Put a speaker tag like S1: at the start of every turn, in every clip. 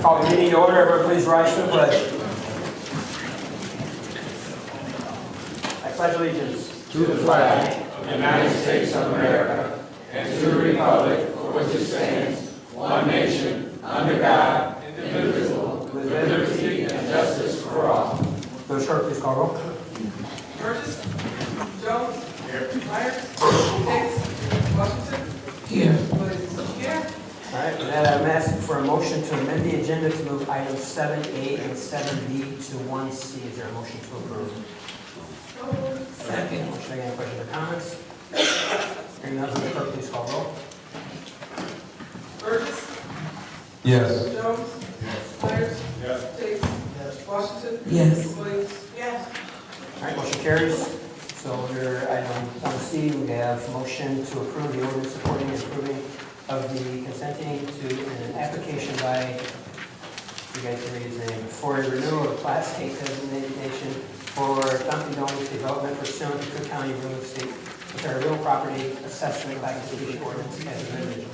S1: Call the meeting to order. Everyone please rise to the pledge. I pledge allegiance
S2: to the flag of the United States of America and to the republic for which it stands, one nation, under God, indivisible, with liberty and justice for all.
S1: Village clerk, please call roll.
S3: Burgess. Jones. Myers. Hicks. Washington.
S2: Here.
S3: Williams. Here.
S1: All right, with that, I'm asking for a motion to amend the agenda to move items 7A and 7B to 1C. Is there a motion to approve?
S2: Second.
S1: Motion, any questions or comments? Hearing none, Village clerk, please call roll.
S3: Burgess.
S2: Yes.
S3: Jones. Myers.
S2: Yes.
S3: Hicks. Washington.
S2: Yes.
S3: Williams. Yes.
S1: All right, motion carries. So under item 1C, we have motion to approve the ordinance supporting and approving of the consenting to an application by, you guys can read his name, for a renewal of Class A designation for Dunkin' Donuts development pursuant to Cook County Real Estate, real property assessment classification ordinance as amended.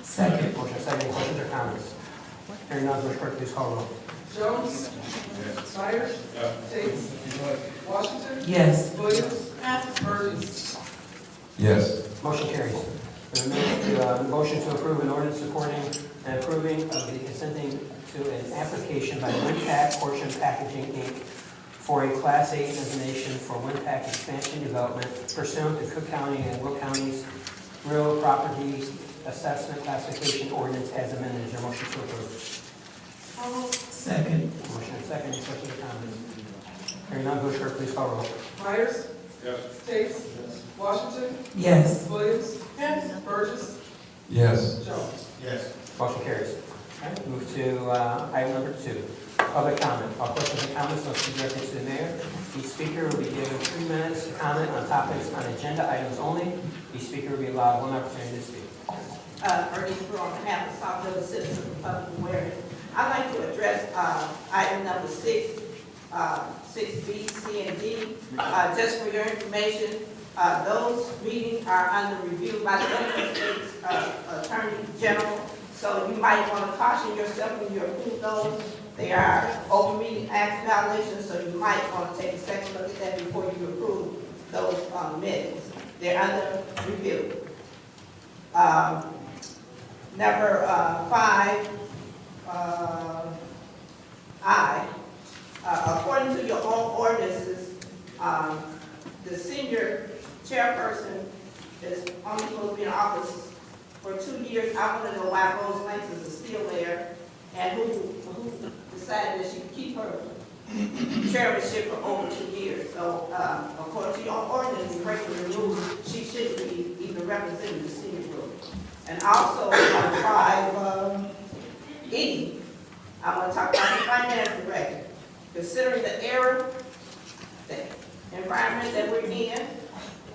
S2: Second.
S1: Motion second, any questions or comments? Hearing none, Village clerk, please call roll.
S3: Jones. Myers. Hicks. Washington.
S2: Yes.
S3: Williams. Burgess.
S2: Yes.
S1: Motion carries. The motion to approve an ordinance supporting and approving of the consenting to an application by WinPack Portion Packaging, Inc. for a Class A designation for WinPack expansion development pursuant to Cook County and Will County's real property assessment classification ordinance as amended. Is there a motion to approve?
S2: Second.
S1: Motion and second. Any questions or comments? Hearing none, Village clerk, please call roll.
S3: Myers.
S2: Yes.
S3: Hicks. Washington.
S2: Yes.
S3: Williams. Burgess.
S2: Yes.
S3: Jones.
S2: Yes.
S1: Motion carries. All right, move to item number 2, public comment. All questions and comments must be directed to the mayor. Each speaker will be given 3 minutes to comment on topics on agenda items only. Each speaker will be allowed 1 opportunity to speak.
S4: Bernice Brewer on behalf of Sauk Village Citizens for Public Awareness. I'd like to address item number 6, 6B, C, and D. Just for your information, those meetings are under review by the United States Attorney General, so you might want to caution yourself when you approve those. They are open meeting act violations, so you might want to take a second look at that before you approve those minutes. They're under review. Number 5, according to your own ordinances, the senior chairperson is only supposed to be in office for 2 years. I want to know why Rose Langston is still there, and who decided that she could keep her chairmanship for over 2 years. So, according to your own ordinance, breaking the rules, she shouldn't be even representing the senior group. And also, on 5E, I want to talk about the finance director. Considering the era, the environment that we're in,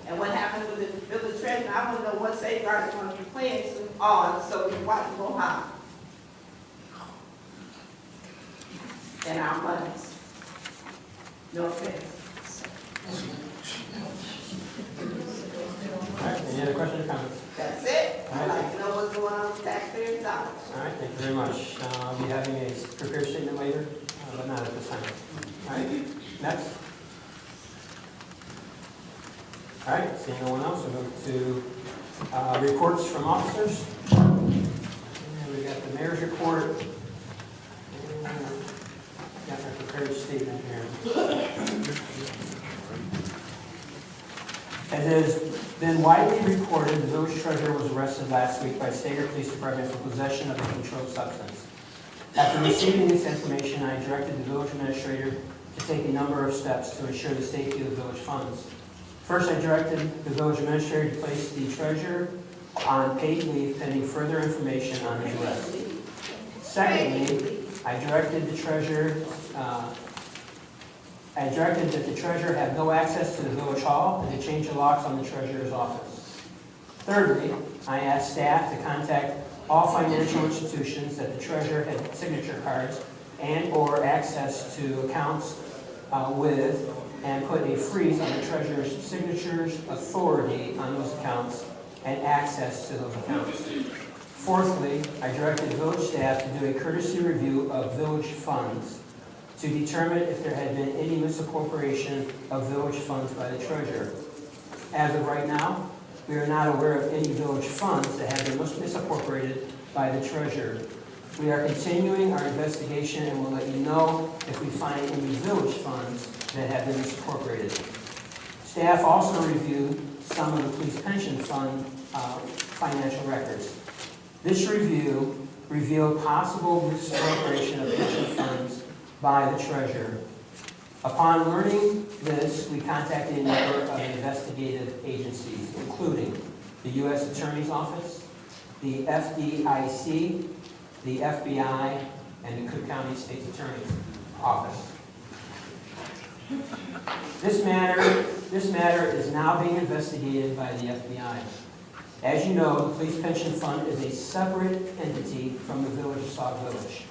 S4: and what happened with the village treasurer, I want to know what safeguards are going to be placed on so we can watch them go high. And our monies. No offense.
S1: All right, any other questions or comments?
S4: That's it. I'd like to know what's going on with taxpayers' dollars.
S1: All right, thank you very much. I'll be having a prepared statement later, but not at this time. All right, next. All right, seeing no one else, we'll move to reports from officers. And we got the mayor's report. And got my prepared statement here. As has been widely reported, the village treasurer was arrested last week by Sauk Police Department for possession of a controlled substance. After receiving this information, I directed the village administrator to take a number of steps to ensure the safety of the village funds. First, I directed the village administrator to place the treasurer on paid leave pending further information on his arrest. Secondly, I directed that the treasurer have no access to the village hall and to change the locks on the treasurer's office. Thirdly, I asked staff to contact all financial institutions that the treasurer had signature cards and or access to accounts with, and put a freeze on the treasurer's signatures authority on those accounts and access to those accounts. Fourthly, I directed village staff to do a courtesy review of village funds to determine if there had been any misappropriation of village funds by the treasurer. As of right now, we are not aware of any village funds that have been misappropriated by the treasurer. We are continuing our investigation and will let you know if we find any village funds that have been misappropriated. Staff also reviewed some of the police pension fund financial records. This review revealed possible misappropriation of pension funds by the treasurer. Upon learning this, we contacted a number of investigative agencies, including the U.S. Attorney's Office, the FDIC, the FBI, and the Cook County State's Attorney's Office. This matter is now being investigated by the FBI. As you know, the Police Pension Fund is a separate entity from the Village of Sauk Village.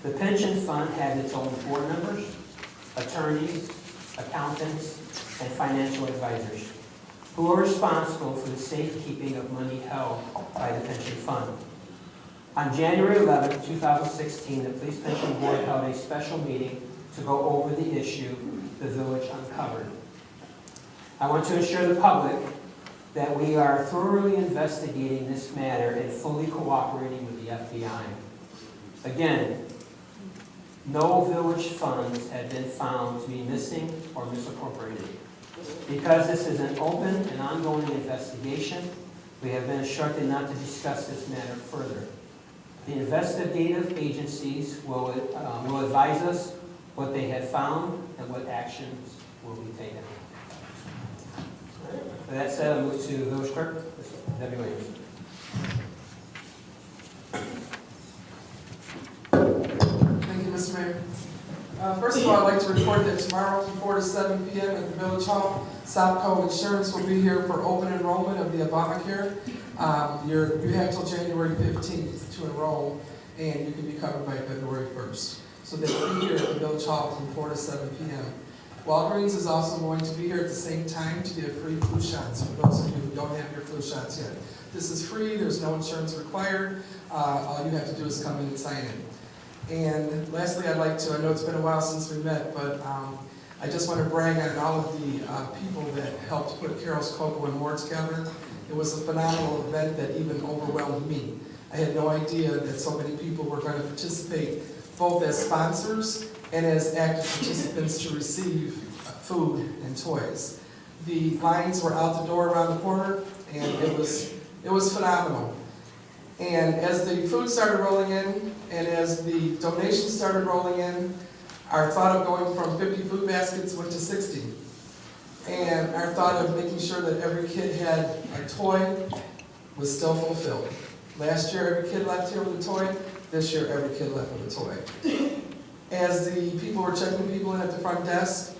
S1: The pension fund has its own board members, attorneys, accountants, and financial advisors, who are responsible for the safekeeping of money held by the pension fund. On January 11, 2016, the Police Pension Board held a special meeting to go over the issue the village uncovered. I want to assure the public that we are thoroughly investigating this matter and fully cooperating with the FBI. Again, no village funds have been found to be missing or misappropriated. Because this is an open and ongoing investigation, we have been instructed not to discuss this matter further. The investigative agencies will advise us what they have found and what actions will be taken. With that said, I'll move to Village Clerk, Debbie Williams.
S3: Thank you, Mr. Mayor. First of all, I'd like to report that tomorrow from 4 to 7 p.m. at the Village Hall, Sauk Insurance will be here for open enrollment of the Obamacare. You have till January 15th to enroll, and you can be covered by February 1st. So they will be here at the Village Hall from 4 to 7 p.m. Walgreens is also going to be here at the same time to give free flu shots for those of you who don't have your flu shots yet. This is free, there's no insurance required. All you have to do is come in and sign in. And lastly, I'd like to, I know it's been a while since we met, but I just want to brag on all of the people that helped put Carol's Cocoa and More together. It was a phenomenal event that even overwhelmed me. I had no idea that so many people were going to participate, both as sponsors and as active participants to receive food and toys. The lines were out the door around the corner, and it was phenomenal. And as the food started rolling in, and as the donations started rolling in, our thought of going from 50 food baskets went to 60. And our thought of making sure that every kid had a toy was still fulfilled. Last year, every kid left here with a toy. This year, every kid left with a toy. As the people were checking people in at the front desk,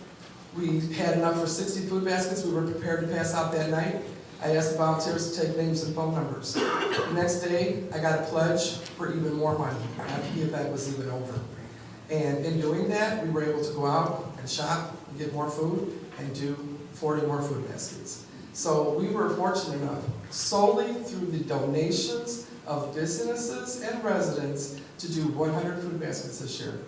S3: we had enough for 60 food baskets we were prepared to pass out that night. I asked the volunteers to take names and phone numbers. The next day, I got a pledge for even more money after the event was even over. And in doing that, we were able to go out and shop and get more food and do 40 more food baskets. So we were fortunate enough, solely through the donations of businesses and residents, to do 100 food baskets this year.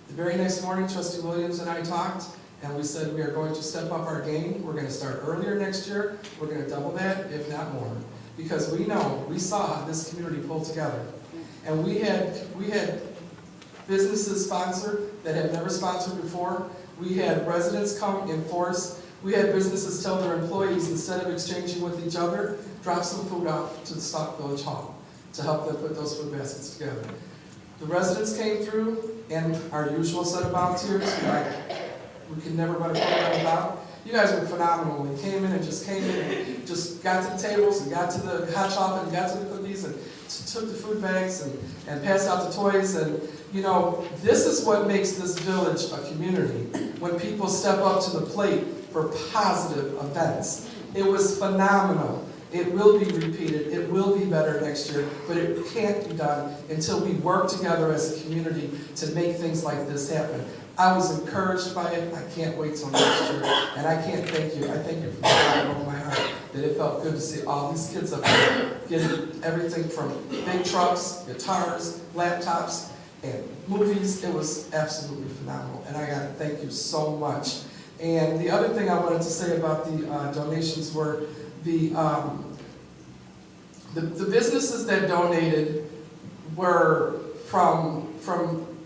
S3: The very next morning, Trustee Williams and I talked, and we said we are going to step up our game. We're going to start earlier next year. We're going to double that, if not more. Because we saw this community pull together. And we had businesses sponsor that had never sponsored before. We had residents come in force. We had businesses tell their employees, instead of exchanging with each other, drop some food off to the Sauk Village Hall to help them put those food baskets together. The residents came through, and our usual set of volunteers, we could never run a program without. You guys were phenomenal. You came in and just got to the tables and got to the hot chocolate and got to the cookies and took the food bags and passed out the toys. And you know, this is what makes this village a community, when people step up to the plate for positive events. It was phenomenal. It will be repeated. It will be better next year, but it can't be done until we work together as a community to make things like this happen. I was encouraged by it. I can't wait till next year, and I can't thank you. I thank you from the bottom of my heart that it felt good to see all these kids up there getting everything from big trucks, guitars, laptops, and movies. It was absolutely phenomenal, and I gotta thank you so much. And the other thing I wanted to say about the donations were the businesses that donated were from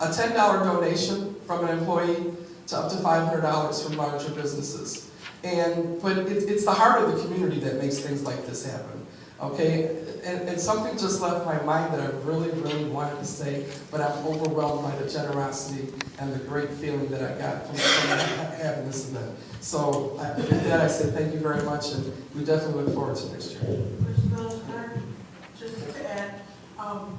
S3: a $10 donation from an employee to up to $500 from larger businesses. But it's the heart of the community that makes things like this happen, okay? And something just left my mind that I really, really wanted to say, but I'm overwhelmed by the generosity and the great feeling that I got from having this event. So with that, I say thank you very much, and we definitely look forward to next year.
S5: Just to add,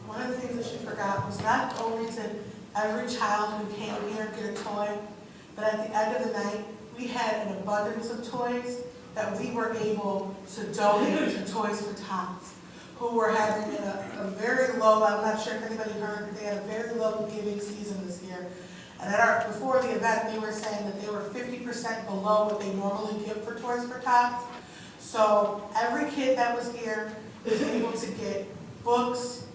S5: one of the things that she forgot was not only did every child who came here get a toy, but at the end of the night, we had an abundance of toys that we were able to donate to Toys for Tots, who were having a very low, I'm not sure if anybody heard, but they had a very low giving season this year. And before the event, they were saying that they were 50% below what they normally give for Toys for Tots. So every kid that was here was able to get books,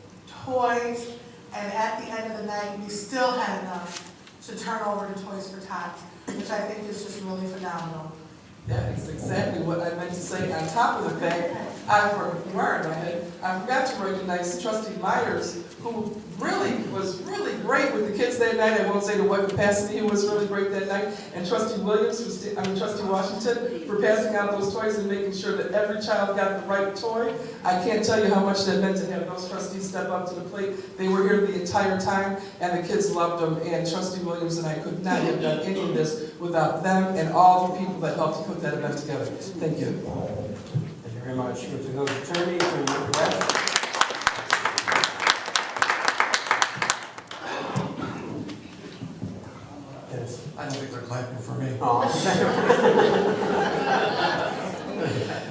S5: toys, and at the end of the night, we still had enough to turn over to Toys for Tots, which I think is just really phenomenal.
S3: That is exactly what I meant to say. On top of the fact, I forgot to recognize Trustee Myers, who was really great with the kids that night. I won't say to what capacity he was really great that night. And Trustee Williams, Trustee Washington, for passing out those toys and making sure that every child got the right toy. I can't tell you how much that meant to have those trustees step up to the plate. They were here the entire time, and the kids loved them. And Trustee Williams and I could not have done any of this without them and all the people that helped to put that event together. Thank you.
S1: Thank you very much. Move to village attorney, Attorney West. Yes.
S6: I don't think they're clapping for me.
S1: Oh.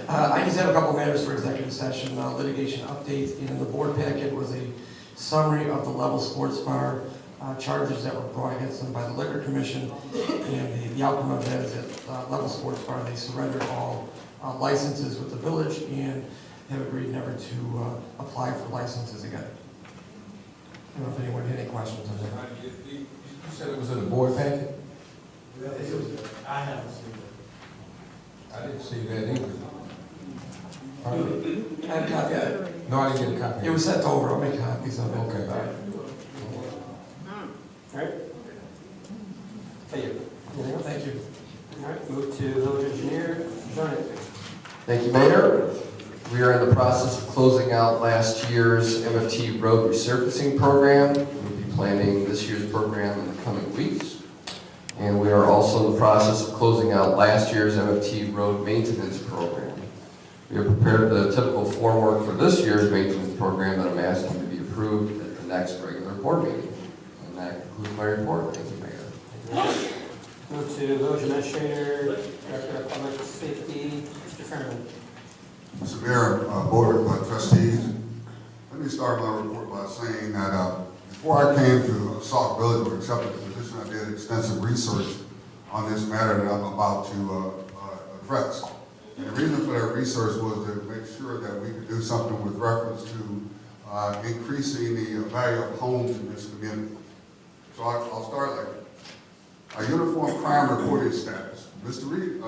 S6: I just have a couple matters for executive session, litigation update. In the board packet was a summary of the Level Sports Bar charges that were brought against them by the Liquor Commission. And the outcome of that is that Level Sports Bar, they surrendered all licenses with the village and have agreed never to apply for licenses again. I don't know if anyone had any questions on that.
S7: You said it was in the board packet?
S8: I haven't seen it.
S7: I didn't see that either.
S6: I have a copy of it.
S7: No, I didn't get a copy.
S6: It was sent over. I'll make copies of it.
S7: Okay.
S1: All right. Thank you. Anything else?
S6: Thank you.
S1: All right, move to village engineer, John.
S9: Thank you, Mayor. We are in the process of closing out last year's MFT road resurfacing program. We'll be planning this year's program in the coming weeks. And we are also in the process of closing out last year's MFT road maintenance program. We have prepared the typical formwork for this year's maintenance program that I'm asking to be approved at the next regular board meeting. And that concludes my report. Thank you, Mayor.
S1: Move to village administrator, director of public safety, Mr. Furman.
S10: Mr. Mayor, Board of Trustees, let me start my report by saying that before I came to Sauk Village or accepted the position, I did extensive research on this matter that I'm about to address. And the reason for that research was to make sure that we could do something with reference to increasing the value of homes in this community. So I'll start like a uniform crime reporting status. Mr. Reed,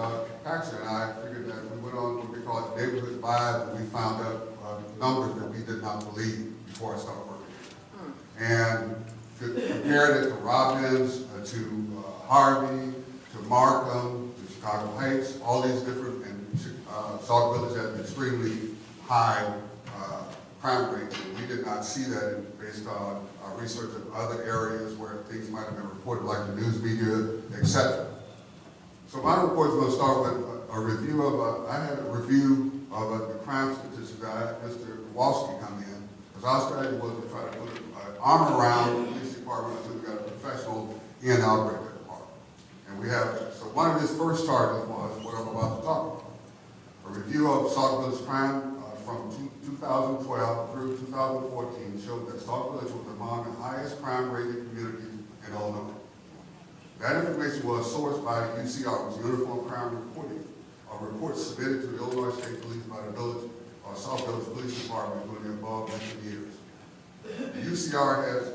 S10: Paxton and I figured that we went on what we call it neighborhood 5, and we found out numbers that we did not believe before I started working. And compared it to Robbins, to Harvey, to Markham, to Chicago Heights, all these different, and Sauk Village had an extremely high crime rate. And we did not see that based on our research of other areas where things might have been reported, like the news media, etc. So my report is going to start with a review of, I had a review of the crime statistics. I had Mr. Kowalski come in, because our strategy was to try to put an arm around the police department until we got a professional in and out of that department. And we have that. So one of his first charges was what I'm about to talk about. A review of Sauk Village crime from 2012 through 2014 showed that Sauk Village was among the highest crime-rated communities in Illinois. That information was sourced by the UCR, which is Uniform Crime Reporting reports submitted to the Illinois State Police by the village or Sauk Village Police Department during the above mentioned years. The UCR has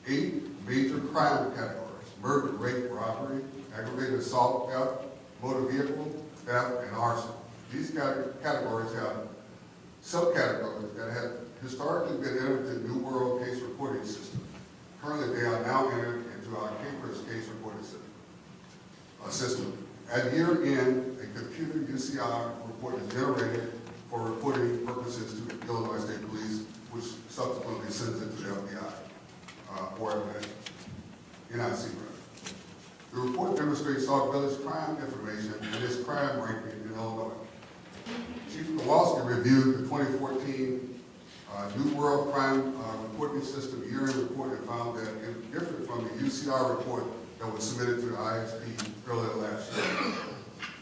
S10: 8 major crime categories: murder, rape, robbery, aggravated assault, theft, motor vehicle, theft, and arson. These categories have subcategories that have historically been entered into the New World Case Reporting System. Currently, they are now entered into our Capers Case Reporting System. At year end, a computer UCR report is generated for reporting purposes to the Illinois State Police, which subsequently sends it to the FBI or the NIC. The report demonstrates Sauk Village crime information and its crime ranking in Illinois. Chief Kowalski reviewed the 2014 New World Crime Reporting System year-end report and found that it differed from the UCR report that was submitted to the ISP earlier last year.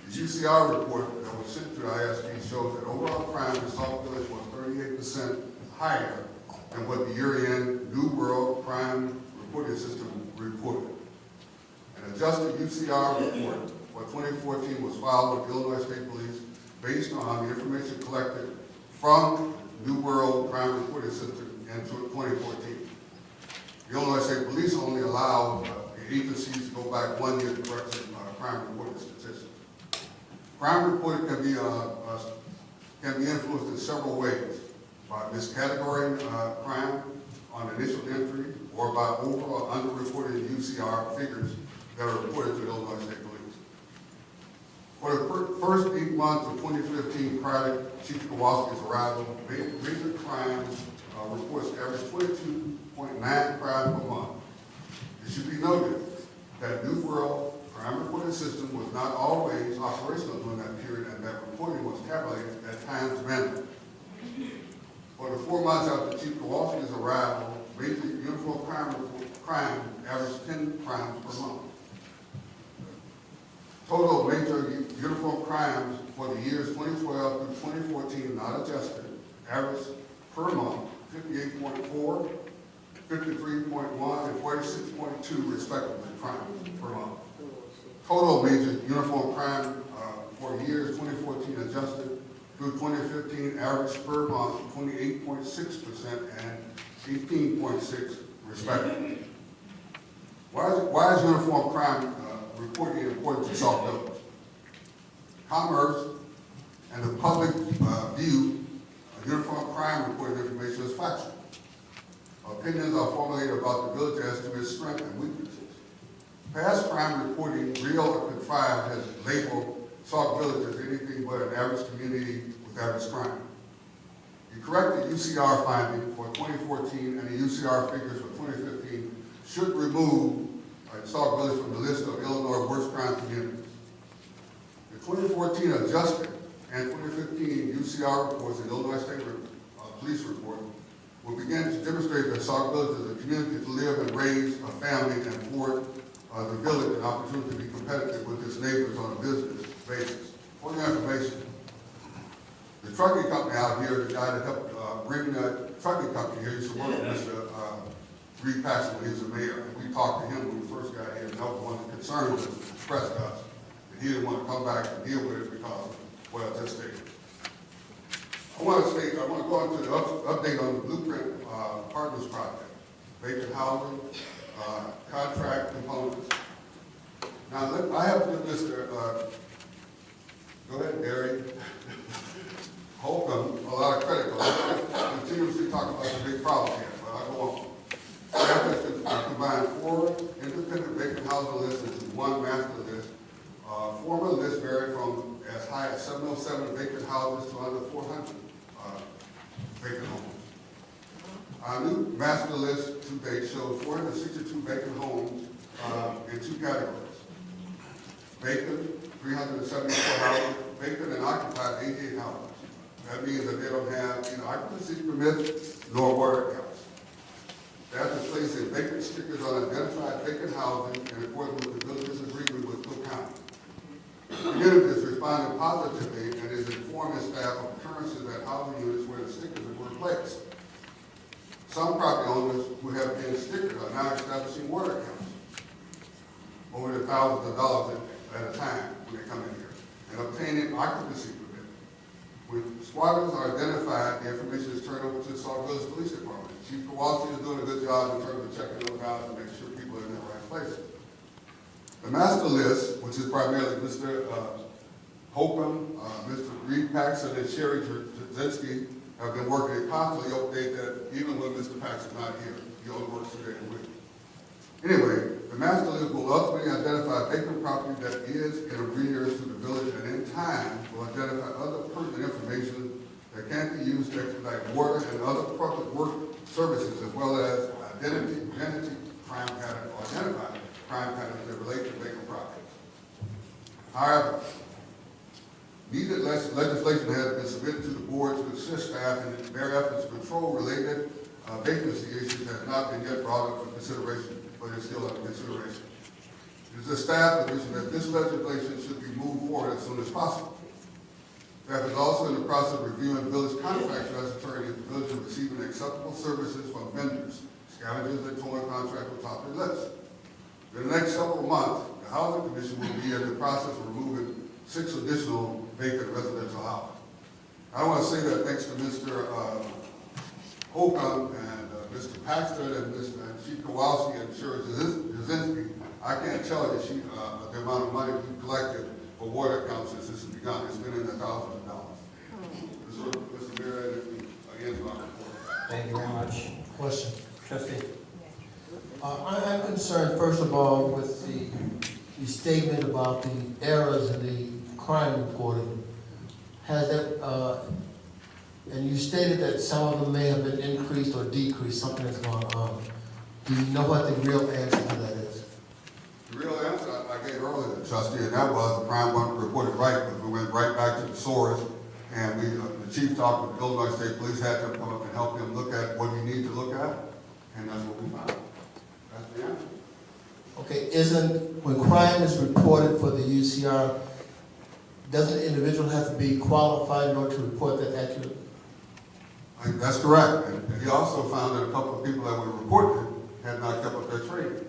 S10: The UCR report that was sent to the ISP shows that overall crime in Sauk Village was 38% higher than what the year-end New World Crime Reporting System reported. An adjusted UCR report for 2014 was filed with the Illinois State Police based on the information collected from New World Crime Reporting System in 2014. The Illinois State Police only allows the agencies to go back 1 year to correct crime reporting statistics. Crime reporting can be influenced in several ways: by miscategorizing crime on initial entry, or by over or underreported UCR figures that are reported to the Illinois State Police. For the first 8 months of 2015, prior to Chief Kowalski's arrival, major crime reports averaged 22.9 crimes per month. It should be noted that New World Crime Reporting System was not always operational during that period, and that reporting was tabulated at times manually. For the 4 months after Chief Kowalski's arrival, major uniform crime averaged 10 crimes per month. Total major uniform crimes for the years 2012 through 2014, not adjusted, averaged per month 58.4, 53.1, and 46.2 respectively crimes per month. Total major uniform crime for years 2014 adjusted through 2015 averaged per month 28.6% and 18.6 respectively. Why is uniform crime reporting important to Sauk Village? Commerce and the public view uniform crime reporting information is factual. Opinions are formulated about the village as to its strengths and weaknesses. Past crime reporting, real or contrived, has labeled Sauk Village as anything but an average community with average crime. The corrected UCR finding for 2014 and the UCR figures for 2015 should remove Sauk Village from the list of Illinois worst crime communities. The 2014 adjusted and 2015 UCR reports in Illinois State Police report will begin to demonstrate that Sauk Village is a community to live and raise a family and afford the village an opportunity to be competitive with its neighbors on a business basis. For your information, the trucking company out here, the guy that helped bring that trucking company here, used to work with Mr. Reed Paxton when he was the mayor. And we talked to him when we first got here, and that was one of the concerns that was expressed to us. That he didn't want to come back and deal with it because of what I just stated. I want to go into the update on the Blueprint Partners project, vacant housing, contract components. Now, I have to Mr. Go ahead, Gary. Holcomb a lot of credit. I continuously talk about the big problem here, but I go on. Staff has combined 4 independent vacant housing lists into one master list. Former lists vary from as high as 707 vacant houses to under 400 vacant homes. Our new master list to date shows 462 vacant homes in 2 categories. Vacant, 374 houses, vacant and occupied, 88 houses. That means that they don't have either occupancy permits nor water accounts. Staff is placing vacant stickers on identified vacant housing in accordance with the village's agreement with Cook County. The community is responding positively and is informing staff of occurrences at housing units where the stickers were placed. Some property owners who have been stickered are now establishing water accounts over the thousands of dollars at a time when they come in here, and obtaining occupancy permit. When squatters are identified, the information is turned over to the Sauk Village Police Department. Chief Kowalski is doing a good job in terms of checking those out and making sure people are in the right places. The master list, which is primarily Mr. Holcomb, Mr. Reed Paxson, and Sherry Jazinski, have been working to constantly update that even when Mr. Paxson's not here. He only works 2 days a week. Anyway, the master list will ultimately identify vacant property that is in arrears to the village, and in time will identify other pertinent information that can be used to expedite water and other public work services, as well as identify crime patterns that relate to vacant properties. However, needed legislation has been submitted to the board to assist staff in their efforts to control related vacancy issues that have not been yet brought up for consideration, but is still under consideration. It is a staff position that this legislation should be moved forward as soon as possible. Staff is also in the process of reviewing village contracts as attorney if the village is receiving acceptable services from vendors, scavengers that total contract will top their list. In the next several months, the Housing Commission will be in the process of removing 6 additional vacant residential housing. I want to say that thanks to Mr. Holcomb and Mr. Paxton and Chief Kowalski and Sherry Jazinski, I can't tell you the amount of money we've collected for water accounts since this has begun. It's been in the thousands of dollars. Mr. Mayor, again, my report.
S1: Thank you very much.
S8: Question.
S1: Trustee?
S8: I'm concerned, first of all, with the statement about the errors in the crime reporting. Has that, and you stated that some of them may have been increased or decreased, something has gone on. Do you know what the real answer to that is?
S10: The real answer I gave earlier, Trustee, and that was the crime wasn't reported right, but we went right back to the source, and the chief talked with the Illinois State Police, had them come up and help him look at what we need to look at, and that's what we found. That's the answer.
S8: Okay, when crime is reported for the UCR, doesn't the individual have to be qualified in order to report that accurately?
S10: That's correct, and he also found that a couple of people that were reported had not kept up their training.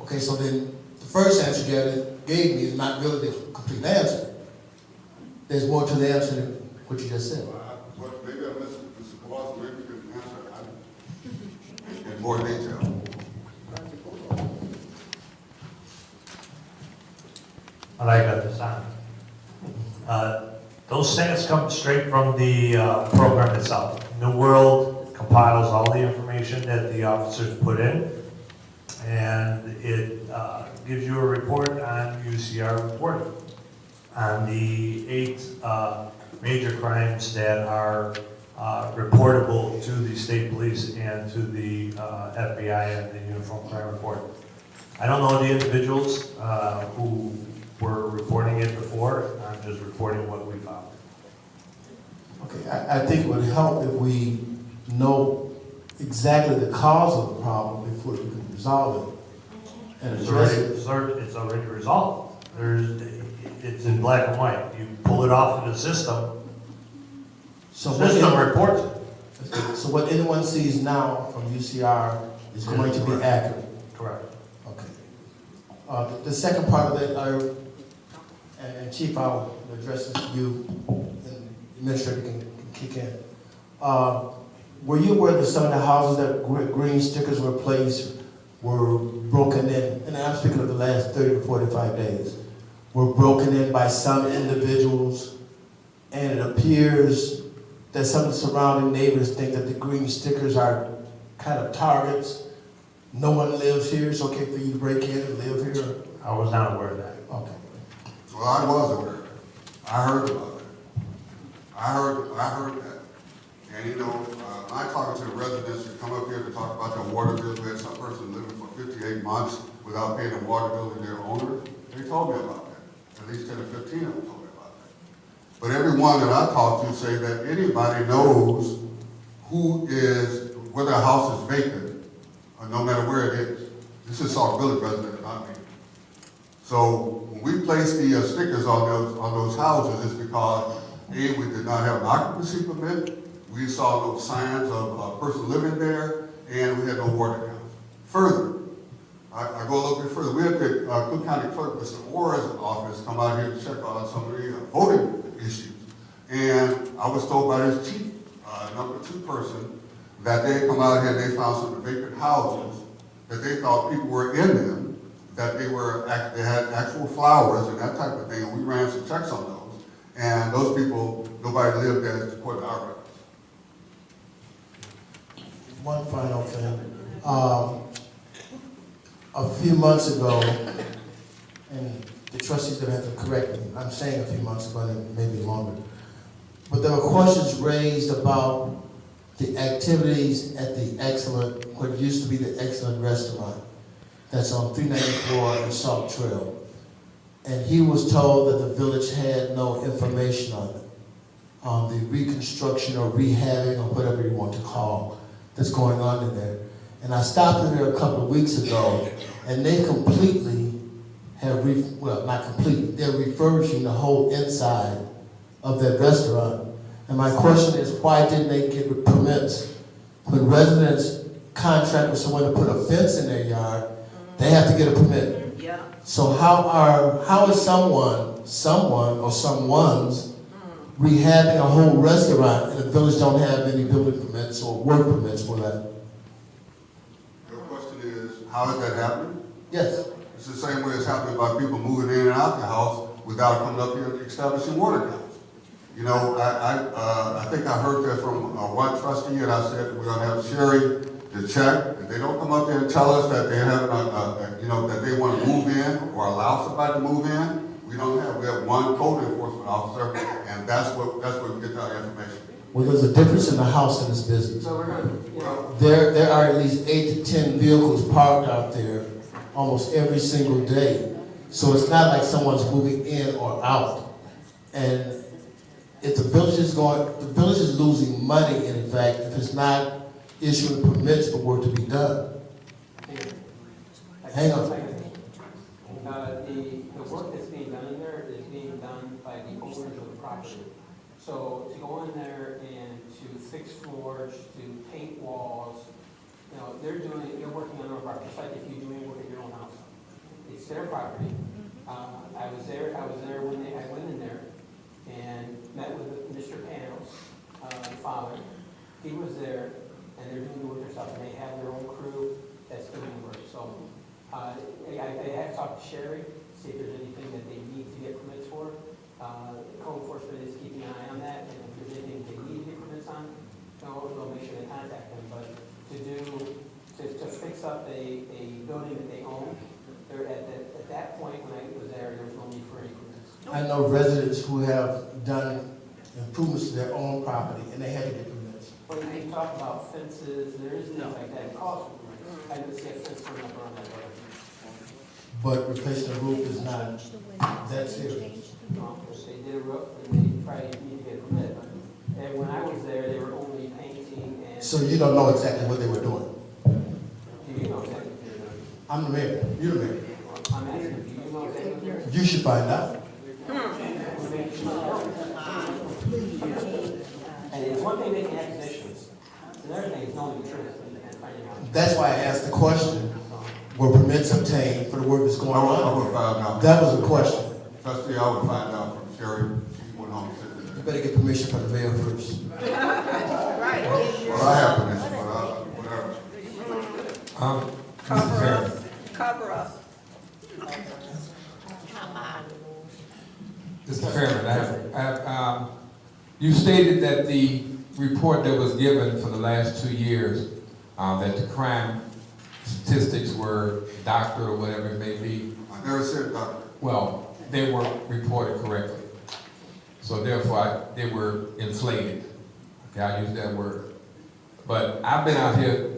S8: Okay, so then the first answer you gave me is not really the complete answer. There's more to the answer than what you just said.
S10: Maybe I missed it, Mr. Kowalski, maybe you can answer that in more detail.
S11: Well, I got this on. Those stats come straight from the program itself. New World compiles all the information that the officers put in, and it gives you a report on UCR reporting on the 8 major crimes that are reportable to the state police and to the FBI and the Uniform Crime Report. I don't know the individuals who were reporting it before. I'm just reporting what we found.
S8: Okay, I think it would help if we know exactly the cause of the problem before we can resolve it and address it.
S11: It's already resolved. It's in black and white. You pull it off of the system.
S8: So
S11: The system reports it.
S8: So what anyone sees now from UCR is going to be accurate.
S11: Correct.
S8: Okay. The second part of it, and Chief, I'll address this to you, and the administrator can kick in. Were you aware that some of the houses that green stickers were placed were broken in, and I'm speaking of the last 30 to 45 days, were broken in by some individuals, and it appears that some of the surrounding neighbors think that the green stickers are kind of targets. No one lives here, it's okay for you to break in and live here?
S11: I was not aware of that.
S8: Okay.
S10: Well, I was aware of it. I heard about it. I heard that. And you know, when I talked to the residents that come up here to talk about their water bills, we had some person living for 58 months without paying a water bill to their owner. They told me about that. At least 10 or 15 of them told me about that. But everyone that I talked to say that anybody knows whether a house is vacant, or no matter where it is. This is Sauk Village resident, not me. So when we place the stickers on those houses, it's because A, we did not have an occupancy permit, we saw no signs of a person living there, and we had no water accounts. Further, I go a little bit further. We had the Cook County Clerk, Mr. Orr's office, come out here to check on some of the voting issues. And I was told by his chief, number 2 person, that they had come out here and they found some vacant houses, that they thought people were in them, that they had actual flowers and that type of thing, and we ran some checks on those. And those people, nobody lived there to put our records.
S8: One final thing. A few months ago, and the trustees are going to have to correct me, I'm saying a few months ago, and maybe longer, but there were questions raised about the activities at the Excellent, what used to be the Excellent Restaurant, that's on 394 and Sauk Trail. And he was told that the village had no information on it, on the reconstruction or rehabbing or whatever you want to call that's going on in there. And I stopped in there a couple of weeks ago, and they completely have, well, not completely, they're refurbishing the whole inside of that restaurant. And my question is, why didn't they get permits? When residents contract with someone to put a fence in their yard, they have to get a permit.
S4: Yeah.
S8: So how is someone or someone's rehabbing a whole restaurant and the village don't have any building permits or work permits for that?
S10: Your question is, how is that happening?
S8: Yes.
S10: It's the same way it's happening by people moving in and out the house without coming up here and establishing water accounts. You know, I think I heard that from one trustee, and I said we're gonna have Sherry to check. If they don't come up there and tell us that they're having that they want to move in or allow somebody to move in, we have one code enforcement officer, and that's where we get our information.
S8: Well, there's a difference in the house and this business.
S1: So we're gonna,
S8: There are at least 8 to 10 vehicles parked out there almost every single day. So it's not like someone's moving in or out. And if the village is losing money, in fact, if it's not issuing permits for work to be done. Hang on.
S1: The work that's being done in there is being done by the owners of the property. So to go in there and to fix floors, to paint walls, you know, they're working on their property, just like if you're doing work at your own house. It's their property. I was there when I went in there and met with Mr. Panos, the father. He was there, and they're doing the work themselves, and they have their own crew that's doing the work. So I have talked to Sherry, see if there's anything that they need to get permits for. Code enforcement is keeping an eye on that, and if there's anything they need to get permits on, they'll make sure they contact them. But to fix up a building that they own, they're at that point when I was there was no need for any permits.
S8: I know residents who have done improvements to their own property and they had to get permits.
S1: When you talk about fences, there is things like that, it costs for permits. I didn't see a fence going up around that building.
S8: But replacing the roof is not that serious.
S1: They did a roof, and they probably need to get a permit. And when I was there, they were only painting and.
S8: So you don't know exactly what they were doing?
S1: Do you know exactly what they're doing?
S8: I'm the mayor, you're the mayor.
S1: I'm asking, do you know exactly what they're doing?
S8: You should find out.
S1: And it's one thing making accusations, it's another thing is knowing the truth and finding out.
S8: That's why I asked the question, were permits obtained for the work that's going
S10: I
S8: on?
S10: would find out.
S8: That was a question.
S10: Trustee, I would find out from Sherry. She went home and said that.
S8: You better get permission from the mayor first.
S4: Right.
S10: Well, I have permission, but whatever.
S7: Mr. Chairman,
S4: Cover up.
S7: Mr. Chairman, you stated that the report that was given for the last 2 years, that the crime statistics were doctored or whatever it may be.
S10: I never said doctor.
S7: Well, they weren't reported correctly. So therefore, they were inflated. Okay, I use that word. But I've been out here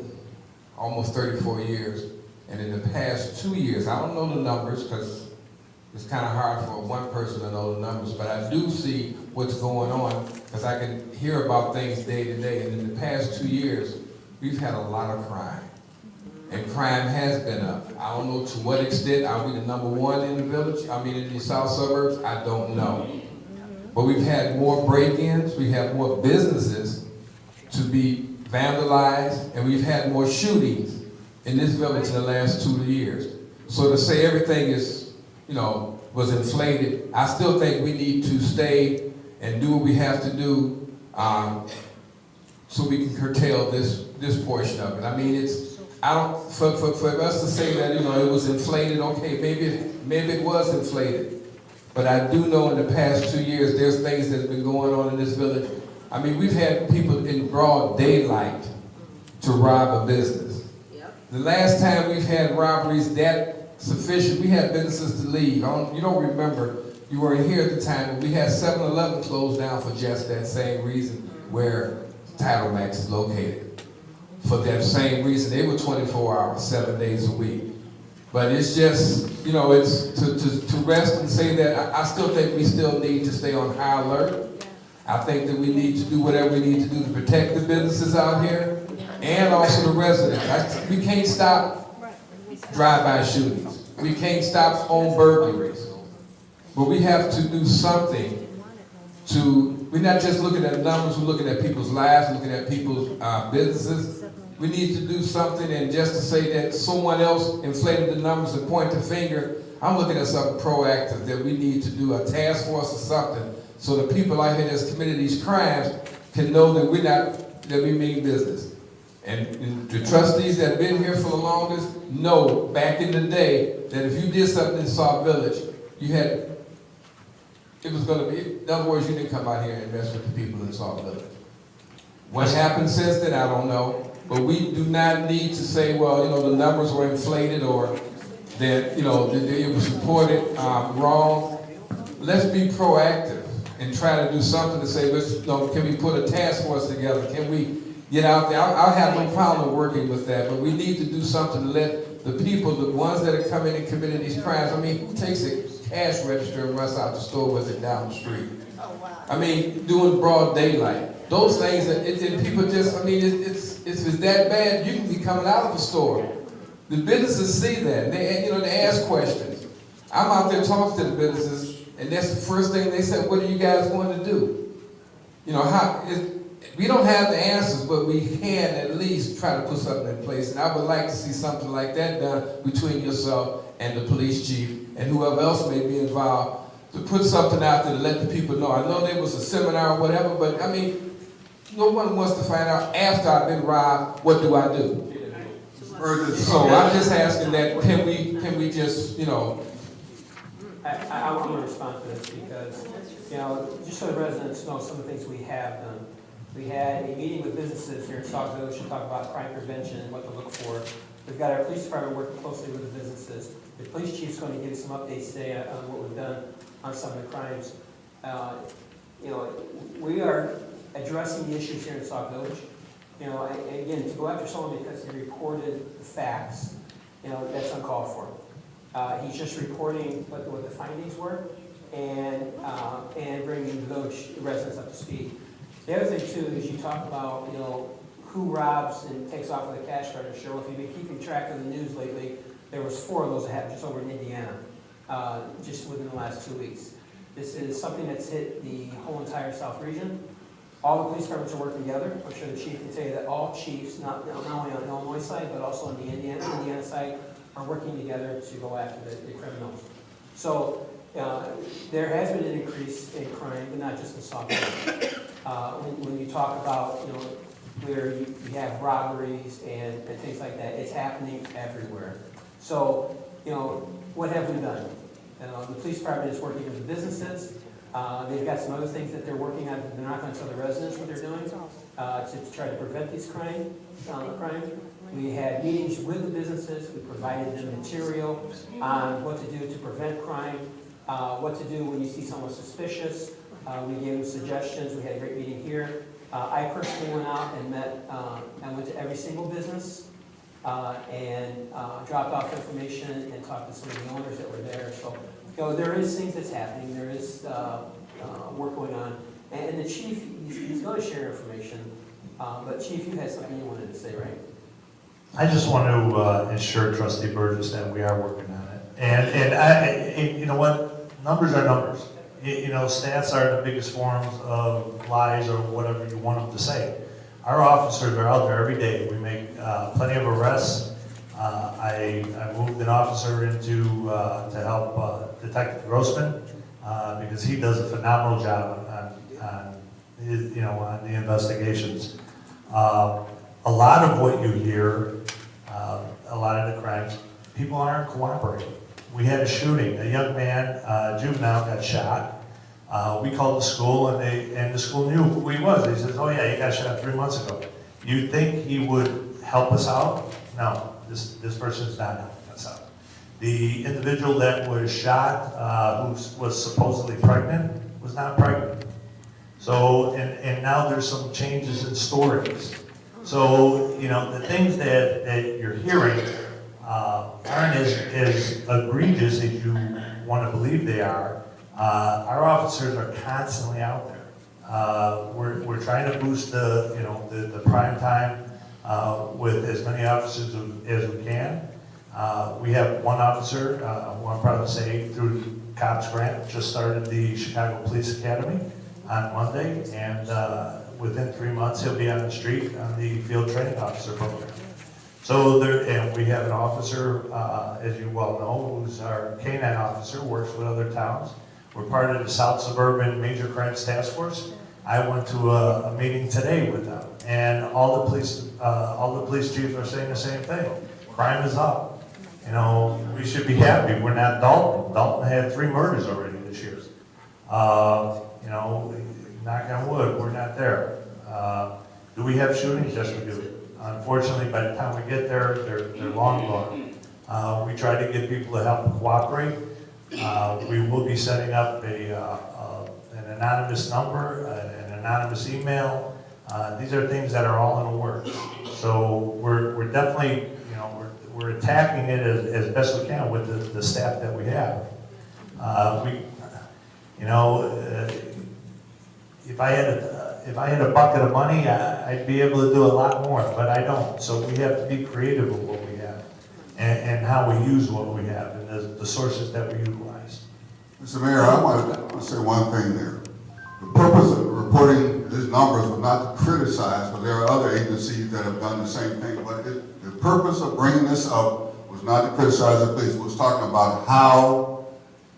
S7: almost 34 years, and in the past 2 years, I don't know the numbers because it's kind of hard for one person to know the numbers, but I do see what's going on because I can hear about things day to day. And in the past 2 years, we've had a lot of crime. And crime has been up. I don't know to what extent. Are we the #1 in the village? I mean, in the south suburbs? I don't know. But we've had more break-ins. We have more businesses to be vandalized, and we've had more shootings in this village in the last 2 years. So to say everything is, was inflated, I still think we need to stay and do what we have to do so we can curtail this portion of it. I mean, for us to say that, it was inflated, okay, maybe it was inflated. But I do know in the past 2 years, there's things that's been going on in this village. I mean, we've had people in broad daylight to rob a business. The last time we've had robberies that sufficient, we had businesses to leave. You don't remember, you weren't here at the time, but we had 7-Eleven closed down for just that same reason where Title Max is located. For that same reason, they were 24 hours, 7 days a week. But it's just, it's to rest and say that I still think we still need to stay on high alert. I think that we need to do whatever we need to do to protect the businesses out here and also the residents. We can't stop drive-by shootings. We can't stop home burglaries. But we have to do something we're not just looking at numbers, we're looking at people's lives, looking at people's businesses. We need to do something, and just to say that someone else inflated the numbers and point the finger, I'm looking at something proactive, that we need to do a task force or something, so the people out here that's committed these crimes can know that we mean business. And the trustees that have been here for the longest know back in the day that if you did something in Sauk Village, it was going to be, in other words, you didn't come out here and mess with the people in Sauk Village. What happened since then, I don't know. But we do not need to say, well, the numbers were inflated or that, it was reported wrong. Let's be proactive and try to do something to say, can we put a task force together? Can we get out there? I'll have no problem working with that, but we need to do something to let the people, the ones that are coming and committing these crimes, I mean, who takes a cash register and runs out the store with it down the street? I mean, doing broad daylight. Those things, and people just, I mean, if it's that bad, you can be coming out of the store. The businesses see that. They ask questions. I'm out there talking to the businesses, and that's the first thing they say, what are you guys going to do? We don't have the answers, but we can at least try to put something in place. And I would like to see something like that done between yourself and the police chief and whoever else may be involved, to put something out there to let the people know. I know there was a seminar or whatever, but I mean, no one wants to find out after I've been robbed, what do I do? So I'm just asking that, can we just,
S1: I want to respond to this because, just so the residents know some of the things we have done. We had a meeting with businesses here in Sauk Village to talk about crime prevention and what to look for. We've got our police department working closely with the businesses. The police chief's going to give you some updates today on what we've done on some of the crimes. We are addressing the issues here in Sauk Village. Again, to go after someone because he reported the facts, that's uncalled for. He's just reporting what the findings were and bringing the village residents up to speed. The other thing too is you talk about who robs and takes off with a cash register. Well, if you've been keeping track of the news lately, there was 4 of those that happened just over in Indiana, just within the last 2 weeks. This is something that's hit the whole entire South region. All the police departments are working together. I'm sure the chief can tell you that all chiefs, not only on the Illinois side, but also on the Indiana side, are working together to go after the criminals. So there has been an increase in crime, but not just in Sauk Village. When you talk about, where you have robberies and things like that, it's happening everywhere. So, what have we done? The police department is working with the businesses. They've got some other things that they're working on. They're not going to tell the residents what they're doing to try to prevent these crimes. We had meetings with the businesses. We provided them material on what to do to prevent crime, what to do when you see someone suspicious. We gave them suggestions. We had a great meeting here. I personally went out and I went to every single business and dropped off information and talked to some of the owners that were there. So, there is things that's happening. There is work going on. And the chief, he's going to share information. But Chief, you had something you wanted to say, right?
S11: I just want to assure Trustee Burgess that we are working on it. And you know what? Numbers are numbers. Stats are the biggest forms of lies or whatever you want them to say. Our officers are out there every day. We make plenty of arrests, I moved an officer into, to help Detective Grossman, because he does a phenomenal job on his, on the investigations. A lot of what you hear, a lot of the crimes, people aren't cooperating. We had a shooting, a young man, juvenile, got shot. We called the school and the school knew who he was. He says, oh yeah, he got shot 3 months ago. You'd think he would help us out? No, this person's not helping us out. The individual that was shot, who was supposedly pregnant, was not pregnant. So, and now there's some changes in stories. So, the things that you're hearing aren't as egregious as you want to believe they are. Our officers are constantly out there. We're trying to boost the prime time with as many officers as we can. We have one officer, who I'm proud to say, through Cops Grant, just started the Chicago Police Academy on Monday, and within 3 months he'll be on the street on the field training officer program. So and we have an officer, as you well know, who's our K-9 officer, works with other towns. We're part of the South Suburban Major Crimes Task Force. I went to a meeting today with them, and all the police chiefs are saying the same thing. Crime is up. We should be happy. We're not Dalton. Dalton had 3 murders already this year. Knock on wood, we're not there. Do we have shootings? Yes, we do. Unfortunately, by the time we get there, they're long gone. We try to get people to help cooperate. We will be setting up an anonymous number, an anonymous email. These are things that are all in the works. So we're definitely, we're attacking it as best we can with the staff that we have. If I had a bucket of money, I'd be able to do a lot more, but I don't. So we have to be creative with what we have and how we use what we have and the sources that we utilize.
S10: Mr. Mayor, I want to say one thing there. The purpose of reporting these numbers was not to criticize, but there are other agencies that have done the same thing. But the purpose of bringing this up was not to criticize the police. It was talking about how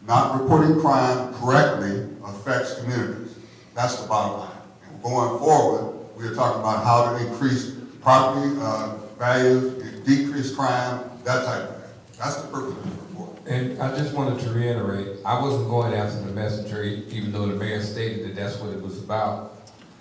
S10: not reporting crime correctly affects communities. That's the bottom line. And going forward, we are talking about how to increase property values, decrease crime, that type of thing. That's the purpose of this report.
S7: And I just wanted to reiterate, I wasn't going after the messenger, even though the mayor stated that that's what it was about.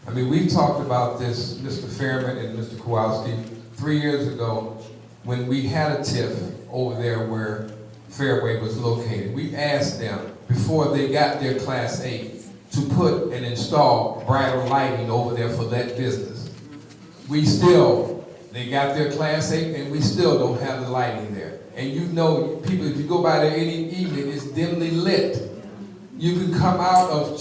S7: I mean, we talked about this, Mr. Fairman and Mr. Kowalski, 3 years ago when we had a TIF over there where Fairway was located. We asked them, before they got their Class 8, to put and install brighter lighting over there for that business. They got their Class 8 and we still don't have the lighting there. And people, if you go by there any evening, it's dimly lit. You can come out of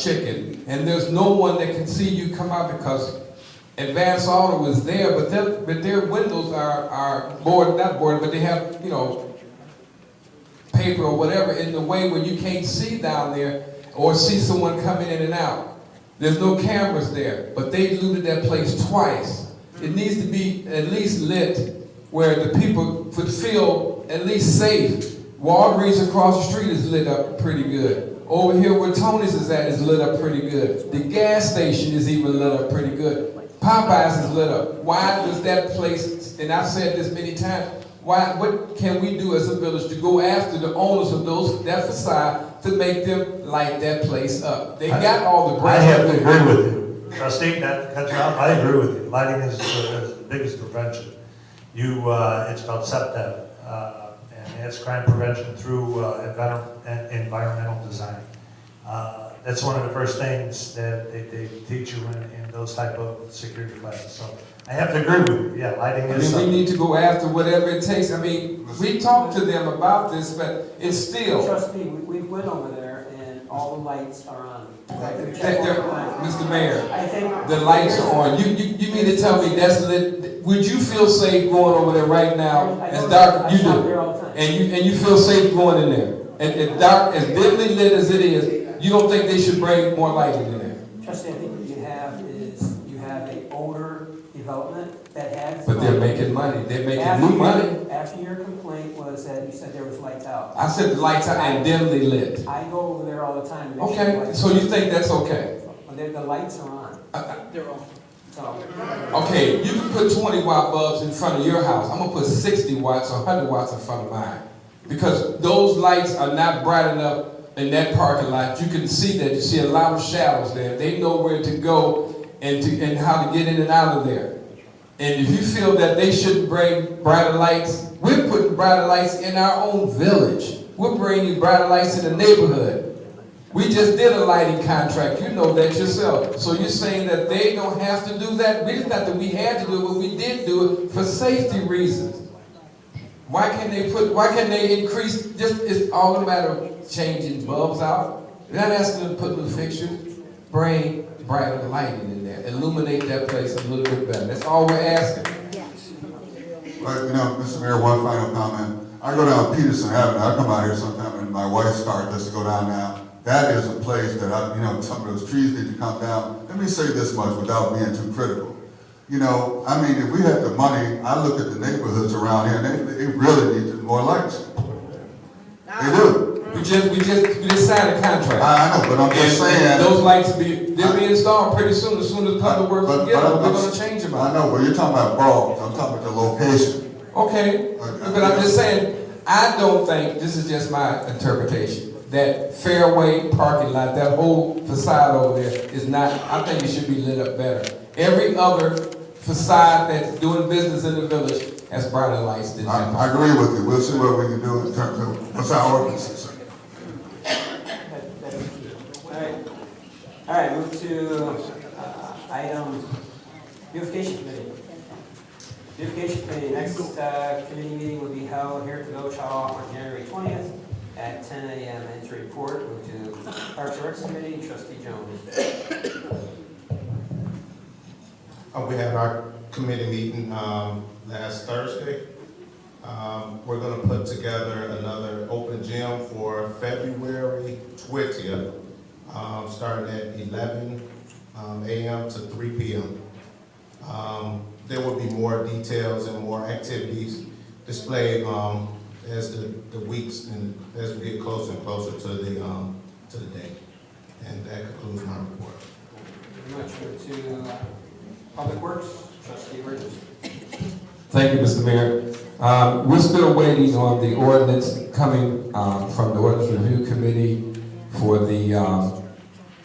S7: Chicken and there's no one that can see you come out because Advance Auto is there, but their windows are not boarded, but they have, paper or whatever in the way where you can't see down there or see someone coming in and out. There's no cameras there, but they looted that place twice. It needs to be at least lit where the people would feel at least safe. Walgreens across the street is lit up pretty good. Over here where Tony's is at is lit up pretty good. The gas station is even lit up pretty good. Popeyes is lit up. Why does that place, and I've said this many times, what can we do as a village to go after the owners of that facade to make them light that place up? They got all the
S11: I have to
S7: there.
S11: agree with you. Trustee, not to cut you off, I agree with you. Lighting is the biggest prevention. It's called SEPTEV, and it's crime prevention through environmental design. That's one of the first things that they teach you in those type of security classes. So I have to agree with you. Yeah, lighting is
S7: we need to go after whatever it takes. I mean, we talked to them about this, but it's still.
S1: Trustee, we went over there and all the lights are on.
S7: Mr. Mayor,
S1: I think
S7: the lights are on. You mean to tell me that's lit? Would you feel safe going over there right now? As dark, you do, and you feel safe going in there, and as dark, as dimly lit as it is. You don't think they should bring more lighting in there?
S1: Trustee, I think what you have is you have an older development that has
S7: but they're making money. They're making
S1: After
S7: new
S1: your-
S7: money.
S1: After your complaint was that you said there was lights out.
S7: I said the lights are and dimly lit.
S1: I go over there all the time. to make sure the
S7: Okay,
S1: lights
S7: so
S1: are
S7: you
S1: on.
S7: think that's okay?
S1: Well, the lights are on. So,
S7: Okay, you can put 20-watt bulbs in front of your house. I'm gonna put 60 watts or 100 watts in front of mine. Because those lights are not bright enough in that parking lot. You can see that, you see a lot of shadows there. They know where to go and how to get in and out of there. And if you feel that they shouldn't bring brighter lights, we're putting brighter lights in our own village. We're bringing brighter lights in the neighborhood. We just did a lighting contract, you know that yourself. So you're saying that they don't have to do that? It's not that we had to do it, but we did do it for safety reasons. Why can't they increase, it's all a matter of changing bulbs out? We're not asking them to put new fixtures, bring brighter lighting in there, illuminate that place a little bit better. That's all we're asking.
S10: But, you know, Mr. Mayor, one final comment. I go down Peterson Avenue. I come out here sometime and my wife's car just to go down now. That is a place that some of those trees need to come down. Let me say this much without being too critical. You know, I mean, if we had the money, I look at the neighborhoods around here and they really need more lights. They do.
S7: We just signed a contract.
S10: I know, but I'm just saying.
S7: And those lights they'll be installed pretty soon as Public Works will get them. We're gonna change them out.
S10: I know, but you're talking about bulbs. I'm talking about the location.
S7: Okay, but I'm just saying, I don't think, this is just my interpretation, that Fairway parking lot, that whole facade over there is not, I think it should be lit up better. Every other facade that's doing business in the village has brighter lights than that.
S10: I agree with you. We'll see what we can do in terms of what's our ordinances.
S1: all right, move to item beautification committee. Beautification committee, next committee meeting will be held here at the Village Hall on January 20th at 10 a.m. And to report, move to Parks and Recs committee, trustee Jones.
S12: We had our committee meeting last Thursday. We're going to put together another open gym for February 20th, starting at 11 a.m. to 3 p.m. There will be more details and more activities displayed as the weeks and as we get closer and closer to the day. And that concludes my report.
S1: Very much. Move to Public Works, trustee Richards.
S7: Thank you, Mr. Mayor. We're still waiting on the ordinance coming from the Ordinance Review Committee for the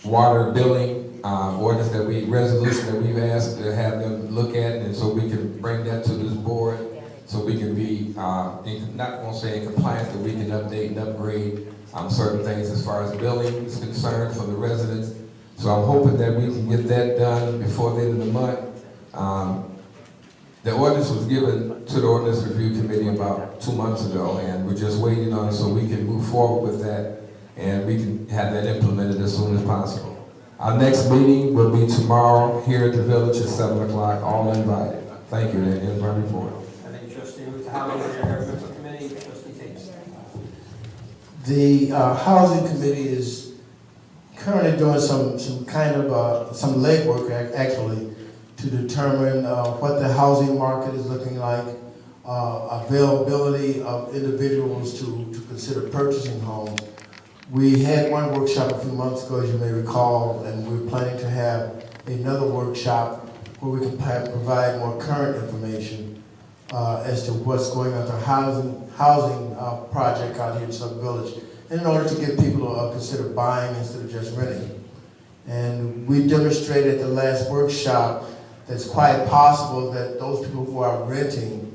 S7: water billing ordinance resolution that we've asked to have them look at, and so we can bring that to this board, so we can be, not going to say in compliance, but we can update and upgrade certain things as far as billing is concerned for the residents. So I'm hoping that we can get that done before the end of the month. The ordinance was given to the Ordinance Review Committee about 2 months ago, and we're just waiting on it so we can move forward with that, and we can have that implemented as soon as possible. Our next meeting will be tomorrow here at the village at 7 o'clock, all invited. Thank you, that ends my report.
S1: Thank you, trustee. Move to Housing and Intergovernmental Committee, trustee Tate.
S8: The Housing Committee is currently doing some kind of some legwork actually to determine what the housing market is looking like, availability of individuals to consider purchasing homes. We had one workshop a few months ago, as you may recall, and we're planning to have another workshop where we can provide more current information as to what's going on with the housing project out here in Sauk Village, in order to get people to consider buying instead of just renting. And we demonstrated at the last workshop that it's quite possible that those people who are renting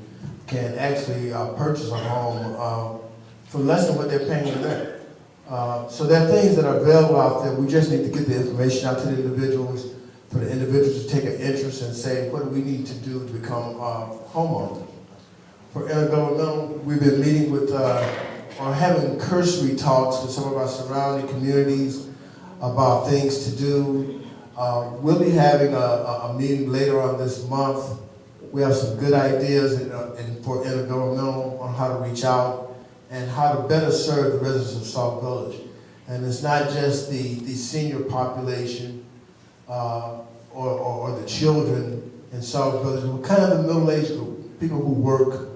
S8: can actually purchase a home for less than what they're paying in rent. So there are things that are available out there. We just need to get the information out to the individuals, for the individuals to take an interest and say, what do we need to do to become homeowners? For intergovernmental, we've been meeting with, or having cursory talks with some of our surrounding communities about things to do. We'll be having a meeting later on this month. We have some good ideas for intergovernmental on how to reach out and how to better serve the residents of Sauk Village. And it's not just the senior population or the children in Sauk Village. We're kind of a middle-aged group, people who work,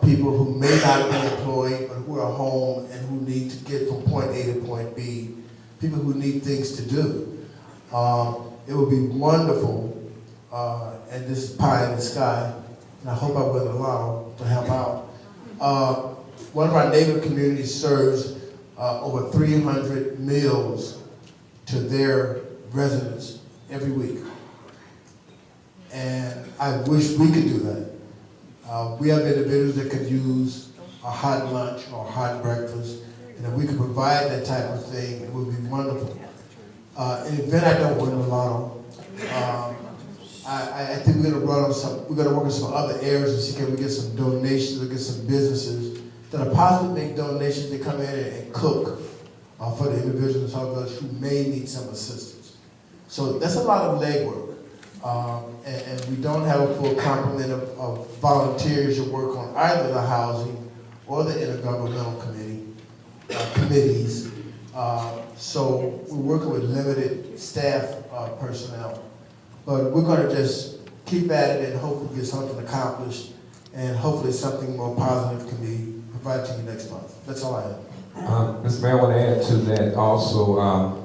S8: people who may not be employed, but who are home and who need to get from point A to point B, people who need things to do. It would be wonderful, and this is pie in the sky, and I hope I will allow to help out. One of our neighbor communities serves over 300 meals to their residents every week. And I wish we could do that. We have individuals that could use a hot lunch or a hot breakfast, and if we could provide that type of thing, it would be wonderful. In the event I don't win the lotto, I think we're gonna work on some other areas and see if we get some donations or get some businesses that are possibly make donations to come in and cook for the individuals in Sauk Village who may need some assistance. So that's a lot of legwork. And we don't have a full complement of volunteers to work on either the housing or the intergovernmental committees. So we're working with limited staff personnel. But we're going to just keep at it and hopefully get something accomplished, and hopefully something more positive can be provided to you next month. That's all I have.
S7: Mr. Mayor, I want to add to that also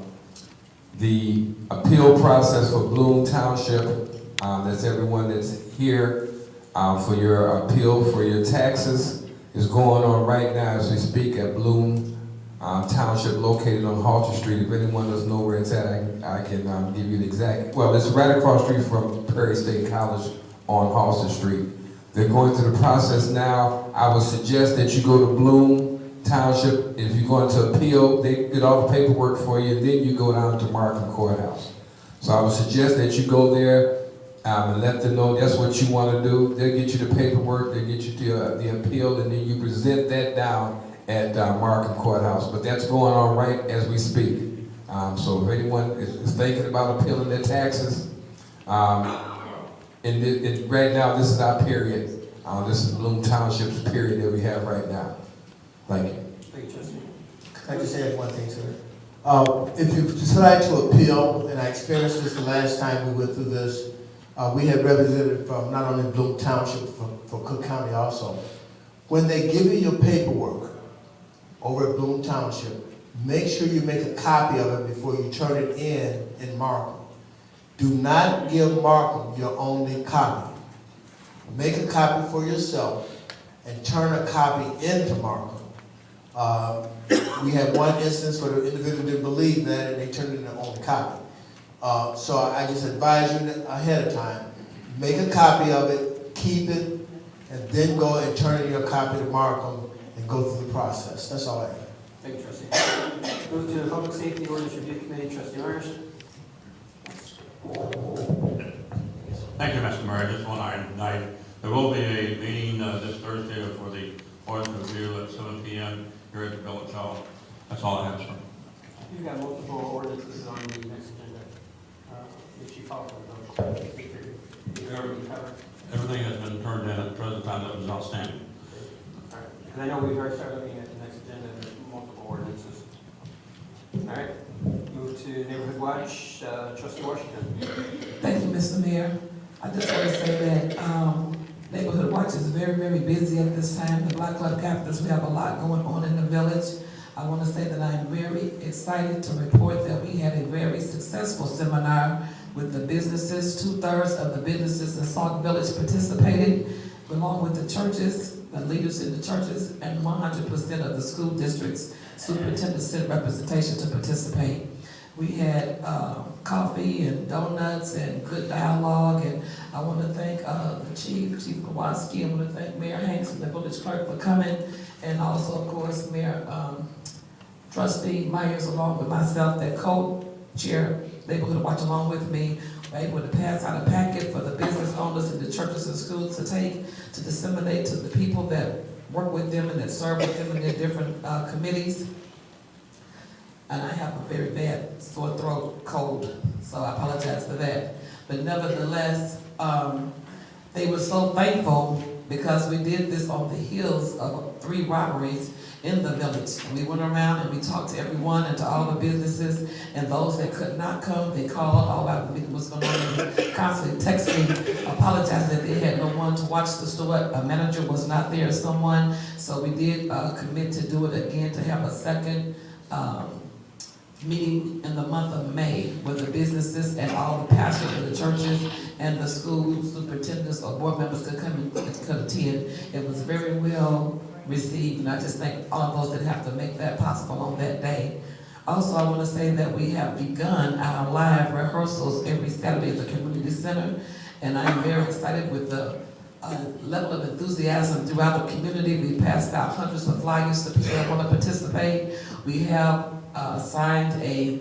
S7: the appeal process for Bloom Township. That's everyone that's here for your appeal for your taxes is going on right now as we speak at Bloom Township, located on Halter Street. If anyone doesn't know where it's at, I can give you the exact. Well, it's right across the street from Prairie State College on Halter Street. They're going through the process now. I would suggest that you go to Bloom Township. If you're going to appeal, they get all the paperwork for you, and then you go down to Markham Courthouse. So I would suggest that you go there and let them know that's what you want to do. They'll get you the paperwork, they'll get you the appeal, and then you present that down at Markham Courthouse. But that's going on right as we speak. So if anyone is thinking about appealing their taxes, right now this is our period. This is Bloom Township's period that we have right now. Thank you.
S1: Thank you, Trustee.
S8: Can I just add one thing to it? If you decide to appeal, and I experienced this the last time we went through this, we had representatives from not only Bloom Township, for Cook County also. When they give you your paperwork over at Bloom Township, make sure you make a copy of it before you turn it in Markham. Do not give Markham your only copy. Make a copy for yourself and turn a copy into Markham. We had one instance where the individual didn't believe that and they turned in their only copy. So I just advise you ahead of time, make a copy of it, keep it, and then go and turn in your copy to Markham and go through the process. That's all I have.
S1: Thank you, Trustee. Move to the Public Safety Ordinance Review Committee, Trustee Myers.
S13: Thank you, Mr. Mayor. Just one item tonight. There will be a meeting this Thursday for the ordinance review at 7 p.m. here at the Village Hall. That's all I have, sir.
S1: You've got multiple ordinances on the next agenda. That you follow for those.
S13: Everything has been turned in at the present time that was outstanding.
S1: All right. And I know we've already started looking at the next agenda. There's multiple ordinances. All right. Move to Neighborhood Watch. Trustee Washington.
S3: Thank you, Mr. Mayor. I just want to say that Neighborhood Watch is very, very busy at this time. The Black Club Capitals, we have a lot going on in the village. I want to say that I'm very excited to report that we had a very successful seminar with the businesses. 2/3 of the businesses in Sauk Village participated, along with the churches, the leaders in the churches, and 100% of the school districts superintendent sent representation to participate. We had coffee and donuts and good dialogue, and I want to thank the Chief Kowalski. I want to thank Mayor Hanks and the village clerk for coming, and also, of course, Mayor Trustee Myers, along with myself, that co-chair Neighborhood Watch along with me, were able to pass out a packet for the business owners and the churches and schools to take, to disseminate to the people that work with them and that serve with them in their different committees. And I have a very bad sore throat cold, so I apologize for that. But nevertheless, they were so thankful because we did this on the heels of 3 robberies in the village. And we went around and we talked to everyone and to all the businesses, and those that could not come, they called all about the meeting was going on, and constantly texting, apologizing that they had no one to watch the store. A manager was not there, someone. So we did commit to do it again, to have a second meeting in the month of May with the businesses and all the pastors of the churches and the school superintendents or board members could come and could attend. It was very well received, and I just thank all of those that have to make that possible on that day. Also, I want to say that we have begun our live rehearsals every Saturday at the community center, and I'm very excited with the level of enthusiasm throughout the community. We passed out hundreds of flyers to people that want to participate. We have signed a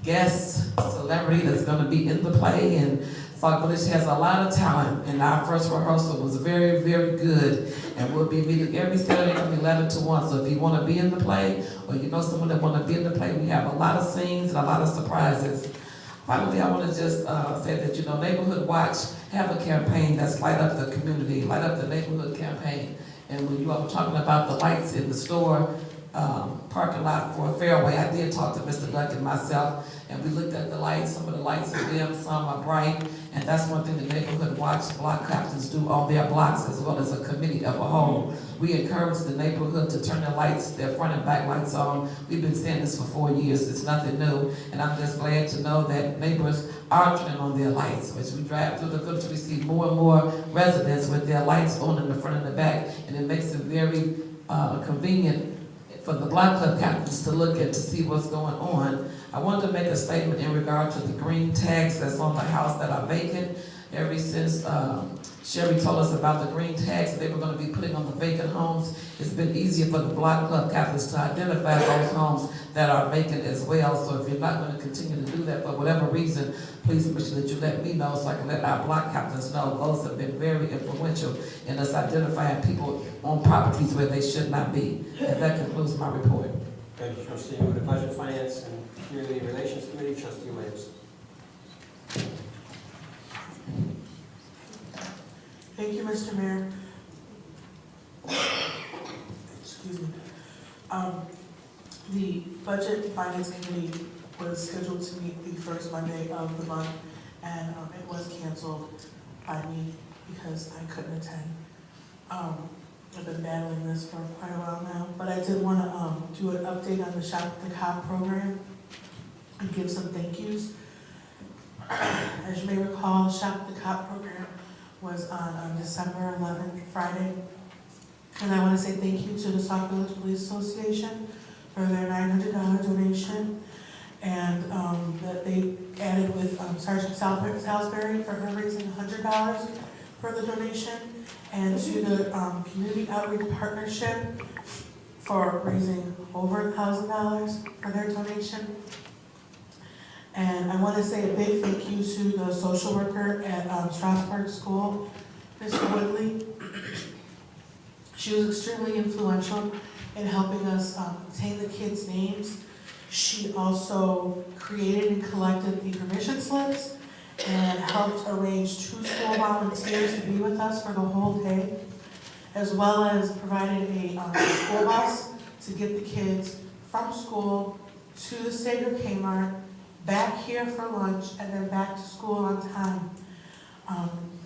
S3: guest celebrity that's going to be in the play, and Sauk Village has a lot of talent, and our first rehearsal was very, very good, and we'll be meeting every Saturday from 11 to 1, so if you want to be in the play, or you know someone that want to be in the play, we have a lot of scenes and a lot of surprises. Finally, I want to just say that, you know, Neighborhood Watch have a campaign that's Light Up the Community, Light Up the Neighborhood campaign, and when you all were talking about the lights in the store, parking lot for Fairway, I did talk to Mr. Duck and myself, and we looked at the lights. Some of the lights are dim, some are bright, and that's one thing the Neighborhood Watch block captains do on their blocks, as well as a committee of a whole. We encourage the neighborhood to turn their lights, their front and back lights on. We've been saying this for 4 years. It's nothing new, and I'm just glad to know that neighbors are turning on their lights. As we drive through the village, we see more and more residents with their lights on in the front and the back, and it makes it very convenient for the block club captains to look at to see what's going on. I wanted to make a statement in regard to the green tags that's on the house that are vacant. Ever since Sherry told us about the green tags that they were going to be putting on the vacant homes, it's been easier for the block club captains to identify those homes that are vacant as well. So if you're not going to continue to do that for whatever reason, please make sure that you let me know so I can let our block captains know. Those have been very influential in us identifying people on properties where they should not be. And that concludes my report.
S1: Thank you, Trustee. With the Budget, Finance, and Community Relations Committee, Trustee Williams.
S5: Thank you, Mr. Mayor. Excuse me. The Budget and Finance Committee was scheduled to meet the first Monday of the month, and it was canceled by me because I couldn't attend. I've been battling this for quite a while now, but I did want to do an update on the Shop the Cop program and give some thank yous. As you may recall, Shop the Cop program was on December 11th, Friday. And I want to say thank you to the Sauk Village Police Association for their $900 donation, and that they added with Sergeant Salisbury for her raising $100 for the donation, and to the Community Outreach Partnership for raising over $1,000 for their donation. And I want to say a big thank you to the social worker at Strasburg School, Ms. Woodley. She was extremely influential in helping us obtain the kids' names. She also created and collected the permission slips and helped arrange 2 school volunteers to be with us for the whole day, as well as provided a school bus to get the kids from school to the Stager Kmart, back here for lunch, and then back to school on time.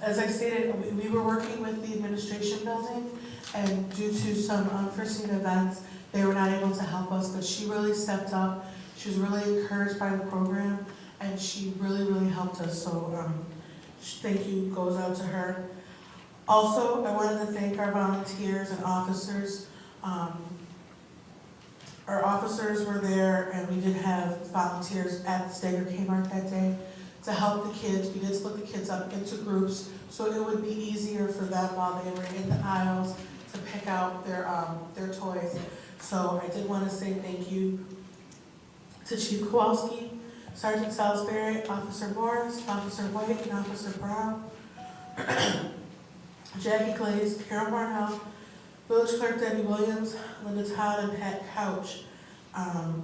S5: As I stated, we were working with the administration building, and due to some unforeseen events, they were not able to help us, but she really stepped up. She was really encouraged by the program, and she really, really helped us, so thank you goes out to her. Also, I wanted to thank our volunteers and officers. Our officers were there, and we did have volunteers at the Stager Kmart that day to help the kids. We did split the kids up into groups, so it would be easier for them while they were in the aisles to pick out their toys. So I did want to say thank you to Chief Kowalski, Sergeant Salisbury, Officer Morris, Officer White, and Officer Brown, Jackie Glaze, Carol Barnell, Village Clerk Debbie Williams, Linda Todd, and Pat Couch.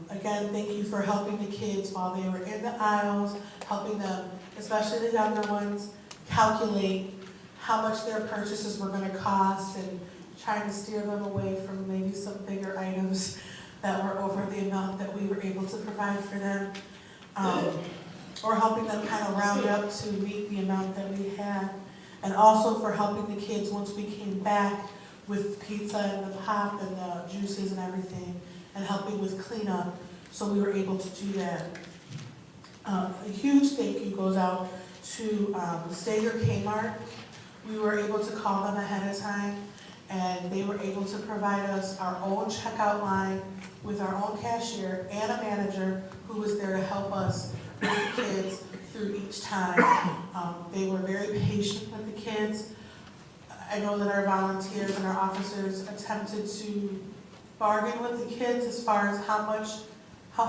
S5: Again, thank you for helping the kids while they were in the aisles, helping them, especially the younger ones, calculate how much their purchases were going to cost, and trying to steer them away from maybe some bigger items that were over the amount that we were able to provide for them. Or helping them kind of round up to meet the amount that we had. And also for helping the kids once we came back with pizza and the pop and the juices and everything, and helping with cleanup, so we were able to do that. A huge thank you goes out to Stager Kmart. We were able to call them ahead of time, and they were able to provide us our own checkout line with our own cashier and a manager who was there to help us with the kids through each time. They were very patient with the kids. I know that our volunteers and our officers attempted to bargain with the kids as far as how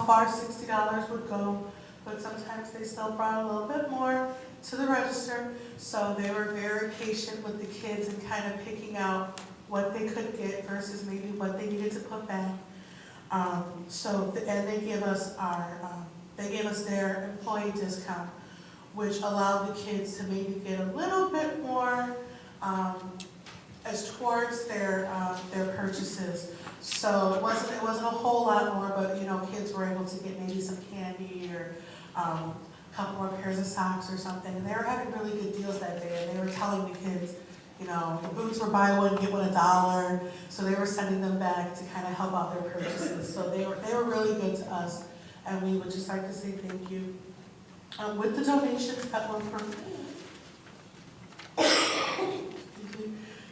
S5: far $60 would go, but sometimes they still brought a little bit more to the register. So they were very patient with the kids and kind of picking out what they could get versus maybe what they needed to put back. And they gave us their employee discount, which allowed the kids to maybe get a little bit more as towards their purchases. So it wasn't a whole lot more, but kids were able to get maybe some candy or a couple more pairs of socks or something. And they were having really good deals that day. And they were telling the kids, the boots were buy one, get one $1. So they were sending them back to kind of help out their purchases. So they were really good to us. And we would just like to say thank you. With the donations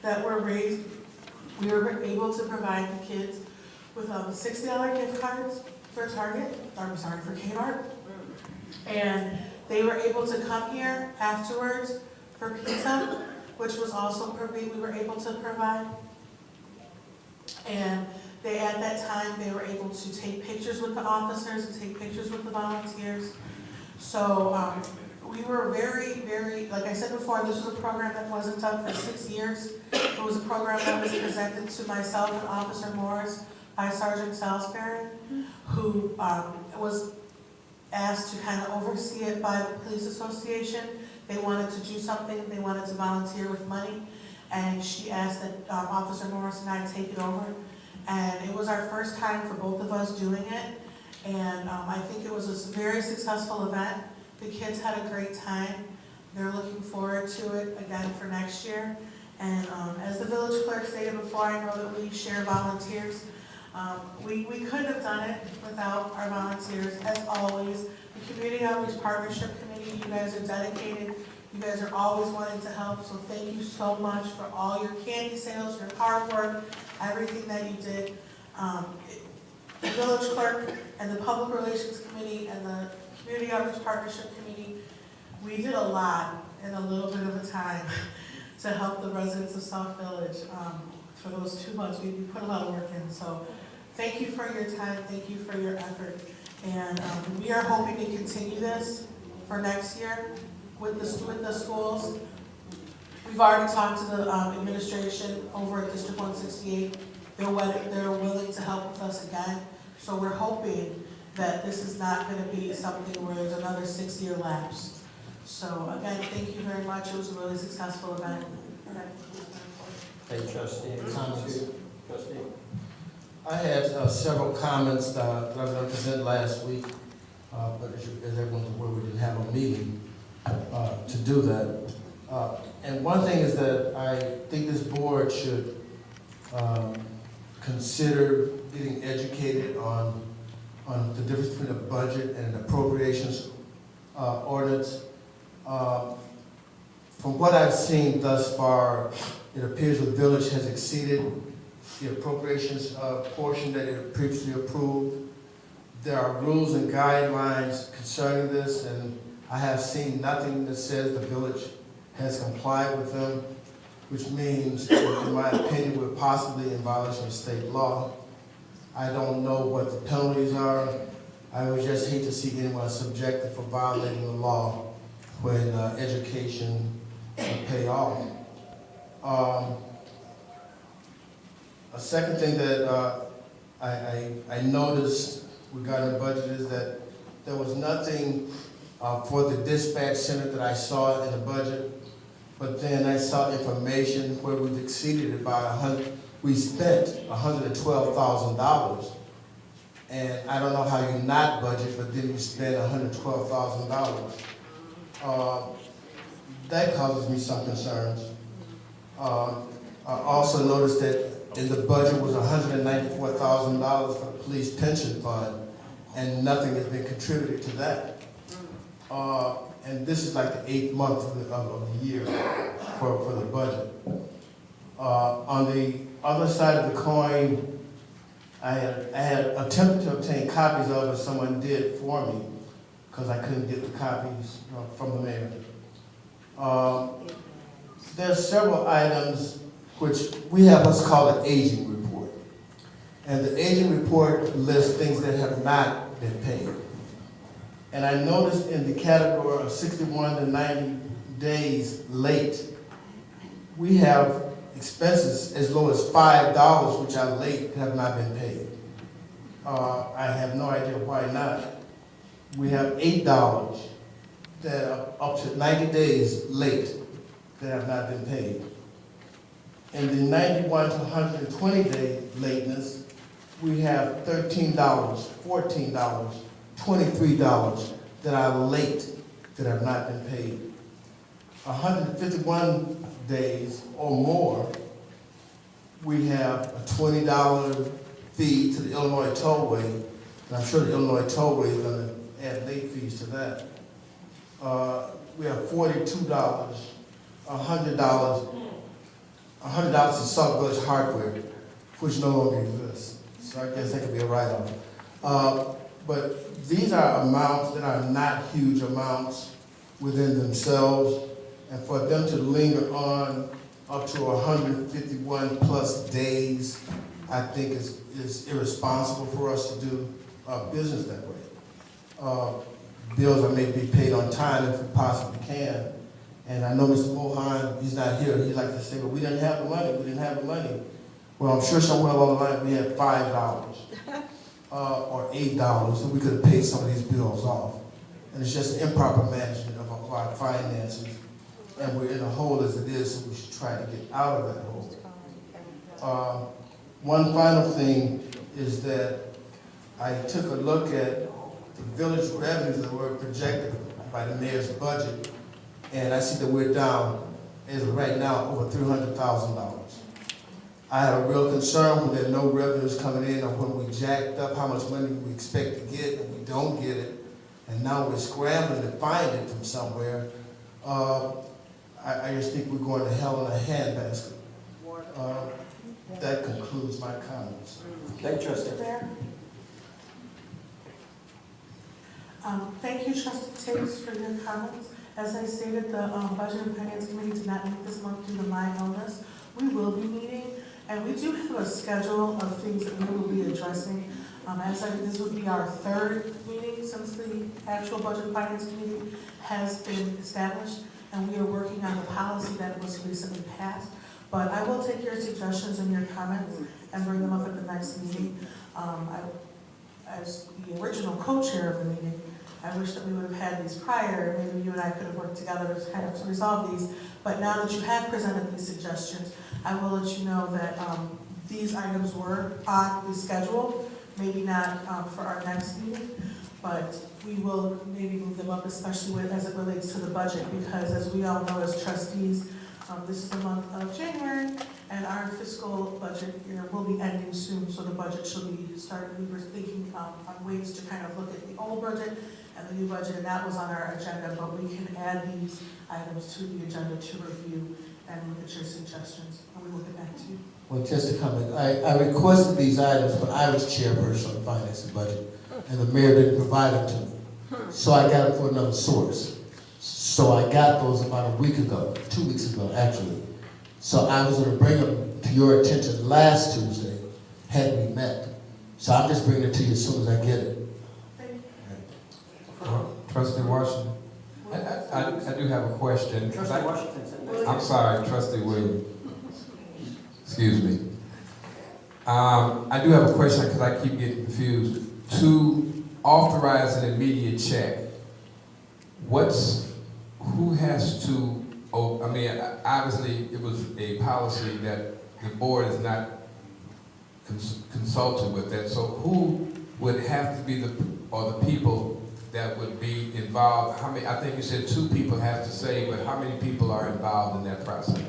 S5: that were raised, we were able to provide the kids with $60 gift cards for for Kmart. And they were able to come here afterwards for pizza, which was also we were able to provide. And at that time, they were able to take pictures with the officers and take pictures with the volunteers. So we were very, very, like I said before, this was a program that wasn't done for 6 years. It was a program that was presented to myself and Officer Morris by Sergeant Salisbury, who was asked to kind of oversee it by the police association. They wanted to do something, they wanted to volunteer with money, and she asked that Officer Morris and I take it over. And it was our first time for both of us doing it, and I think it was a very successful event. The kids had a great time. They're looking forward to it again for next year. And as the village clerk stated before, I know that we share volunteers. We couldn't have done it without our volunteers, as always. The Community Outreach Partnership Committee, you guys are dedicated. You guys are always wanting to help, so thank you so much for all your candy sales, your hard work, everything that you did. The village clerk and the Public Relations Committee and the Community Outreach Partnership Committee, we did a lot in a little bit of a time to help the residents of Sauk Village for those 2 months. We put a lot of work in, so thank you for your time, thank you for your effort. And we are hoping to continue this for next year with the schools. We've already talked to the administration over at District 168. They're willing to help with us again. So we're hoping that this is not going to be something where there's another 6-year lapse. So again, thank you very much. It was a really successful event.
S1: Thank you, Trustee. Comments? Trustee?
S8: I had several comments that I was going to present last week, but as everyone's aware, we didn't have a meeting to do that. And one thing is that I think this board should consider getting educated on the difference between a budget and an appropriations ordinance. From what I've seen thus far, it appears the village has exceeded the appropriations portion that it previously approved. There are rules and guidelines concerning this, and I have seen nothing that says the village has complied with them, which means, in my opinion, we're possibly in violation of state law. I don't know what the penalties are. I would just hate to see anyone subjected for violating the law when education will pay off. A second thing that I noticed regarding the budget is that there was nothing for the dispatch center that I saw in the budget, but then I saw information where we've exceeded it by we spent $112,000. And I don't know how you not budget, but then you spend $112,000. That causes me some concerns. I also noticed that in the budget was $194,000 for the police pension fund, and nothing has been contributed to that. And this is like the 8th month of the year for the budget. On the other side of the coin, I had attempted to obtain copies of it, someone did for me, because I couldn't get the copies from the mayor. There's several items which we have what's called an aging report. And the aging report lists things that have not been paid. And I noticed in the category of 61 to 90 days late, we have expenses as low as $5 which are late, have not been paid. I have no idea why not. We have $8 that are up to 90 days late that have not been paid. In the 91 to 120 day lateness, we have $13, $14, $23 that are late that have not been paid. 151 days or more, we have a $20 fee to the Illinois Tollway, and I'm sure the Illinois Tollway is going to add late fees to that. We have $42, $100 in Sauk Village hardware, which no longer exists. So I guess that could be a write-off. But these are amounts that are not huge amounts within themselves, and for them to linger on up to 151 plus days, I think is irresponsible for us to do business that way. Bills are made to be paid on time if we possibly can. And I know Mr. Mohan, he's not here, he likes to say, well, we didn't have the money, we didn't have the money. Well, I'm sure somewhere along the line we had $5 or $8 that we could have paid some of these bills off. And it's just improper management of our finances. And we're in a hole as it is, so we should try to get out of that hole. One final thing is that I took a look at the village revenues that were projected by the mayor's budget, and I see that we're down, as of right now, over $300,000. I have a real concern when there are no revenues coming in, or when we jacked up how much money we expect to get and we don't get it, and now we're scrambling to find it from somewhere. I just think we're going to hell in a handbasket. That concludes my comments.
S1: Thank you, Trustee.
S5: Thank you, Trustee Tiggs, for your comments. As I stated, the Budget and Finance Committee did not meet this month due to my illness. We will be meeting, and we do have a schedule of things that we will be addressing. This would be our 3rd meeting since the actual Budget and Finance Committee has been established, and we are working on the policy that was recently passed. But I will take your suggestions and your comments and bring them up at the next meeting. As the original co-chair of the meeting, I wish that we would have had these prior. Maybe you and I could have worked together to kind of resolve these. But now that you have presented these suggestions, I will let you know that these items were on the schedule, maybe not for our next meeting, but we will maybe move them up, especially as it relates to the budget, because as we all know as trustees, this is the month of January, and our fiscal budget year will be ending soon, so the budget should be started. We were thinking on ways to kind of look at the old budget and the new budget, and that was on our agenda, but we can add these items to the agenda to review and look at your suggestions, and we will get back to you.
S8: Well, just to comment, I requested these items when I was chairperson of Finance and Budget, and the mayor didn't provide them to me. So I got it from another source. So I got those about a week ago, 2 weeks ago, actually. So I was going to bring them to your attention last Tuesday, had we met. So I'm just bringing it to you as soon as I get it.
S7: Trustee Washington, I do have a question.
S1: Trustee Washington.
S7: I'm sorry, Trustee Williams. Excuse me. I do have a question because I keep getting confused. To authorize an immediate check, who has to, obviously it was a policy that the board is not consulted with that. So who would have to be the people that would be involved? How many? I think you said 2 people have to say, but how many people are involved in that process?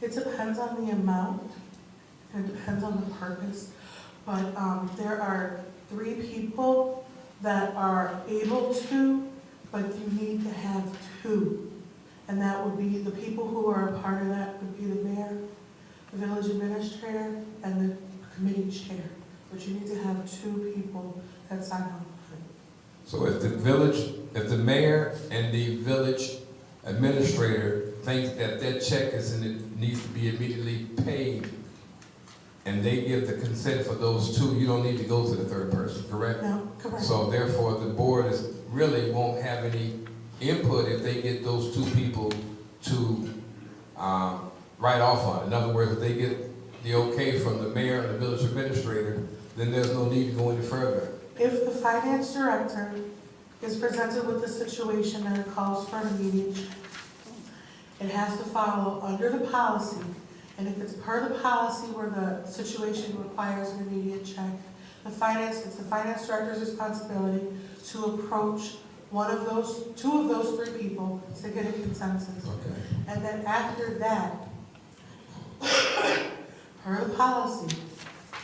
S5: It depends on the amount, and it depends on the purpose, but there are 3 people that are able to, but you need to have 2. And that would be, the people who are a part of that would be the mayor, the village administrator, and the committee chair. But you need to have 2 people that sign on.
S7: So if the mayor and the village administrator think that check needs to be immediately paid, and they give the consent for those 2, you don't need to go to the 3rd person, correct?
S5: No, correct.
S7: So therefore, the board really won't have any input if they get those 2 people to write off on it. In other words, if they get the okay from the mayor and the village administrator, then there's no need to go any further.
S5: If the finance director is presented with a situation that calls for an immediate check, it has to follow under the policy, and if it's per the policy where the situation requires an immediate check, it's the finance director's responsibility to approach 2 of those 3 people to get a consensus.
S7: Okay.
S5: And then after that, per the policy,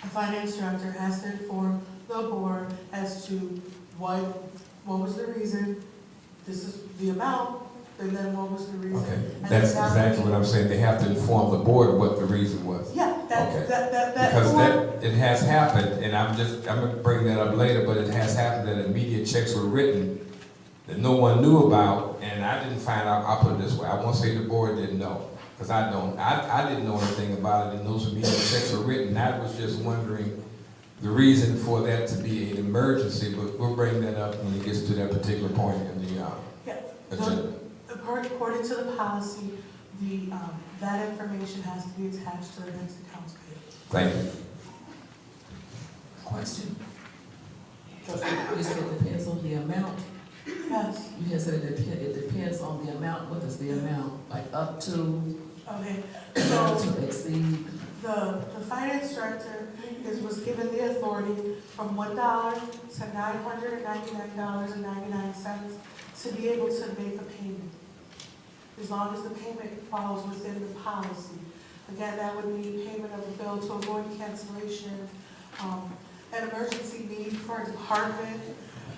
S5: the finance director has to inform the board as to what was the reason, this is the amount, and then what was the reason.
S7: Okay,
S5: And
S7: that's
S5: then
S7: exactly what I'm saying. They have to inform the board what the reason was.
S5: Yeah,
S7: Okay.
S5: that
S7: Because
S5: form,
S7: it has happened, and I'm gonna bring that up later, but it has happened that immediate checks were written that no one knew about, and I didn't find out. I'll put it this way: I won't say the board didn't know, because I didn't know anything about it, and those immediate checks were written. I was just wondering the reason for that to be an emergency, but we'll bring that up when it gets to that particular point in the agenda.
S5: according to the policy, that information has to be attached to the next accounts payable.
S7: Thank you.
S14: Question. You said it depends on the amount.
S5: Yes,
S14: You had said it depends on the amount. What is the amount? Like up to,
S5: okay, so
S14: to exceed?
S5: the finance director was given the authority from $1 to $999.99 to be able to make a payment, as long as the payment falls within the policy. Again, that would be payment of a bill to avoid cancellation, an emergency need for a department,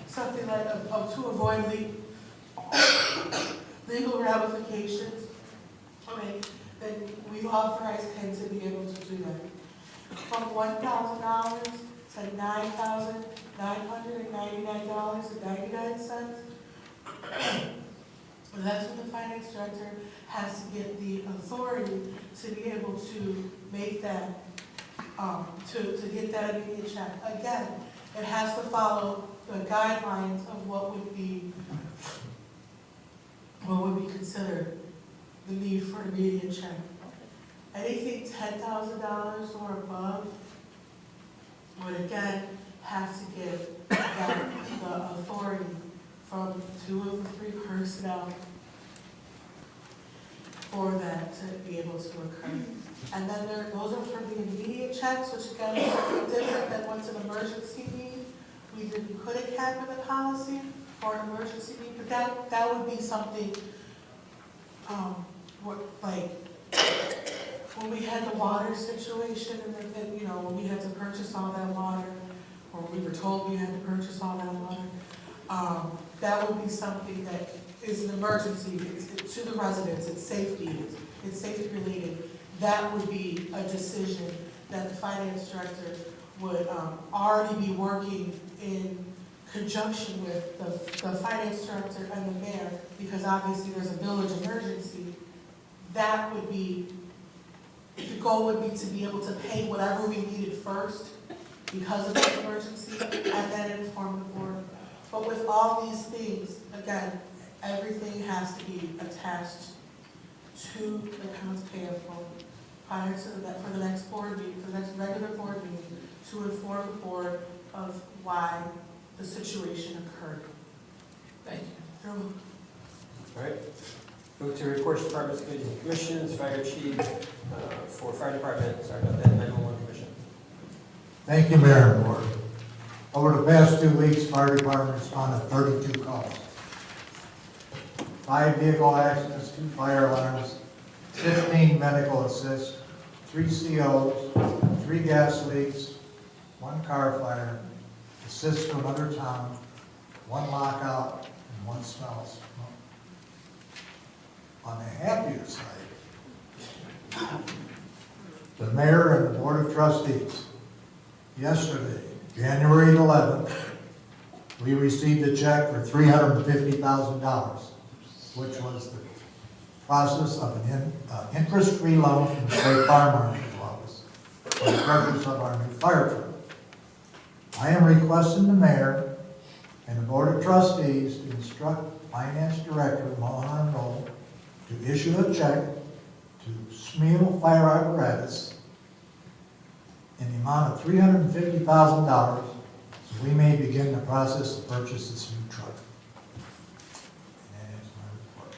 S5: something like to avoid legal ramifications. Okay, then we've authorized him to be able to do that. From $1,000 to $9,999.99. That's when the finance director has to get the authority to be able to make that, to get that immediate check. Again, it has to follow the guidelines of what would be considered the need for an immediate check. Anything $10,000 or above would again have to give the authority from 2 of the 3 personnel for that to be able to occur. And then those are for the immediate checks, which again is something different than what's an emergency need. We didn't put a cap in the policy for an emergency need, but that would be something, when we had the water situation and when we had to purchase all that water, or we were told we had to purchase all that water, that would be something that is an emergency. It's to the residents, it's safety related. That would be a decision that the finance director would already be working in conjunction with the finance director and the mayor, because obviously there's a village emergency. That would be, the goal would be to be able to pay whatever we needed first because of the emergency, and then inform the board. But with all these things, again, everything has to be attached to the accounts payable prior to for the next board meeting, for the next regular board meeting, to inform the board of why the situation occurred.
S14: Thank you.
S5: You're welcome.
S1: All right. Move to reports, departments, committees, and commissions. Fire chief for fire department. Sorry about that. 911 commission.
S15: Thank you, Mayor and Board. Over the past 2 weeks, fire department responded to 32 calls. 5 vehicle accidents, 2 fire alarms, 15 medical assists, 3 COs, 3 gas leaks, 1 car fire, assist to another town, 1 lockout, and 1 smell smoke. On the happier side, the mayor and the board of trustees, yesterday, January 11th, we received a check for $350,000, which was the process of an interest-free loan from the State Fire Marshal's Office for the purchase of our new fire truck. I am requesting the mayor and the board of trustees to instruct Finance Director Mohan Roll to issue a check to Smeel Fire Apparatus in the amount of $350,000 so we may begin the process to purchase this new truck. And that is my report.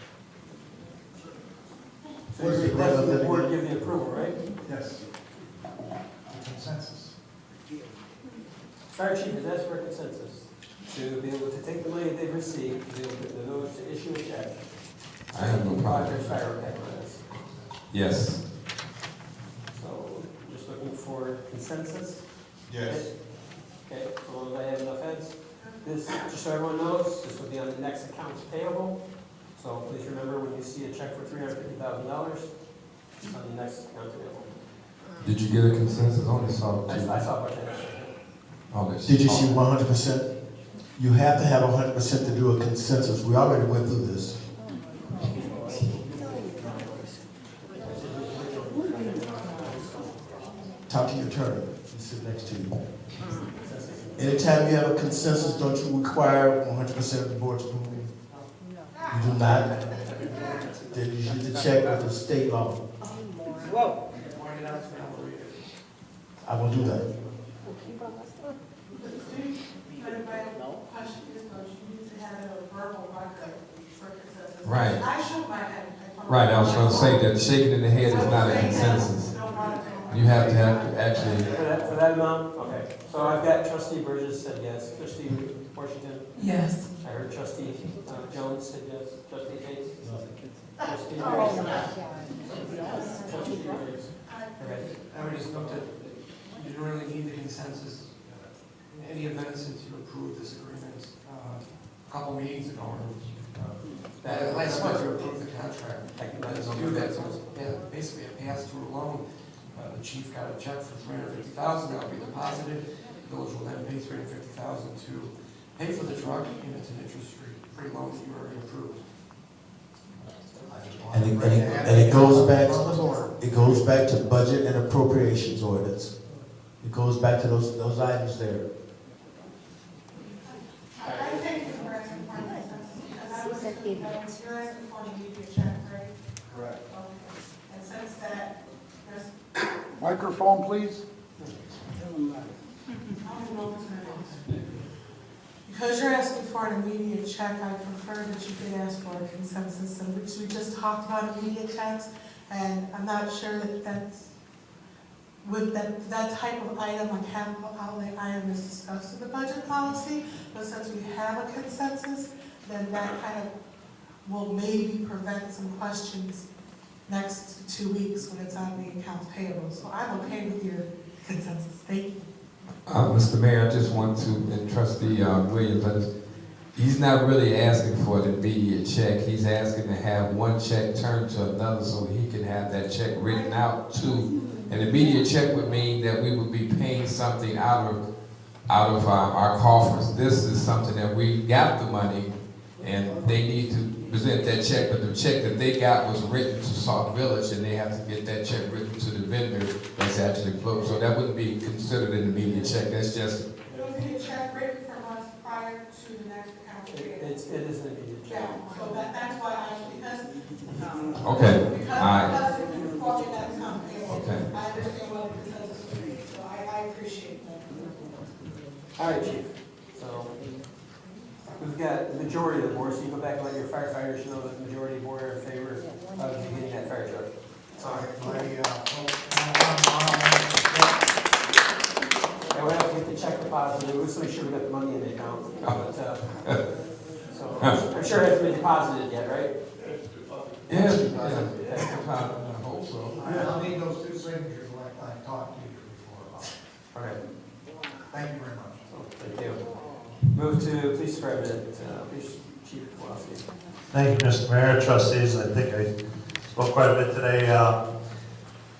S1: So you're requesting the board give the approval, right?
S15: Yes. Consensus.
S1: Fire chief has asked for a consensus to be able to take the money they've received, to be able to the village to issue a check.
S7: I have no problem.
S1: Project fire apparatus.
S7: Yes.
S1: So just looking for consensus?
S12: Yes.
S1: Okay, so long as I have enough heads. This, just so everyone knows, this will be on the next accounts payable. So please remember, when you see a check for $350,000, it's on the next accounts payable.
S7: Did you get a consensus on this?
S1: I saw what
S8: Did you see 100%? You have to have 100% to do a consensus. We already went through this. Talk to your attorney. He sits next to you. Anytime you have a consensus, don't you require 100% of the board's approval? You do not? Then you should check with the state law.
S1: Whoa.
S8: I will do that.
S7: Right.
S5: I shook my head.
S7: Right, I was gonna say that shaking in the head is not a consensus. You have to actually.
S1: For that amount? Okay. So I've got trustee Burgess said yes, trustee Washington,
S14: Yes.
S1: I heard trustee Jones said yes, trustee Hayes? Trustee Trustee Hayes. Okay.
S6: I would just note that you don't really need the consensus in any event since you approved this agreement a couple meetings ago. That last month you approved the contract. To do that, so it's basically a pass-through loan. The chief got a check for $350,000. That'll be deposited. The village will then pay $350,000 to pay for the truck, and it's an interest-free loan that you already approved.
S8: And it goes back. It goes back to budget and appropriations ordinance. It goes back to those items there.
S5: I thank you for asking for my consensus, because I was, you're asking for an immediate check, right?
S15: Correct.
S5: Okay. And since that, there's,
S15: Microphone, please.
S5: I don't know if it's gonna happen. Because you're asking for an immediate check, I prefer that you could ask for a consensus, in which we just talked about immediate checks, and I'm not sure that that's, with that type of item, a capital outlay item is discussed in the budget policy, but since we have a consensus, then that kind of will maybe prevent some questions next 2 weeks when it's on the accounts payable. So I'm okay with your consensus. Thank you.
S7: Mr. Mayor, I just want to, and trustee Williams, he's not really asking for an immediate check. He's asking to have one check turned to another so he can have that check written out to. An immediate check would mean that we would be paying something out of our coffers. This is something that we got the money and they need to present that check, but the check that they got was written to Sauk Village and they have to get that check written to the vendor that's actually closed. So that wouldn't be considered an immediate check. That's just.
S5: It was a check written from us prior to the next account payable.
S1: It is an immediate check.
S5: Yeah, so that's why because.
S7: Okay.
S5: Because you brought in that account payable.
S7: Okay.
S5: I understand what the consensus would be, so I appreciate that.
S1: All right, chief. So we've got the majority of the board, so you go back and let your firefighters know that the majority of the board are in favor of you getting that fire truck.
S15: Sorry,
S1: And the check deposited, we just make sure we got the money in the account. But, so, I'm sure it hasn't been deposited yet, right?
S7: Yes, I hope so.
S15: I'll need those two signatures like I talked to you before about.
S1: Okay,
S15: Thank you very much.
S1: thank you. Move to Police Department, Police Chief Kowalski.
S11: Thank you, Mr. Mayor, trustees. I think I spoke quite a bit today.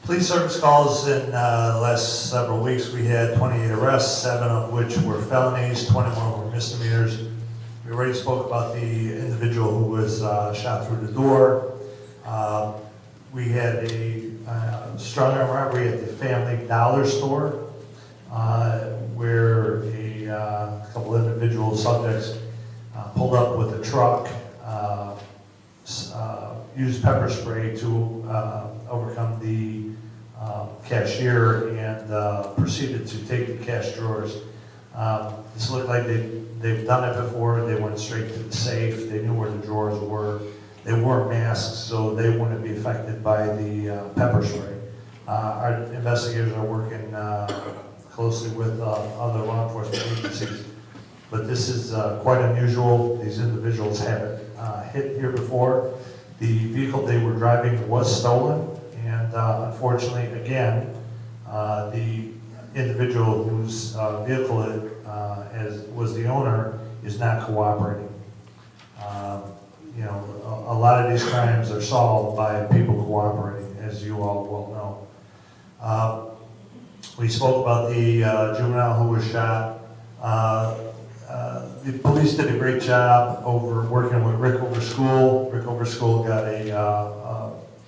S11: Police service calls in the last several weeks, we had 28 arrests, 7 of which were felonies, 21 were misdemeanors. We already spoke about the individual who was shot through the door. We had a strong arm robbery at the Family Dollar Store, where a couple individual subjects pulled up with a truck, used pepper spray to overcome the cashier and proceeded to take the cash drawers. This looked like they've done it before. They went straight to the safe. They knew where the drawers were. They wore masks, so they wouldn't be affected by the pepper spray. Our investigators are working closely with other law enforcement agencies, but this is quite unusual. These individuals had hit here before. The vehicle they were driving was stolen, and unfortunately, again, the individual whose vehicle was the owner is not cooperating. You know, a lot of these crimes are solved by people cooperating, as you all well know. We spoke about the juvenile who was shot. The police did a great job over working with Rick Over School. Rick Over School got a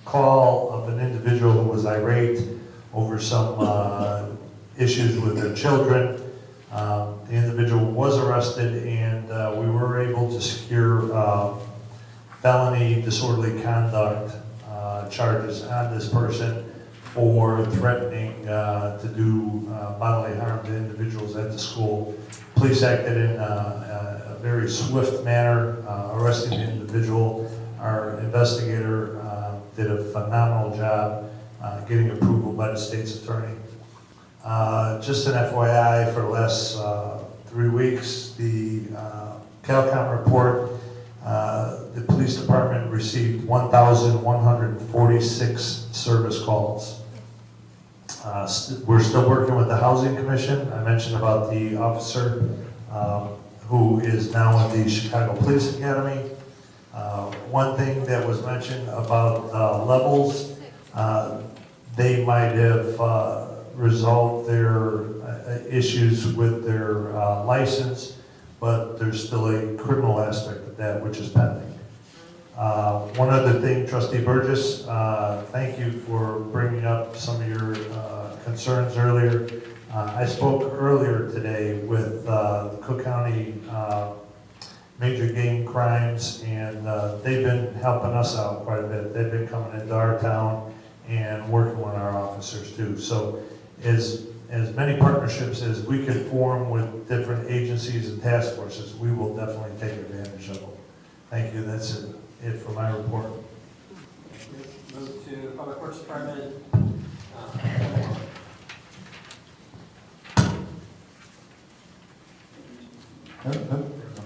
S11: call of an individual who was irate over some issues with their children. The individual was arrested, and we were able to secure felony disorderly conduct charges on this person for threatening to do bodily harm to individuals at the school. Police acted in a very swift manner, arresting the individual. Our investigator did a phenomenal job getting approval by the state's attorney. Just an FYI, for the last 3 weeks, the CalCom report, the police department received 1,146 service calls. We're still working with the Housing Commission. I mentioned about the officer who is now in the Chicago Police Academy. One thing that was mentioned about levels, they might have resolved their issues with their license, but there's still a criminal aspect of that which is pending. One other thing, Trustee Burgess, thank you for bringing up some of your concerns earlier. I spoke earlier today with the Cook County Major Gang Crimes, and they've been helping us out quite a bit. They've been coming into our town and working with our officers too. So as many partnerships as we can form with different agencies and task forces, we will definitely take advantage of them. Thank you. That's it for my report.
S1: Move to Public Works Department.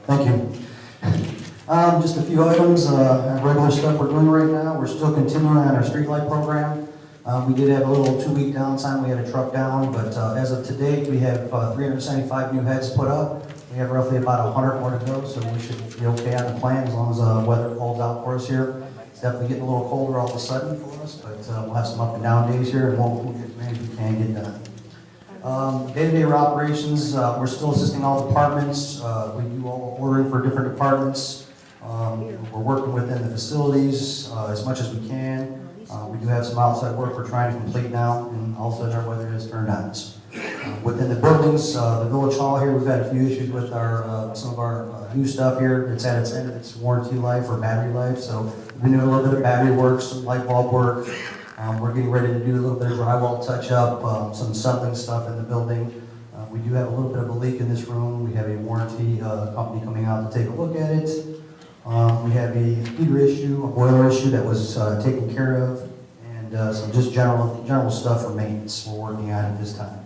S16: Thank you. Just a few items, regular stuff we're doing right now. We're still continuing on our streetlight program. We did have a little 2-week downtime. We had a truck down, but as of today, we have 375 new heads put up. We have roughly about 100 more to go, so we should be okay on the plan as long as weather holds out for us here. It's definitely getting a little colder all of a sudden for us, but we'll have some up and down days here, and we'll get as many as we can get done. Day-to-day operations, we're still assisting all departments. We do all ordering for different departments. We're working within the facilities as much as we can. We do have some outside work we're trying to complete now, and all of a sudden our weather has turned on us. Within the buildings, the Village Hall here, we've had a few issues with our some of our new stuff here. It's at its end of its warranty life or battery life, so we've been doing a little bit of battery work, some light bulb work. We're getting ready to do a little bit of drywall touch-up, some settling stuff in the building. We do have a little bit of a leak in this room. We have a warranty company coming out to take a look at it. We have a heater issue, a boiler issue that was taken care of, and some just general stuff for maintenance we're working on at this time.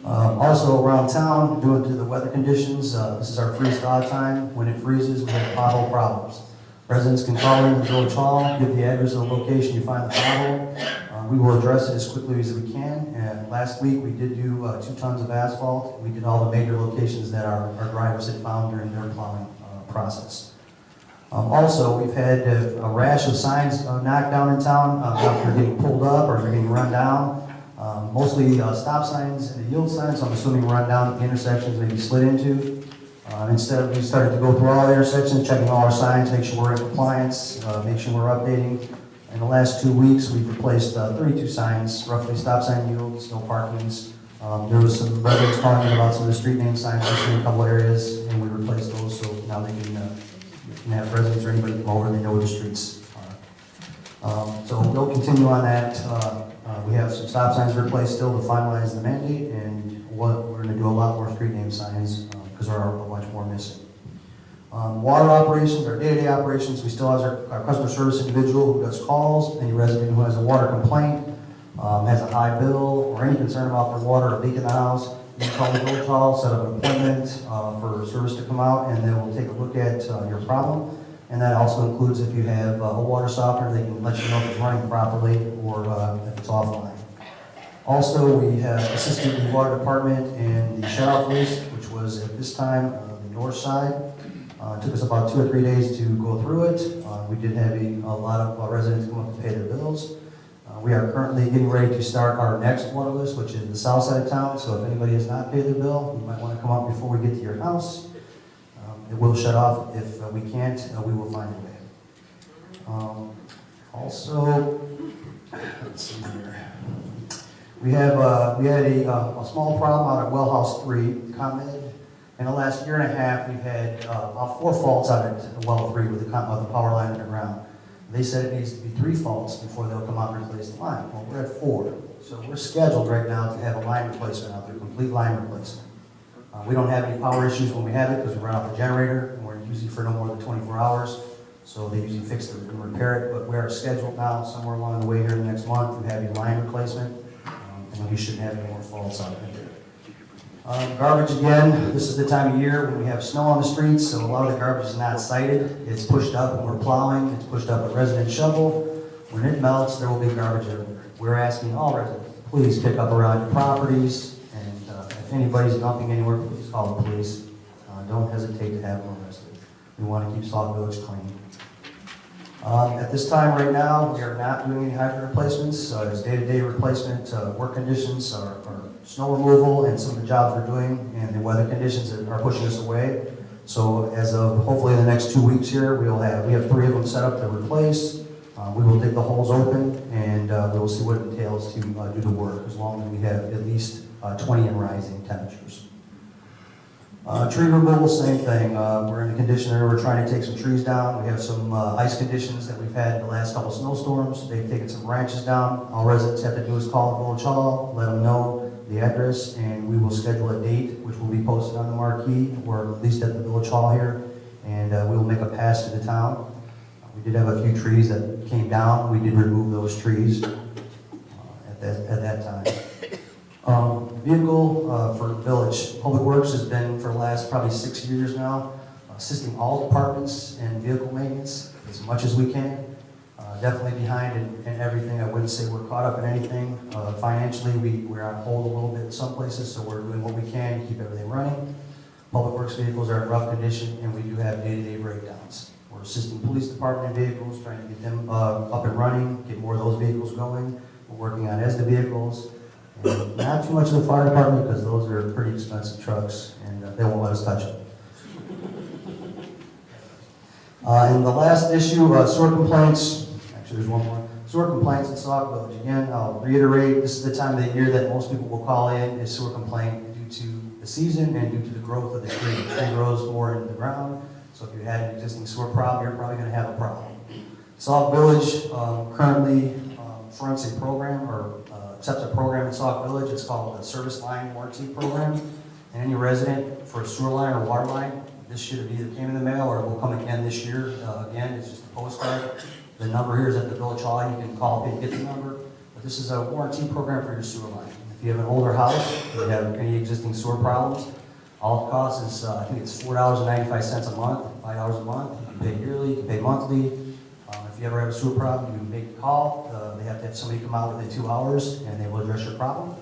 S16: Also around town, due to the weather conditions, this is our freeze thaw time. When it freezes, we have pothole problems. Residents can call in the village hall, give the address of the location you find the pothole. We will address it as quickly as we can. And last week, we did do 2 tons of asphalt. We did all the major locations that our drivers had found during their plowing process. Also, we've had a rash of signs knocked down in town. They're getting pulled up or they're getting run down. Mostly stop signs and the yield signs, I'm assuming run down at the intersections, maybe slid into. Instead, we started to go through all the intersections, checking all our signs, make sure we're in compliance, make sure we're updating. In the last 2 weeks, we've replaced 32 signs, roughly stop sign yields, no parkings. There was some residents calling in about some of the street name signs in a couple areas, and we replaced those, so now they can have residents or anybody come over and they know where the streets are. So we'll continue on that. We have some stop signs replaced still to finalize the mandate, and we're going to do a lot more street name signs because there are a bunch more missing. Water operations, our day-to-day operations, we still have our customer service individual who does calls. Any resident who has a water complaint, has a high bill, or any concern about their water or leak in the house, you can call the village hall, set up an appointment for service to come out, and they will take a look at your problem. And that also includes if you have a water softener, they can let you know if it's running properly or if it's offline. Also, we have assisted the water department in the shut-off list, which was at this time the north side. It took us about 2 or 3 days to go through it. We did have a lot of residents come up to pay their bills. We are currently getting ready to start our next water list, which is the south side of town. So if anybody has not paid their bill, you might want to come up before we get to your house. It will shut off. If we can't, we will find a way. Also, let's see here. We had a small problem out at Well House 3, ComEd. In the last year and a half, we've had about 4 faults out at Well 3 with the power line underground. They said it needs to be 3 faults before they'll come out and replace the line. Well, we're at 4. So we're scheduled right now to have a line replacement out there, complete line replacement. We don't have any power issues when we have it because we run off the generator and we're usually for no more than 24 hours. So they usually fix it and repair it, but we are scheduled now somewhere along the way here in the next month to have a line replacement. And we shouldn't have any more faults out there. Garbage again, this is the time of year when we have snow on the streets, so a lot of the garbage is not sighted. It's pushed up when we're plowing, it's pushed up with resident shovel. When it melts, there will be garbage everywhere. We're asking all residents, please pick up around your properties, and if anybody's dumping anywhere, please call the police. Don't hesitate to have them arrested. We want to keep Sauk Village clean. At this time right now, we are not doing any hydrant replacements. It's day-to-day replacement, work conditions, our snow removal, and some of the jobs we're doing, and the weather conditions that are pushing us away. So as of hopefully in the next 2 weeks here, we have 3 of them set up to replace. We will dig the holes open, and we will see what it entails to do the work, as long as we have at least 20 and rising temperatures. Tree removal, same thing. We're in a condition where we're trying to take some trees down. We have some ice conditions that we've had in the last couple snowstorms. They've taken some branches down. All residents have to do is call the village hall, let them know the address, and we will schedule a date, which will be posted on the marquee, or at least at the village hall here, and we will make a pass to the town. We did have a few trees that came down. We did remove those trees at that time. Vehicle for the village. Public Works has been for the last probably 6 years now, assisting all departments in vehicle maintenance as much as we can. Definitely behind in everything. I wouldn't say we're caught up in anything. Financially, we're on hold a little bit in some places, so we're doing what we can to keep everything running. Public Works vehicles are in rough condition, and we do have day-to-day breakdowns. We're assisting police department vehicles, trying to get them up and running, get more of those vehicles going. We're working on ESDA vehicles. And not too much of the fire department because those are pretty expensive trucks and they won't let us touch them. And the last issue, sewer complaints. Actually, there's one more. Sewer complaints in Sauk Village. Again, I'll reiterate, this is the time of the year that most people will call in a sewer complaint due to the season and due to the growth of the tree. The tree grows more into the ground, so if you had an existing sewer problem, you're probably going to have a problem. Sauk Village currently fronts a program or accepts a program in Sauk Village. It's called the Service Line Warranty Program. And any resident for a sewer line or water line, this should have either came in the mail or it will come again this year. Again, it's just a postcard. The number here is at the village hall. You can call up and get the number. But this is a warranty program for your sewer line. If you have an older house, you have any existing sewer problems, all it costs is, I think it's $4.95 a month, $5 a month. You can pay yearly, you can pay monthly. If you ever have a sewer problem, you make a call. They have to have somebody come out within 2 hours, and they will address your problem.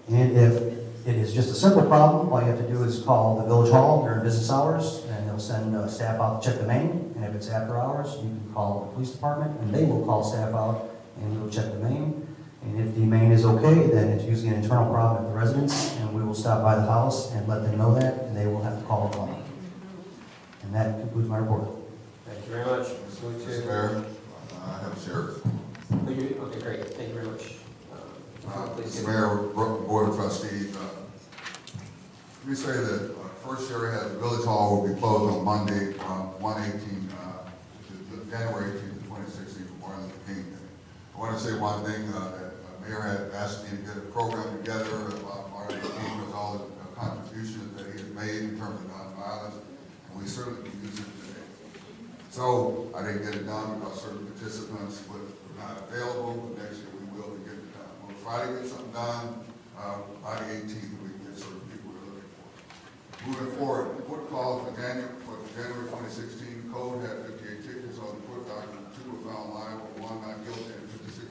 S16: And if it is just a simple problem, all you have to do is call the village hall during business hours, and they'll send staff out to check the main. And if it's after hours, you can call the police department, and they will call staff out, and we will check the main. And if the main is okay, then it's usually an internal problem at the residence, and we will stop by the house and let them know that, and they will have to call a plumber. And that concludes my report.
S1: Thank you very much.
S10: Mr. Mayor, I have a sheriff.
S1: Okay, great. Thank you very much.
S10: Mr. Mayor, Board of Trustees, let me say that first area has the village hall will be closed on Monday, 1/18, January 18th, 2016, for Martin Luther King Day. I want to say one thing, that Mayor had asked me to get a program together about Martin Luther King with all the contributions that he has made in terms of nonviolence, and we certainly can use it today. So I didn't get it done because certain participants were not available, but next year we will be getting it done. We'll try to get something done by the 18th, we can get certain people we're looking for. Moving forward, the court calls for January 2016, code had 58 tickets on the court document, 2 were found liable, 1 not guilty, and 56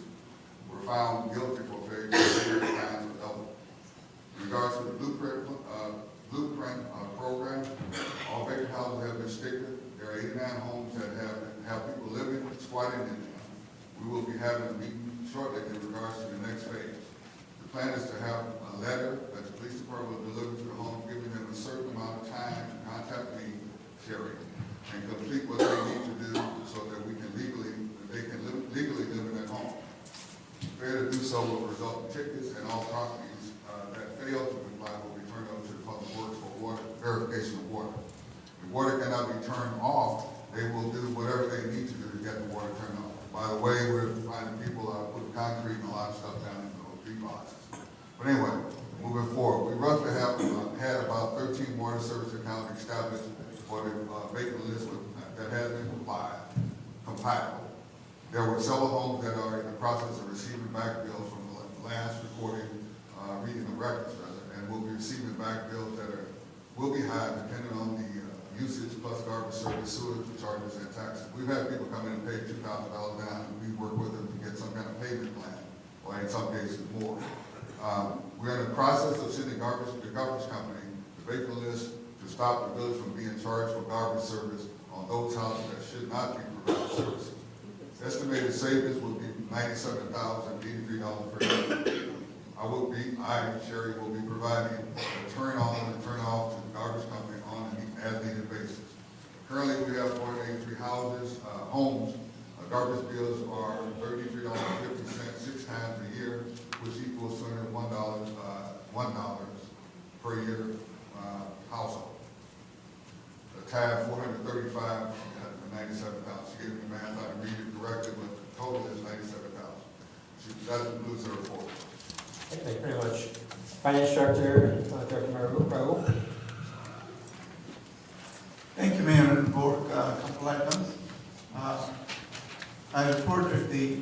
S10: were found guilty for failure to pay their fines or double. In regards to the blueprint program, all vacant houses have been stickered. There are 89 homes that have people living, squatting in them. We will be having a meeting shortly in regards to the next phase. The plan is to have a letter that the police department will deliver to the home, giving them a certain amount of time to contact me, Sherry, and complete what they need to do so that they can legally live in their home. Failure to do so will result in tickets, and all properties that fail to comply will be turned over to the public works for water, verification of water. If water cannot be turned off, they will do whatever they need to do to get the water turned off. By the way, we're finding people putting concrete and a lot of stuff down in those big boxes. But anyway, moving forward, we roughly have had about 13 water service accounts established for the vacant list that has been compiled. There were several homes that are in the process of receiving back bills from the last recording, reading the records rather, and will be receiving back bills that will be high depending on the usage plus garbage service, sewer charges, and taxes. We've had people come in and pay $2,000 down, and we work with them to get some kind of payment plan, or in some cases more. We're in the process of sending the garbage company the vacant list to stop the village from being charged for garbage service on those houses that should not be provided services. Estimated savings will be $97,083 per year. Sherry, will be providing a turn on and turn off to the garbage company on an as-needed basis. Currently, we have 483 homes. Garbage bills are $33.50 6 times a year, which equals $201 per year household. The tab 435 and 97,000. She gave me the math, I can read it correctly, but the total is 97,000. That concludes the report.
S1: Thank you very much. Finance Director, Director Raul.
S17: Thank you, Mayor and Board. A couple items. I reported the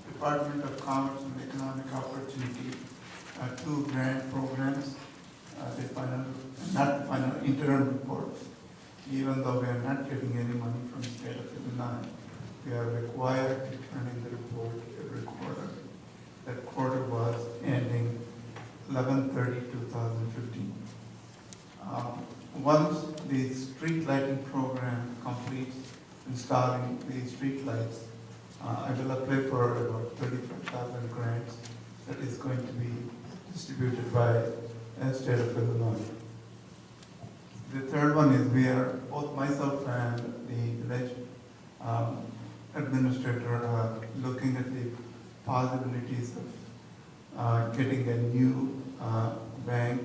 S17: Department of Commerce and Economic Opportunity 2 grant programs, not the final interim reports. Even though we are not getting any money from the state of Illinois, we are required to turn in the report every quarter. That quarter was ending 11/30/2015. Once the street lighting program completes installing the street lights, I will apply for about 35,000 grants that is going to be distributed by the state of Illinois. The third one is both myself and the village administrator are looking at the possibilities of getting a new bank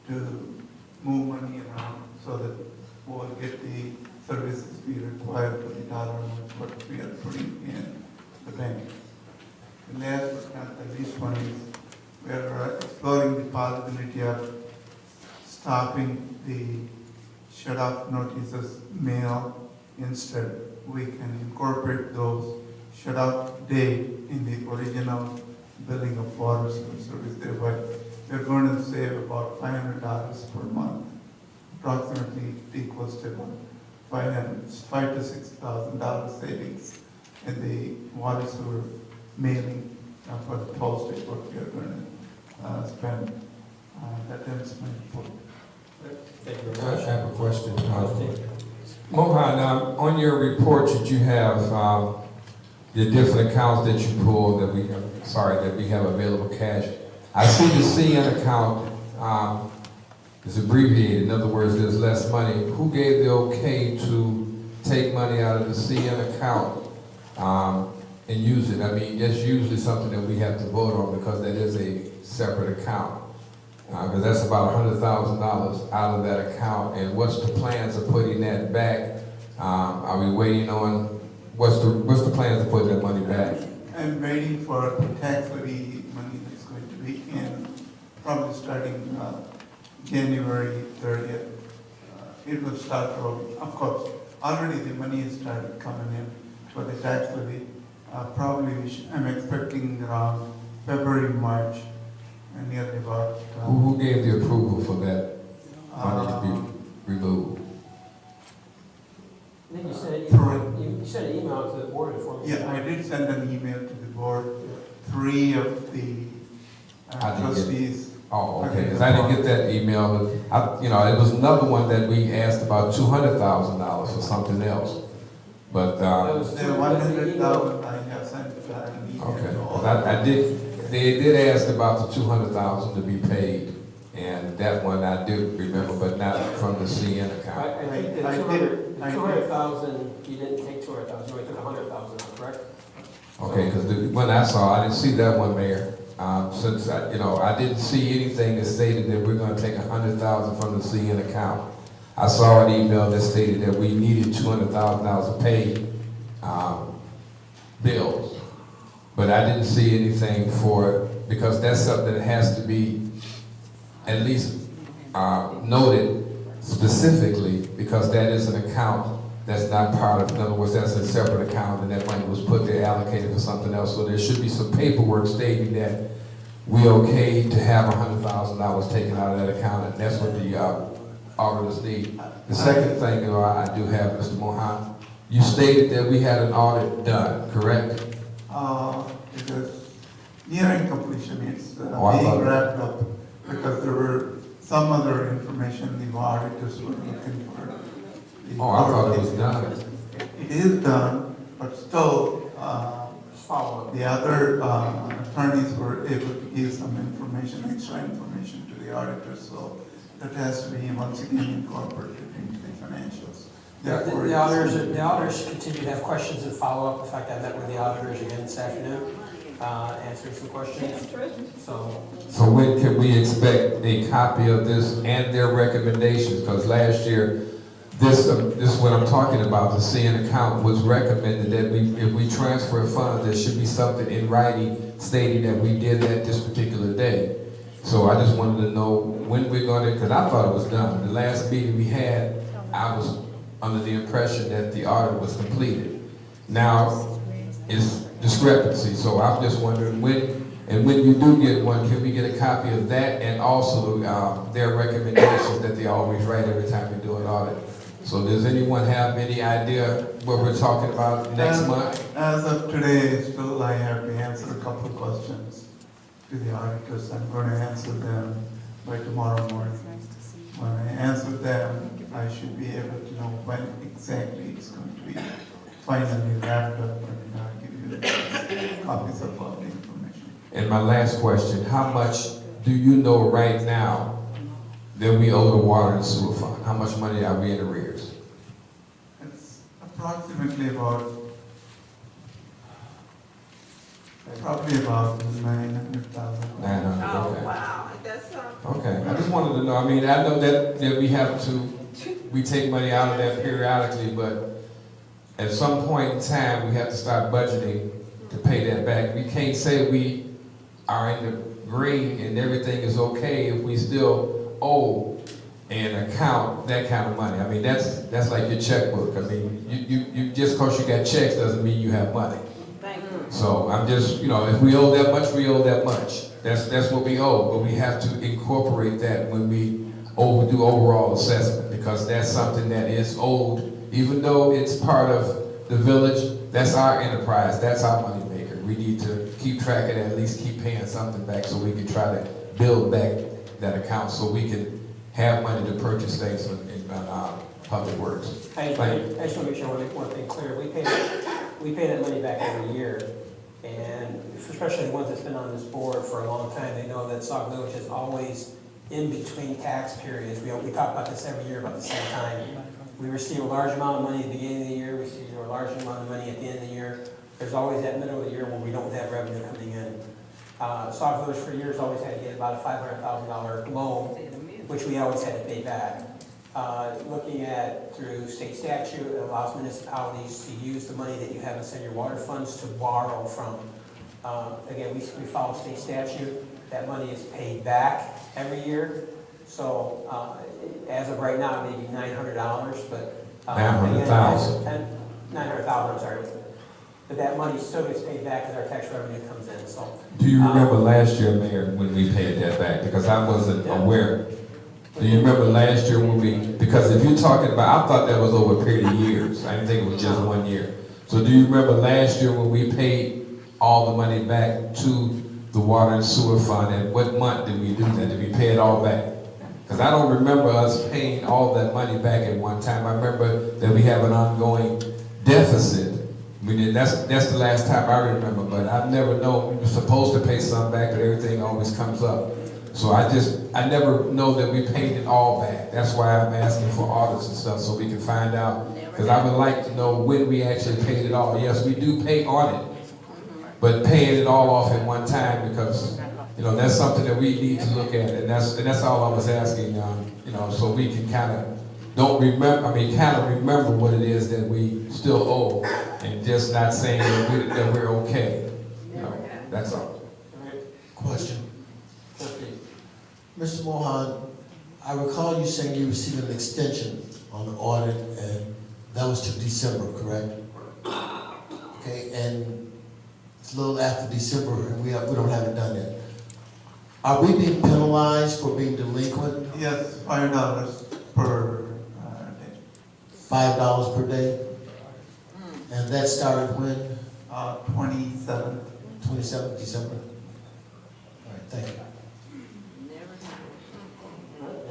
S17: to move money around so that we'll get the services we require for the dollar amount what we are putting in the bank. The last but not the least one is we are exploring the possibility of stopping the shut-off notices mail. Instead, we can incorporate those shut-off date in the original billing of water service there, but we're going to save about $500 per month. Approximately equals to about $5,000 to $6,000 savings in the water sewer mailing for the postage what we are going to spend. That ends my report.
S1: Thank you
S7: I
S1: very much.
S7: have a question. Mohan, on your report that you have, the different accounts that you pull that we have available cash. I see the CN account is abbreviated. In other words, there's less money. Who gave the okay to take money out of the CN account and use it? I mean, that's usually something that we have to vote on because that is a separate account. Because that's about $100,000 out of that account. And what's the plans of putting that back? Are we waiting on, what's the plans of putting that money back?
S17: I'm waiting for the tax levy money that's going to be in, probably starting January 30th. It will start rolling. Of course, already the money has started coming in for the tax levy. I'm expecting around February, March, and nearly about.
S7: Who gave the approval for that money to be removed?
S1: I think you sent an email to the board informing.
S17: Yeah, I did send an email to the board. 3 of the trustees.
S7: Oh, okay, because I didn't get that email. It was another one that we asked about $200,000 for something else. But
S17: The 100,000 I have sent an email.
S7: okay, 'cause they did ask about the $200,000 to be paid, and that one I do remember, but not from the CN account.
S1: I think the 200,000, you didn't take 200,000, you only took 100,000, correct?
S7: Okay, because when I saw, I didn't see that one, Mayor. Since I didn't see anything that stated that we're going to take 100,000 from the CN account. I saw an email that stated that we needed $200,000 to pay bills, but I didn't see anything for, because that's something that has to be at least noted specifically, because that is an account that's not part of, in other words, that's a separate account, and that money was put there allocated for something else. So there should be some paperwork stating that we okay to have $100,000 taken out of that account, and that's what the auditors need. The second thing I do have, Mr. Mohan, you stated that we had an audit done, correct?
S17: It is nearing completion. It's being wrapped up because there were some other information the auditors were looking for.
S7: I thought it was done.
S17: It is done, but still, the other attorneys were able to give some information, extra information to the auditors, so that has to be once again incorporated into the financials.
S1: The auditors continue to have questions and follow up. In fact, I met with the auditors again this afternoon, answering some questions.
S7: So when can we expect a copy of this and their recommendations? Because last year, this is what I'm talking about, the CN account was recommended that if we transfer funds, there should be something in writing stating that we did that this particular day. So I just wanted to know when we're going to, because I thought it was done. The last meeting we had, I was under the impression that the audit was completed. Now, it's discrepancy, so I'm just wondering when you do get one, can we get a copy of that and also their recommendations that they always write every time we do an audit? So does anyone have any idea what we're talking about next month?
S17: As of today, still I have to answer a couple of questions to the auditors. I'm going to answer them by tomorrow morning. When I answer them, I should be able to know when exactly it's going to be finally wrapped up and give you the copies of all the information.
S7: And my last question, how much do you know right now that we owe the water and sewer fund? How much money are we in arrears?
S17: It's approximately about $900,000.
S7: 900, okay.
S4: Oh, wow, that's
S7: Okay, I just wanted to know, I mean, I know that we have to, we take money out of that periodically, but at some point in time, we have to start budgeting to pay that back. We can't say we are in the green and everything is okay if we still owe an account that kind of money. I mean, that's like your checkbook. I mean, you just because you got checks doesn't mean you have money.
S4: Thank you.
S7: So I'm just, if we owe that much, we owe that much. That's what we owe, but we have to incorporate that when we do overall assessment, because that's something that is owed, even though it's part of the village. That's our enterprise, that's our money maker. We need to keep track of that, at least keep paying something back so we can try to build back that account so we can have money to purchase things in public works.
S1: I just want to make sure I want to make one thing clear. We pay that money back every year, and especially the ones that's been on this board for a long time, they know that Sauk Village is always in between tax periods. We talk about this every year about the same time. We receive a large amount of money at the beginning of the year, we receive a large amount of money at the end of the year. There's always that middle of the year when we don't have revenue coming in. Sauk Village for years always had to get about a $500,000 loan, which we always had to pay back. Looking at through state statute, it allows municipalities to use the money that you have in your water funds to borrow from. Again, we follow state statute. That money is paid back every year. So as of right now, maybe $900, but
S7: $900,000.
S1: $900,000, I'm sorry. But that money still gets paid back as our tax revenue comes in. So.
S7: Do you remember last year, Mayor, when we paid that back? Because I wasn't aware. Do you remember last year when because if you're talking about, I thought that was over a period of years. I didn't think it was just 1 year. So do you remember last year when we paid all the money back to the water and sewer fund, and what month did we do that? Did we pay it all back? Because I don't remember us paying all that money back at one time. I remember that we have an ongoing deficit. That's the last time I remember, but I've never known we were supposed to pay some back, but everything always comes up. So I never know that we paid it all back. That's why I'm asking for audits and stuff so we can find out. Because I would like to know when we actually paid it all. Yes, we do pay on it, but paying it all off at one time, because that's something that we need to look at, and that's all I was asking. So we can kind of remember what it is that we still owe, and just not saying that we're okay. That's all.
S8: Question. Mr. Mohan, I recall you saying you received an extension on the audit, and that was to December, correct? Okay, and it's a little after December, and we don't have it done yet. Are we being penalized for being delinquent?
S17: Yes, $5 per day.
S8: $5 per day? And that started when?
S17: 27th.
S8: 27th December? All right, thank you.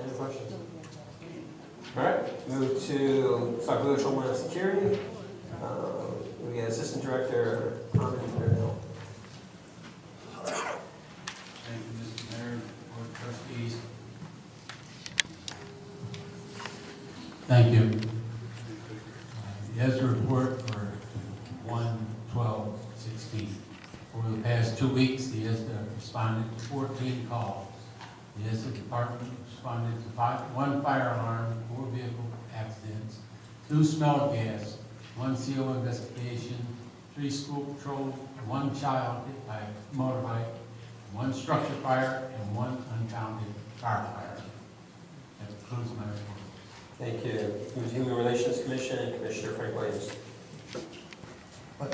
S1: Any questions? All right, move to Sauk Village Homeland Security. We got Assistant Director Ahmed Bernal.
S18: Thank you, Mr. Mayor, Board of Trustees. Thank you. Here's the report for 1/12/16. Over the past 2 weeks, the ISDA responded to 14 calls. The ISDA department responded to 1 fire alarm, 4 vehicle accidents, 2 smell gas, 1 CO investigation, 3 school patrols, 1 child hit by a motorbike, 1 structure fire, and 1 unfounded car fire. That concludes my report.
S1: Thank you. Human Relations Commission and Commissioner Frank Williams.
S8: Can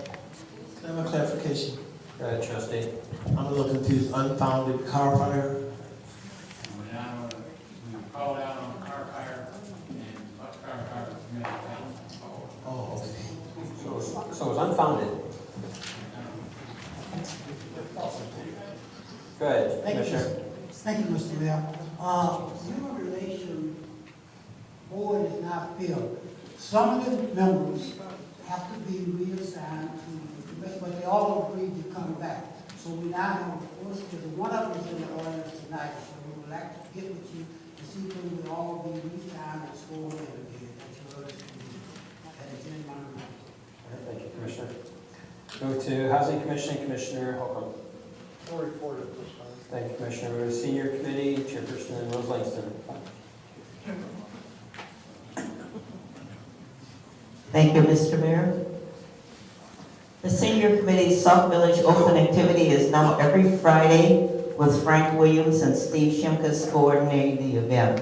S8: I have a clarification?
S1: Go ahead, Trustee.
S8: I'm a little confused. Unfounded car fire?
S18: We called out on a car fire, and what car fire was committed.
S8: Oh, okay.
S1: So it's unfounded. Go ahead, Commissioner.
S19: Thank you, Mr. Mayor. Human Relations Board is not filled. Some of the members have to be reassigned to the commission, but they all agreed to come back. So we now have, one of them is in the audience tonight, so we would like to get with you to see if we will all be reassigned and sworn in again. That is in my mind.
S1: Thank you, Commissioner. Move to Housing Commission, Commissioner Holcomb.
S20: No report at this time.
S1: Thank you, Commissioner. Move to Senior Committee, Chairperson Rose Langston.
S21: Thank you, Mr. Mayor. The Senior Committee's Sauk Village Open Activity is now every Friday with Frank Williams and Steve Shimkus coordinating the event.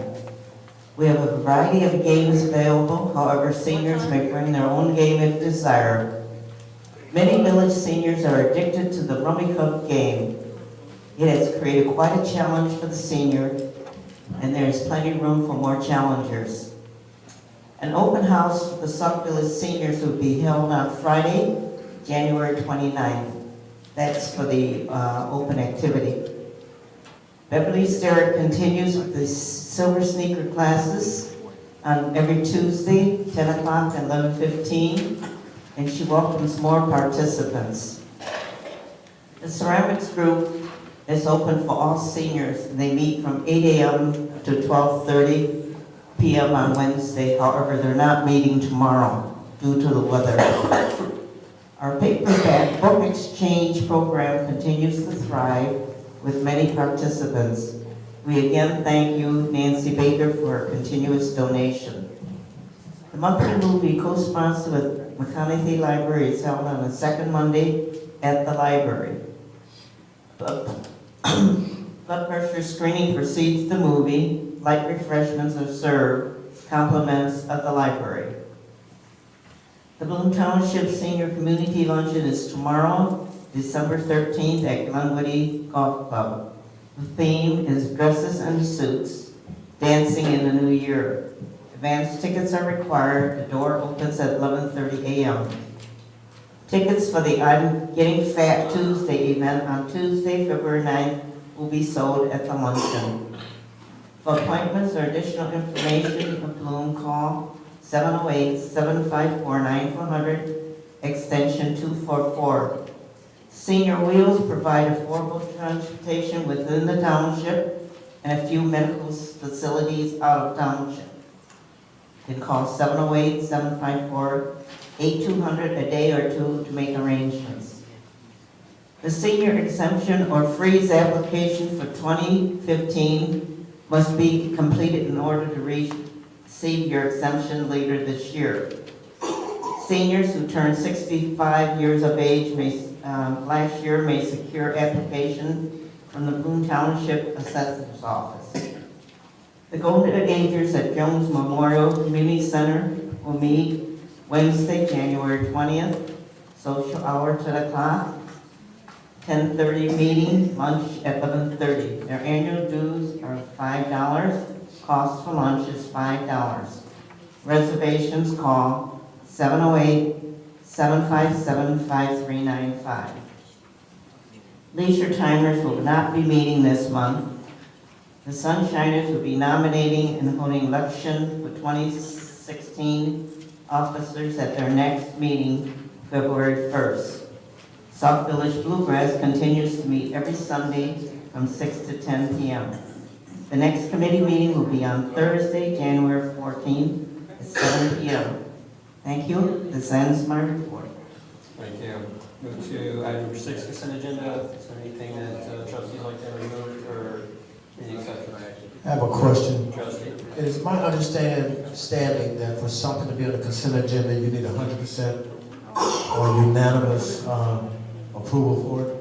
S21: We have a variety of games available. However, seniors may bring their own game if desired. Many village seniors are addicted to the Rummy Cup game. It has created quite a challenge for the senior, and there is plenty of room for more challengers. An open house for the Sauk Village seniors will be held on Friday, January 29th. That's for the open activity. Beverly Sterrett continues with the silver sneaker classes on every Tuesday, 10 o'clock and 11:15, and she welcomes more participants. The ceramics group is open for all seniors, and they meet from 8 a.m. to 12:30 p.m. on Wednesday. However, they're not meeting tomorrow due to the weather. Our paperback book exchange program continues to thrive with many participants. We again thank you, Nancy Baker, for her continuous donation. The monthly movie co-sponsored with McConaughey Library is held on the second Monday at the library. Blood pressure screening precedes the movie. Light refreshments are served, compliments at the library. The Bloom Township Senior Community Luncheon is tomorrow, December 13th at Glenwoody Golf Club. The theme is Dresses and Suits, Dancing in the New Year. Advance tickets are required. The door opens at 11:30 a.m. Tickets for the I'm Getting Fat Tuesday event on Tuesday, February 9th will be sold at the luncheon. For appointments or additional information, the Bloom call 708-754-9400, extension 244. Senior Wheels provide affordable transportation within the township and a few medical facilities out of township. You can call 708-754-8200 a day or two to make arrangements. The senior exemption or freeze application for 2015 must be completed in order to receive your exemption later this year. Seniors who turn 65 years of age last year may secure application from the Bloom Township Assessor's Office. The Golden Agers at Jones Memorial Community Center will meet Wednesday, January 20th, social hour 10 o'clock, 10:30 meeting, lunch at 11:30. Their annual dues are $5. Cost for lunch is $5. Reservations call 708-757-5395. Leisure Timers will not be meeting this month. The Sunshiners will be nominating and holding election for 2016 officers at their next meeting, February 1st. Sauk Village Bluegrass continues to meet every Sunday from 6 to 10 p.m. The next committee meeting will be on Thursday, January 14th at 7 p.m. Thank you. This ends my report.
S1: Thank you. Move to item number 6, consent agenda. Is there anything that trustees like to remove or any exception?
S8: I have a question.
S1: Trustee?
S8: It is my understanding that for something to be on the consent agenda, you need 100% or unanimous approval for it?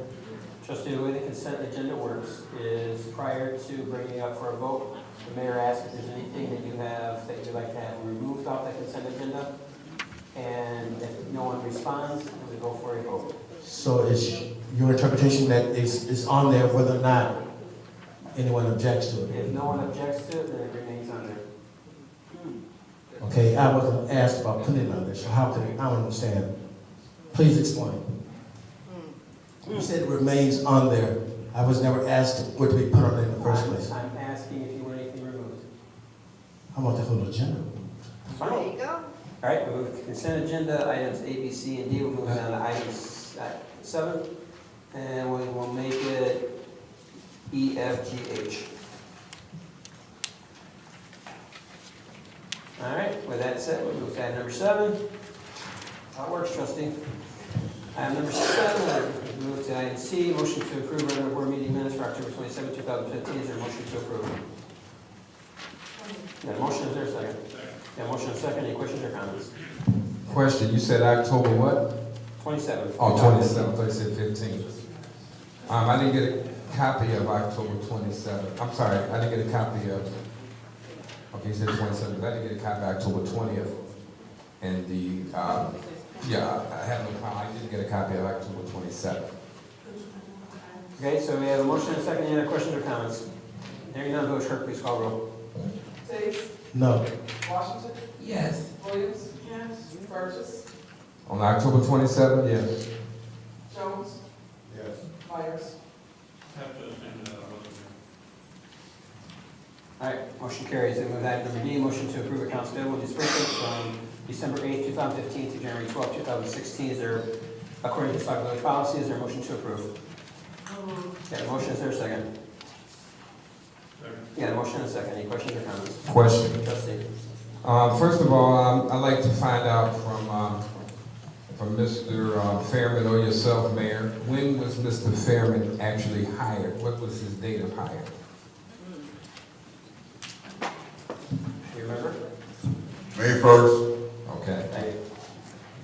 S1: Trustee, the way the consent agenda works is prior to bringing it up for a vote, the mayor asks if there's anything that you have that you'd like to have removed off that consent agenda. And if no one responds, then we go for a vote.
S8: So it's your interpretation that it's on there whether or not anyone objects to it?
S1: If no one objects to it, then it remains on there.
S8: Okay, I wasn't asked about putting it on there, so how can I don't understand? Please explain. You said it remains on there. I was never asked what to be put on there in the first place.
S1: I'm asking if you want anything removed.
S8: How about the whole agenda?
S1: There you go. All right, we move to consent agenda, items A, B, C, and D. We'll move down to item 7, and we will make it E, F, G, H. All right, with that said, we'll move to item number 7. How it works, trustee. Item number 7, we move to item C, motion to approve regular board meeting minutes for October 27, 2015. Is there a motion to approve? Got a motion, is there a second? Got a motion and a second. Any questions or comments?
S7: Question, you said October what?
S1: 27.
S7: Oh, 27, I said 15. I didn't get a copy of October 27th. I'm sorry, I didn't get a copy of, okay, you said 27th. I didn't get a copy of October 20th and the Yeah, I have no problem. I didn't get a copy of October 27th.
S1: Okay, so we have a motion and a second. Any other questions or comments? Hearing none, Village Clerk, please call roll.
S3: Tate?
S8: No.
S3: Washington?
S14: Yes.
S3: Williams? Yes. Burgess?
S7: On October 27th, yes.
S3: Jones?
S12: Yes.
S3: Myers?
S13: Have to send,
S1: All right, motion carries. And with that, number D, motion to approve accounts payable and disbursements from December 8th, 2015 to January 12th, 2016. Is there, according to Sauk Village policy, is there a motion to approve? Got a motion, is there a second? Yeah, a motion and a second. Any questions or comments?
S7: Question.
S1: Trustee.
S7: First of all, I'd like to find out from Mr. Fairman or yourself, Mayor, when was Mr. Fairman actually hired? What was his date of hire?
S1: Do you remember?
S10: May 1st.
S7: Okay.
S1: Thank you.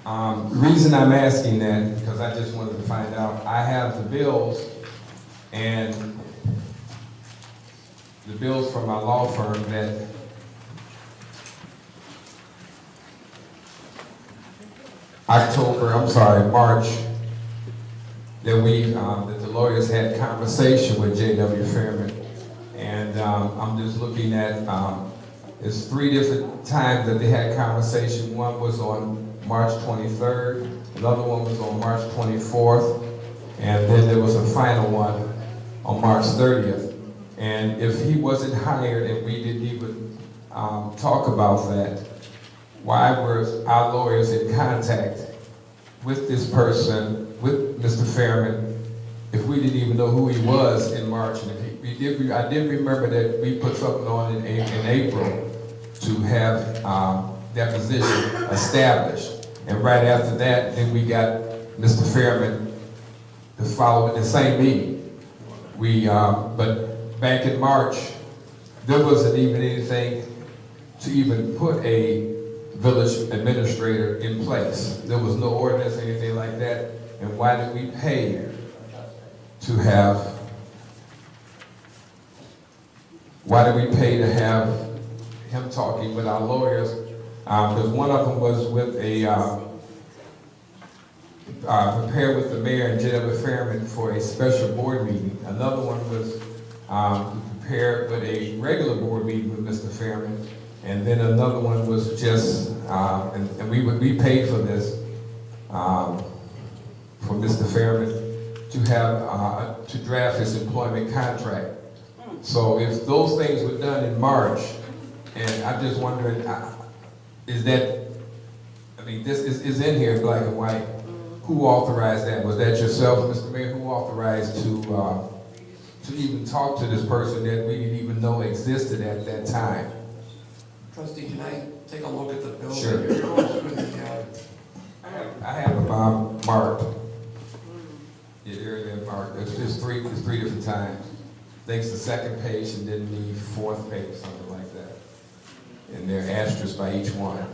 S7: The reason I'm asking that, because I just wanted to find out, I have the bills, and the bills from my law firm that March, that the lawyers had conversation with J.W. Fairman. And I'm just looking at, it's 3 different times that they had conversation. One was on March 23rd, another one was on March 24th, and then there was a final one on March 30th. And if he wasn't hired and we didn't even talk about that, why were our lawyers in contact with this person, with Mr. Fairman, if we didn't even know who he was in March? And if I did remember that we put something on in April to have that position established. And right after that, then we got Mr. Fairman to follow the same meeting. But back in March, there wasn't even anything to even put a village administrator in place. There was no ordinance or anything like that. And why did we pay to have him talking with our lawyers? Because one of them was with prepared with the mayor and J.W. Fairman for a special board meeting. Another one was prepared with a regular board meeting with Mr. Fairman. And then another one was just, and we paid for this, for Mr. Fairman to have, to draft his employment contract. So if those things were done in March, and I'm just wondering, is that, I mean, this is in here in black and white. Who authorized that? Was that yourself, Mr. Mayor? Who authorized to even talk to this person that we didn't even know existed at that time?
S6: Trustee, can I take a look at the bill?
S7: Sure. I have them marked. Yeah, they're marked. It's three different times. I think it's the second page and then the fourth page, something like that. And they're asterisks by each one.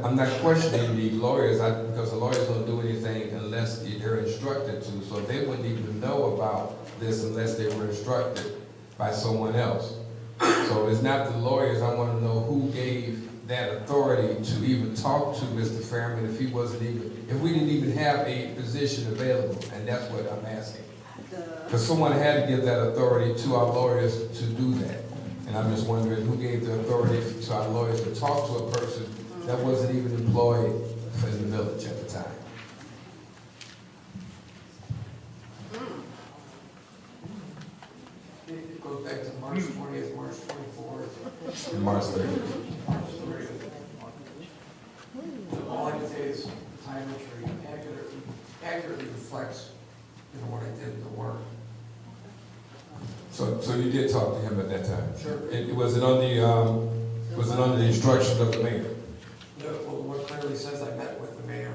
S7: I'm not questioning the lawyers, because the lawyers don't do anything unless they're instructed to. So they wouldn't even know about this unless they were instructed by someone else. So it's not the lawyers. I want to know who gave that authority to even talk to Mr. Fairman if we didn't even have a position available, and that's what I'm asking. Because someone had to give that authority to our lawyers to do that. And I'm just wondering who gave the authority to our lawyers to talk to a person that wasn't even employed in the village at the time.
S6: It goes back to March 20th, March 24th.
S7: And March 30th.
S6: March 30th. All I can say is time entry accurately reflects, what I did in the work.
S7: So you did talk to him at that time?
S6: Sure.
S7: Was it under the instructions of the mayor?
S6: No, well, what clearly says I met with the mayor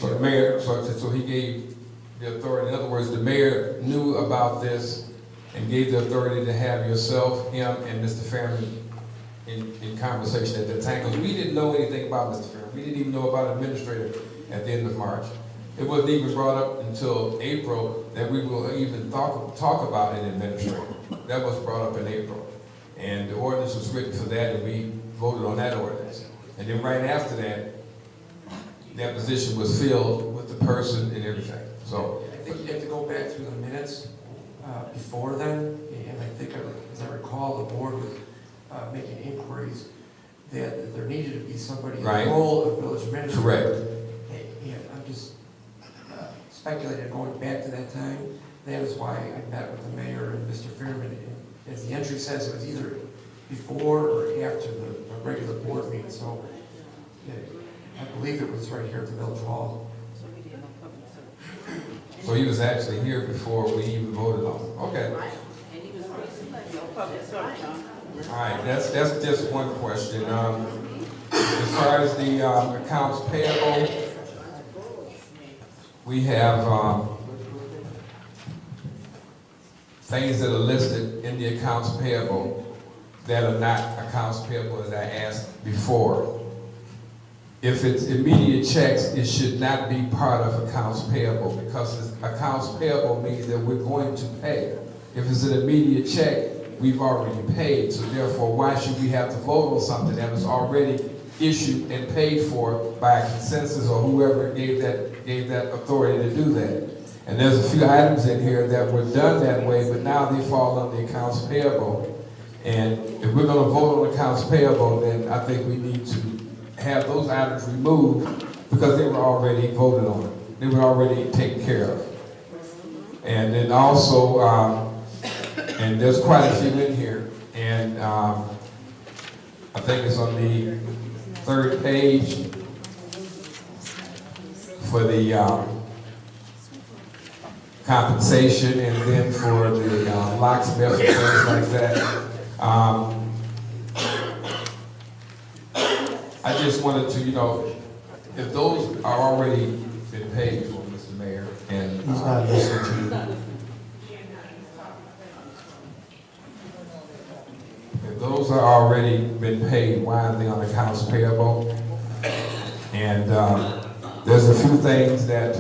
S7: So the mayor, so he gave the authority. In other words, the mayor knew about this and gave the authority to have yourself, him, and Mr. Fairman in conversation at that time, because we didn't know anything about Mr. Fair. We didn't even know about administrator at the end of March. It wasn't even brought up until April that we will even talk about an administrator. That was brought up in April. And the ordinance was written for that, and we voted on that ordinance. And then right after that, that position was filled with the person and everything. So
S6: I think you have to go back through the minutes before then, and I think, as I recall, the board was making inquiries that there needed to be somebody in the
S7: Right.
S6: role of village administrator.
S7: Correct.
S6: And I'm just speculating, going back to that time, that is why I met with the mayor and Mr. Fairman. And as the entry says, it was either before or after the regular board meeting, so I believe it was right here at the village hall.
S7: So he was actually here before we even voted on it. Okay. All right, that's just one question. As far as the accounts payable, we have things that are listed in the accounts payable that are not accounts payable, as I asked before. If it's immediate checks, it should not be part of accounts payable, because accounts payable means that we're going to pay. If it's an immediate check, we've already paid, so therefore why should we have to vote on something that was already issued and paid for by consensus or whoever gave that authority to do that? And there's a few items in here that were done that way, but now they fall on the accounts payable. And if we're gonna vote on accounts payable, then I think we need to have those items removed because they were already voted on. They were already taken care of. And then also, and there's quite a few in here, and I think it's on the third page for the compensation, and then for the locksmith and things like that. I just wanted to, if those are already been paid for, Mr. Mayor, and
S8: He's not listening to you.
S7: if those are already been paid, why are they on accounts payable? And there's a few things that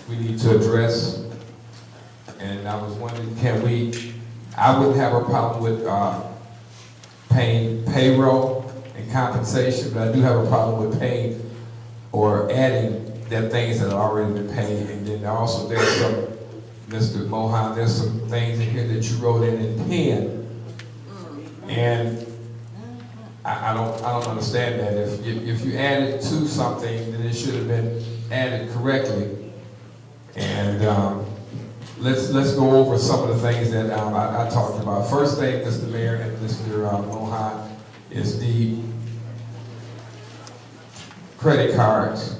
S7: we need to address. And I was wondering, I wouldn't have a problem with paying payroll and compensation, but I do have a problem with paying or adding the things that have already been paid. And then also there's some, Mr. Mohan, there's some things in here that you wrote in pen. And I don't understand that. If you added to something, then it should have been added correctly. And let's go over some of the things that I talked about. First thing, Mr. Mayor and Mr. Mohan, is the credit cards.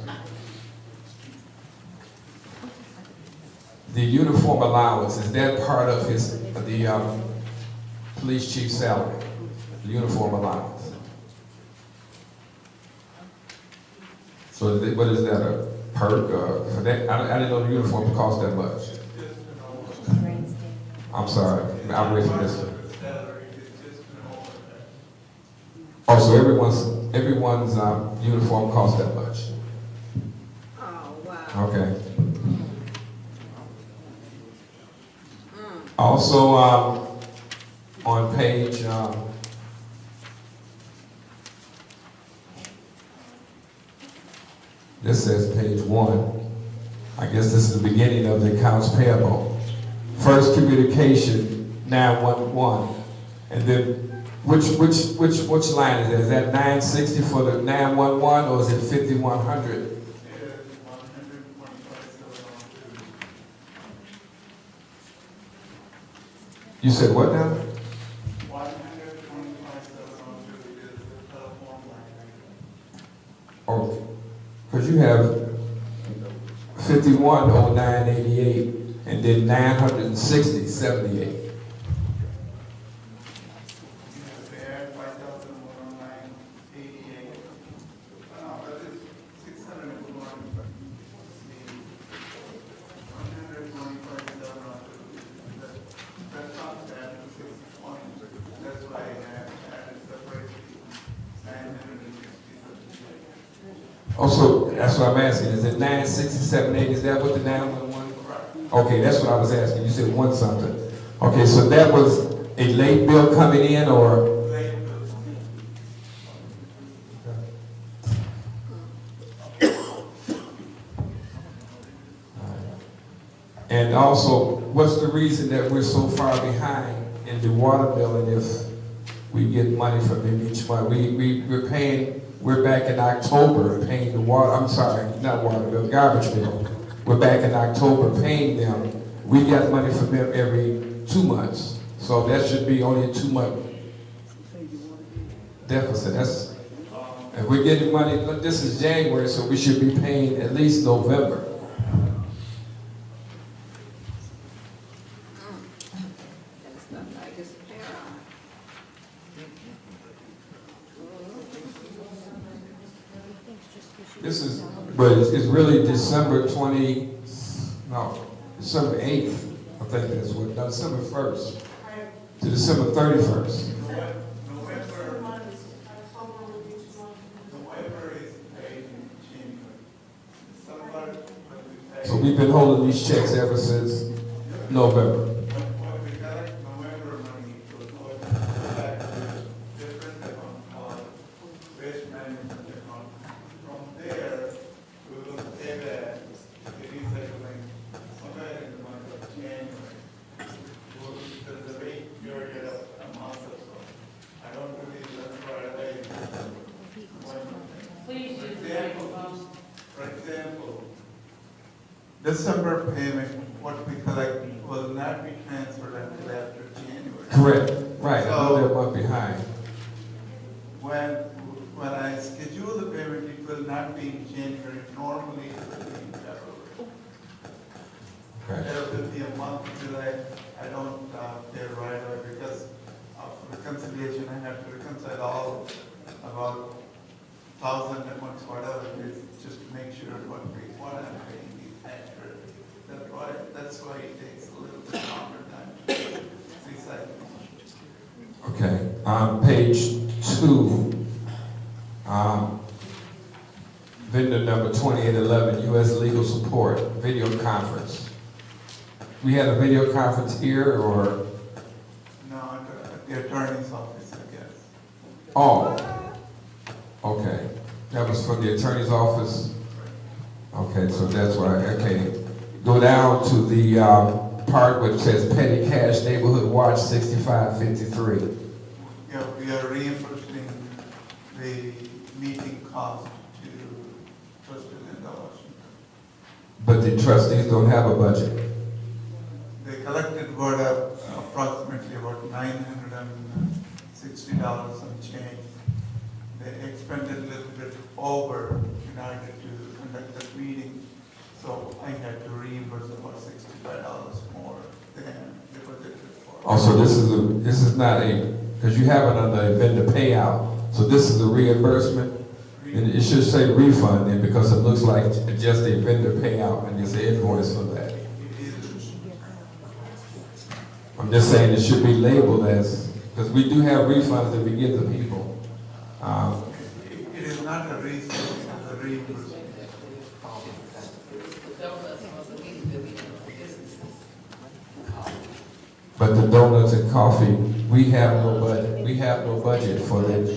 S7: The uniform allowance, is that part of the police chief's salary? The uniform allowance. So what is that, a perk for that? I didn't know the uniform cost that much. I'm sorry, I'm away from this. Oh, so everyone's uniform costs that much?
S4: Oh, wow.
S7: Okay. Also, on page, this says page 1. I guess this is the beginning of the accounts payable. First communication, 911. And then, which line is that? Is that 960 for the 911 or is it 5100? You said what now?
S17: 125,702 is the telephone line.
S7: Oh, because you have 510988 and then 96078.
S17: There, 5,109.88. No, that is 601.125,702. That's not that.
S7: Also, that's what I'm asking, is it 96780, is that what the 911? Okay, that's what I was asking, you said one something. Okay, so that was a late bill coming in, or? And also, what's the reason that we're so far behind in the water billing if we get money from them each month? We're paying, we're back in October paying the water, I'm sorry, not water bill, garbage bill. We're back in October paying them. We get money from them every 2 months. So that should be only a 2-month deficit. That's, and we're getting money, this is January, so we should be paying at least November. This is, but it's really December 8th, I think that's what, no, December 1st to December 31st. So we've been holding these checks ever since November.
S17: December payment, what we collect will not be transferred until after January.
S7: Correct, right, I know
S17: So
S7: they're a month behind.
S17: when I schedule the payment, it will not be in January, normally it will be in February.
S7: Okay.
S17: There will be a month until I don't pay right away because of reconciliation, I have to reconcile all about 1,000 amongst whatever it is, just to make sure what I'm paying is accurate. That's why it takes a little bit longer time to recycle.
S7: Okay, page 2, vendor number 2811, U.S. Legal Support, video conference. We had a video conference here, or?
S17: No, at the attorney's office, I guess.
S7: Oh, okay. That was from the attorney's office? Okay, so that's why, okay. Go down to the part where it says petty cash neighborhood watch 6553.
S17: Yeah, we are reimbursing the meeting cost to Trustee Linda Washington.
S7: But the trustees don't have a budget.
S17: They collected about approximately about $960 and change. They expended a little bit over in order to conduct the meeting, so I had to reimburse about $65 more than the budget for.
S7: Also, this is not a, because you have it under a vendor payout, so this is a reimbursement, and it should say refund then, because it looks like just a vendor payout, and there's an invoice for that. I'm just saying it should be labeled as, because we do have refunds that we give to people.
S17: It is not a refund, it's a reimbursement.
S7: But the donuts and coffee, we have no budget. We have no budget for that.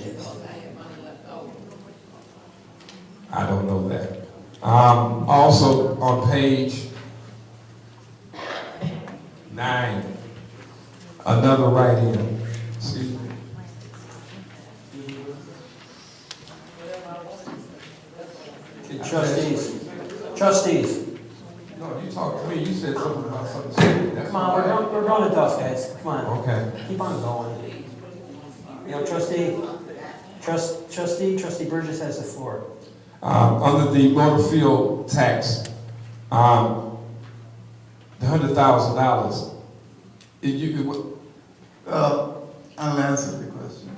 S7: I don't know that. Also on page 9, another write-in. Excuse me.
S1: Trustees.
S7: No, you talked to me. You said something about something.
S1: Come on, we're going to dusk, guys. Come on.
S7: Okay.
S1: Keep on going. You know, Trustee Burgess has the floor.
S7: Under the motor fuel tax, the $100,000.
S17: I'll answer the question.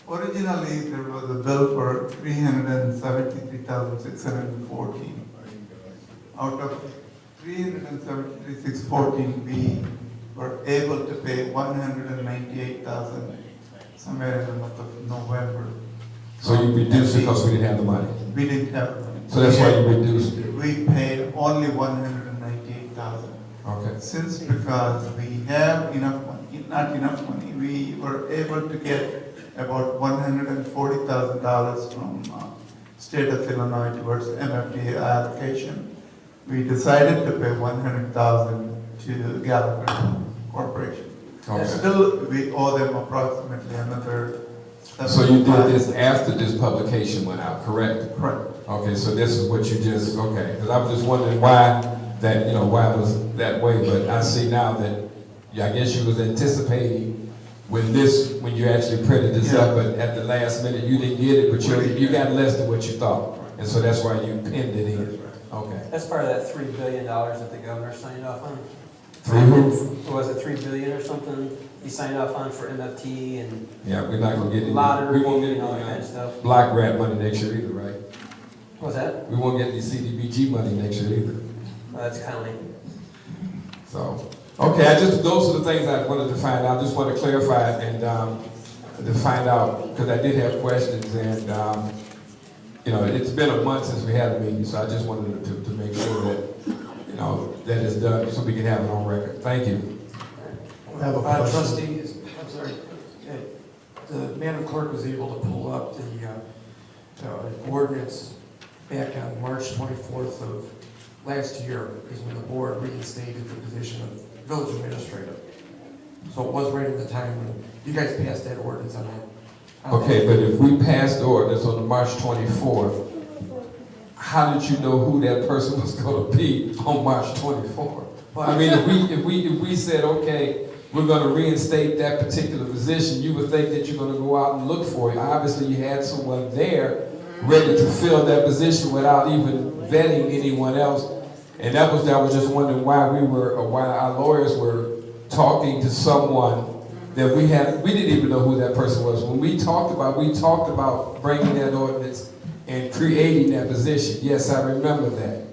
S17: Originally, there was a bill for $373,614. Out of $373,614, we were able to pay $198,000 somewhere in the month of November.
S7: So you reduced it because we didn't have the money?
S17: we didn't have money.
S7: So that's why you reduced it?
S17: We paid only 198,000.
S7: Okay.
S17: Since because we have enough money, not enough money, we were able to get about $140,000 from state of Illinois towards MFD allocation. We decided to pay $100,000 to Gallagher Corporation.
S7: Okay.
S17: Still, we owe them approximately another.
S7: So you did this after this publication went out, correct?
S17: Correct.
S7: Okay, so this is what you just, okay, because I was just wondering why that, why it was that way, but I see now that, I guess you was anticipating when you actually printed this up, but at the last minute you didn't get it, but you got less than what you thought, and so that's why you pinned it in. Okay.
S1: That's part of that $3 billion that the governor signed off on. Was it $3 billion or something? He signed off on for MFT and
S7: Yeah, we're not gonna get any,
S1: lottery,
S7: we won't get
S1: all that
S7: any
S1: kind of stuff.
S7: block grant money next year either, right?
S1: What's that?
S7: We won't get any CDBG money next year either.
S1: Well, that's counting.
S7: So, okay, those are the things I wanted to find out. I just want to clarify and to find out, because I did have questions and, it's been a month since we had a meeting, so I just wanted to make sure that, that is done so we can have it on record. Thank you.
S8: I have a question.
S6: Trustee, I'm sorry, the Madam Clerk was able to pull up the ordinance back on March 24th of last year is when the board reinstated the position of village administrator. So it was right at the time when you guys passed that ordinance on that.
S7: Okay, but if we passed the ordinance on the March 24th, how did you know who that person was going to be on March 24th? I mean, if we said, okay, we're going to reinstate that particular position, you would think that you're going to go out and look for it. Obviously, you had someone there ready to fill that position without even vetting anyone else. And that was I was just wondering why our lawyers were talking to someone that we didn't even know who that person was. When we talked about bringing that ordinance and creating that position. Yes, I remember that.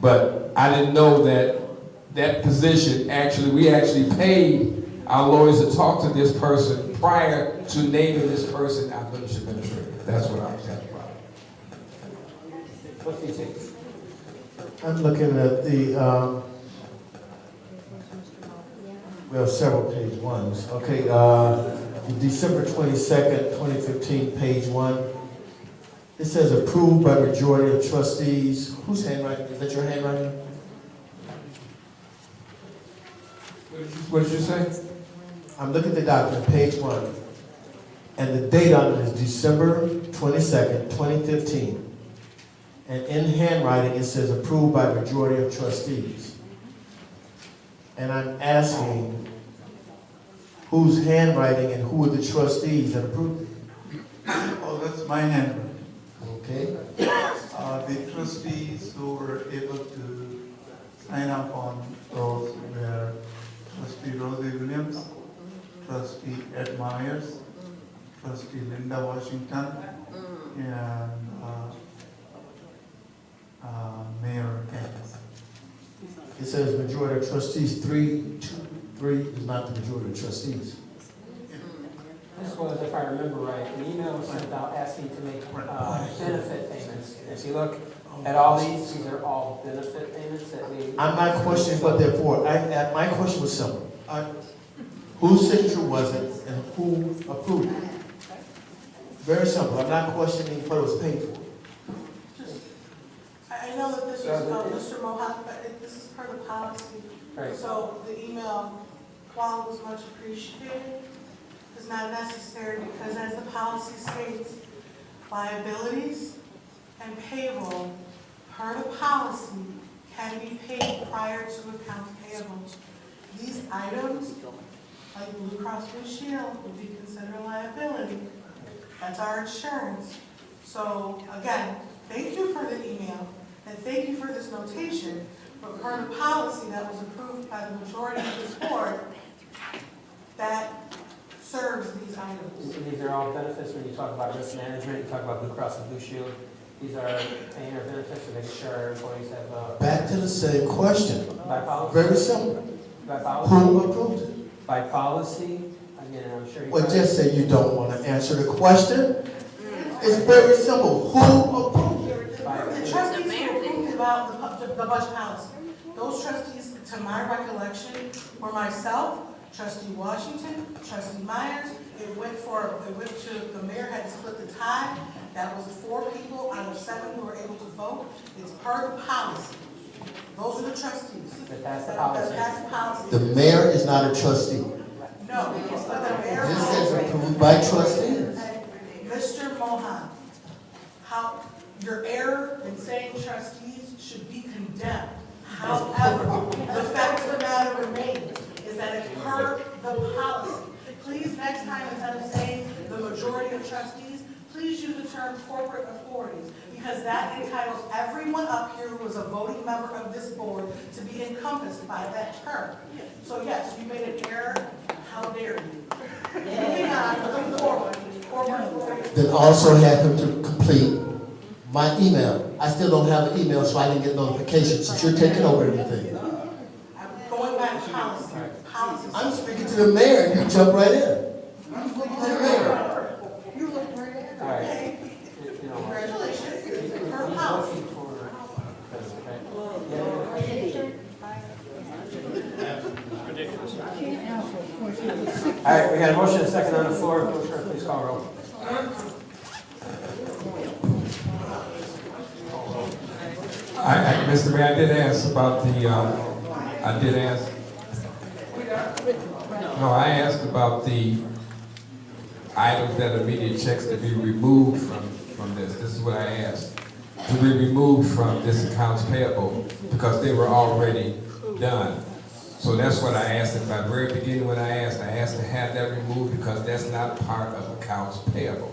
S7: But I didn't know that position we actually paid our lawyers to talk to this person prior to naming this person our village administrator. That's what I was talking about.
S8: I'm looking at the, we have several page ones. Okay, December 22nd, 2015, page 1. It says approved by majority of trustees. Whose handwriting? Is that your handwriting?
S7: What did you say?
S8: I'm looking at the document, page 1. And the date on it is December 22nd, 2015. And in handwriting, it says approved by majority of trustees. And I'm asking whose handwriting and who are the trustees that approved it?
S17: Oh, that's my handwriting.
S8: Okay.
S17: The trustees who were able to sign up on those were Trustee Rosie Williams, Trustee Ed Myers, Trustee Linda Washington, and Mayor Campbell.
S8: It says majority of trustees, 3 is not the majority of trustees.
S1: This was, if I remember right, an email was sent out asking to make benefit payments. And if you look at all these are all benefit payments that we...
S8: I'm not questioning what they're for. My question was simple. Whose signature was it and who approved it? Very simple. I'm not questioning what it was paid for.
S5: I know that this is Mr. Mohawk, but this is part of policy.
S1: Right.
S5: So the email, while it was much appreciated, is not necessary because as the policy states, liabilities and payroll per the policy can be paid prior to accounts payable. These items, like Blue Cross Blue Shield, would be considered a liability. That's our insurance. So again, thank you for the email and thank you for this notation, but per the policy that was approved by the majority of this board, that serves these items.
S1: These are all benefits when you talk about risk management, you talk about Blue Cross and Blue Shield. These are paying our benefits to make sure our employees have...
S8: Back to the same question.
S1: By policy?
S8: Very simple.
S1: By policy?
S8: Who approved it?
S1: By policy? Again, I'm sure you...
S8: Well, just say you don't want to answer the question. It's very simple. Who approved it?
S5: The trustees who approved about the budget policy, those trustees, to my recollection, were myself, trustee Washington, trustee Myers. It went to, the mayor had to split the tie. That was 4 people out of 7 who were able to vote. It's per the policy. Those are the trustees.
S1: That's the policy.
S5: That's the policy.
S8: The mayor is not a trustee.
S5: No, but the mayor.
S8: This says approved by trustees.
S5: Mr. Mohan, how, your error in saying trustees should be condemned. However, the fact of the matter remains is that it's per the policy. Please, next time, instead of saying the majority of trustees, please use the term corporate authorities, because that entitles everyone up here who is a voting member of this board to be encompassed by that term. So yes, you made an error. How dare you? Moving on, moving forward, corporate authorities.
S8: Then also have him to complete my email. I still don't have an email, so I didn't get notifications, since you're taking over everything.
S5: I'm going back to policy. Policy.
S8: I'm speaking to the mayor, and you jump right in. I'm speaking to the mayor.
S1: All right.
S5: Okay.
S1: You know,
S5: Congratulations. Per policy.
S1: All right, we got a motion and a second on the floor. Clerk, please call roll.
S7: Mr. Mayor, I did ask about the, I asked about the items that are immediate checks to be removed from this. This is what I asked. To be removed from this accounts payable because they were already done. So that's what I asked at the very beginning when I asked to have that removed because that's not part of accounts payable.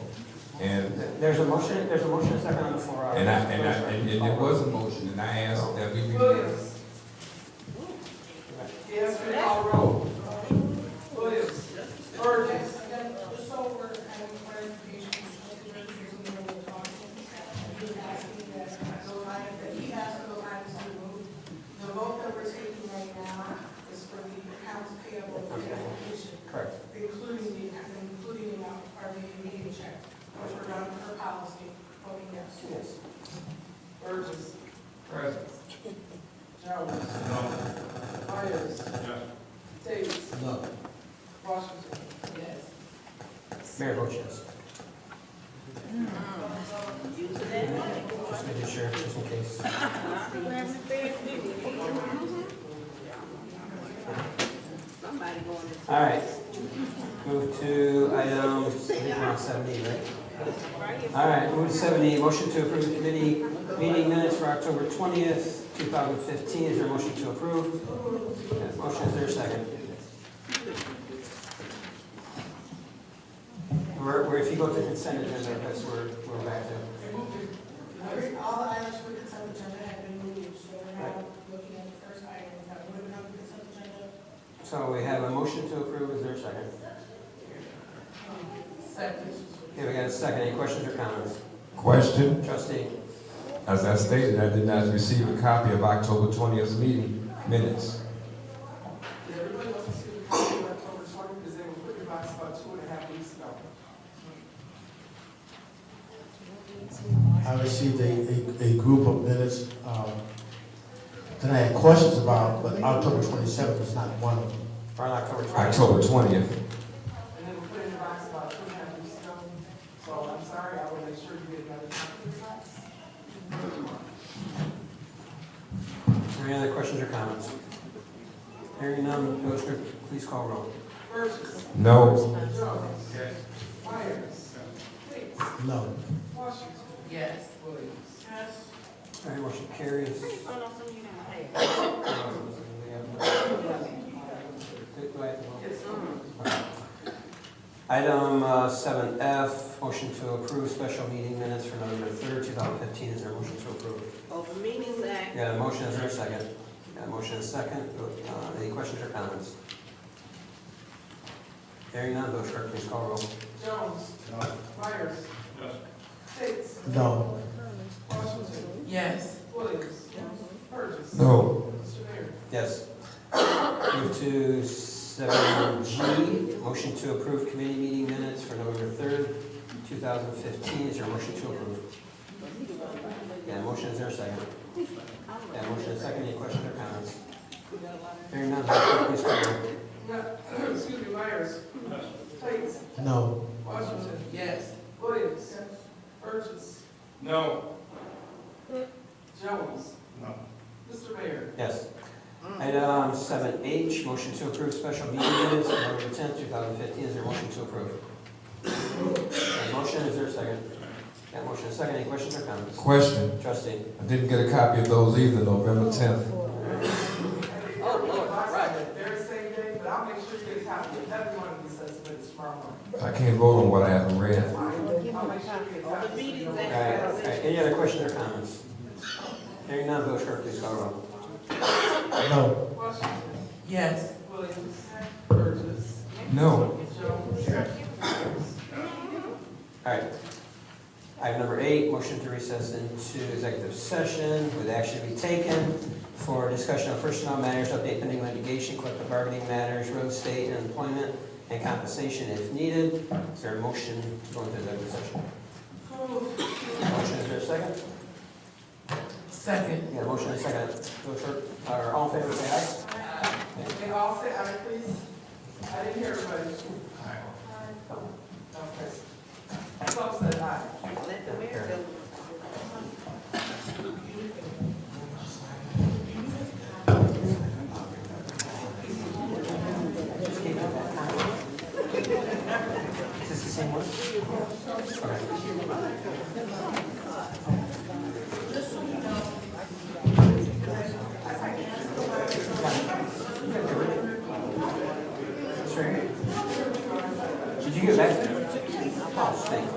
S7: And
S1: There's a motion and a second on the floor.
S7: and it was a motion, and I asked that we remove.
S3: Yes, we call roll. Williams. Burgess.
S5: Just so we're having clarification, he asked for those items to be removed. The vote that we're taking right now is for the accounts payable for application.
S1: Correct.
S5: Including our meeting check, which we're done per policy, voting yes.
S1: Yes.
S3: Burgess.
S7: Present.
S3: Jones.
S12: No.
S3: Myers.
S12: Yes.
S3: Tate.
S8: No.
S3: Washington. Yes.
S1: Mayor votes yes. Just making sure, just in case. All right. Move to item, I think we're on 70, right? All right, move to 70, motion to approve the committee meeting minutes for October 20th, 2015. Is there a motion to approve? Yes, motion, is there a second? If you go to consent agenda, that's where we're back to.
S5: All the items for the consent agenda have been moved, so we're now looking at the first item that would have been on the consent agenda.
S1: So we have a motion to approve, is there a second?
S5: Second.
S1: Okay, we got a second. Any questions or comments?
S7: Question.
S1: Trustee?
S7: As I stated, I did not receive a copy of October 20th meeting minutes.
S3: Did everybody want to see the copy of October 20th? Because they were put in box about 2.5 weeks ago.
S8: I received a group of minutes that I had questions about, but October 27th is not one of them.
S1: Or on October 20th?
S7: October 20th.
S3: And they were put in the box about 2.5 weeks ago. So I'm sorry, I will make sure you get another copy of the box.
S1: Any other questions or comments? Hearing none, Village Clerk, please call roll.
S3: Burgess.
S7: No.
S3: Jones. Yes. Myers. Tate.
S8: No.
S3: Washington.
S5: Yes.
S3: Williams.
S5: Yes.
S1: All right, motion carries. Item 7F, motion to approve special meeting minutes for November 3rd, 2015. Is there a motion to approve?
S4: Open Meetings Act.
S1: Got a motion, is there a second? Got a motion and a second. Any questions or comments? Hearing none, Village Clerk, please call roll.
S3: Jones. Myers.
S12: Yes.
S3: Tate.
S8: No.
S3: Washington.
S5: Yes.
S3: Williams. Burgess.
S7: No.
S3: Mr. Mayor.
S1: Yes. Move to 7G, motion to approve committee meeting minutes for November 3rd, 2015. Is there a motion to approve? Yeah, motion, is there a second? Yeah, motion, is second, any questions or comments? Hearing none, Madam Clerk, please call the roll.
S3: Excuse me, Myers. Place.
S8: No.
S3: Washington.
S14: Yes.
S3: Williams. Burgess.
S12: No.
S3: Jones.
S12: No.
S3: Mr. Mayor.
S1: Yes. Item 7H, motion to approve special meeting minutes, November 10th, 2015. Is there a motion to approve? Yeah, motion, is there a second? Yeah, motion, is second, any questions or comments?
S7: Question.
S1: Trustee.
S7: I didn't get a copy of those either, November 10th.
S3: Oh, Lord, right. They're the same day, but I'll make sure you get a copy of every one of these estimates tomorrow morning.
S7: I can't vote on what I haven't read.
S3: I'll make sure you get a copy.
S1: All right, any other questions or comments? Hearing none, Village Clerk, please call the roll.
S8: No.
S3: Washington.
S14: Yes.
S3: Williams. Burgess.
S7: No.
S3: Jones.
S1: All right. Item number 8, motion to recess into executive session with action to be taken for discussion of personnel matters, update pending litigation, collective bargaining matters, real estate and employment, and compensation if needed. Is there a motion to go into executive session? Motion, is there a second?
S14: Second.
S1: Yeah, motion and second. Village Clerk, or all in favor, say aye.
S3: They all say aye, please. I didn't hear everybody. Okay. Some said aye.
S4: Let the mayor go.
S1: Is this the same one? It's right here. Did you get back to me? Oh, thank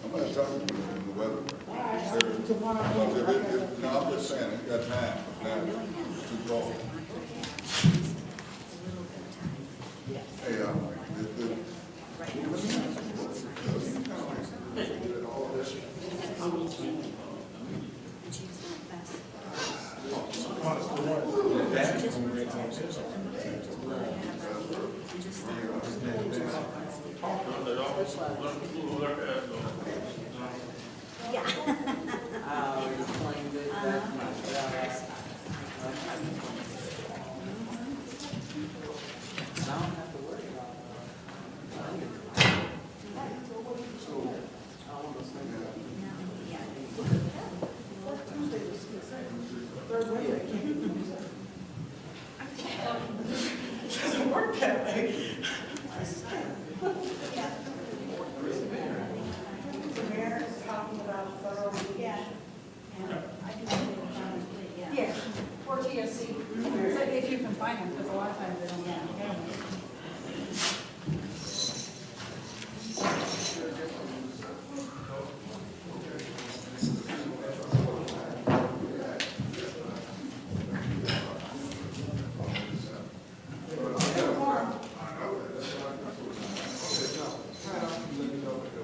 S10: I'm gonna talk to you in the weather. No, I'm just saying, you got time, now, it's too cold. Hey,
S5: Doesn't work that way. The mayor is talking about federal litigation.
S2: Yeah, or TSC, so if you can find them, because a lot of times they don't have them.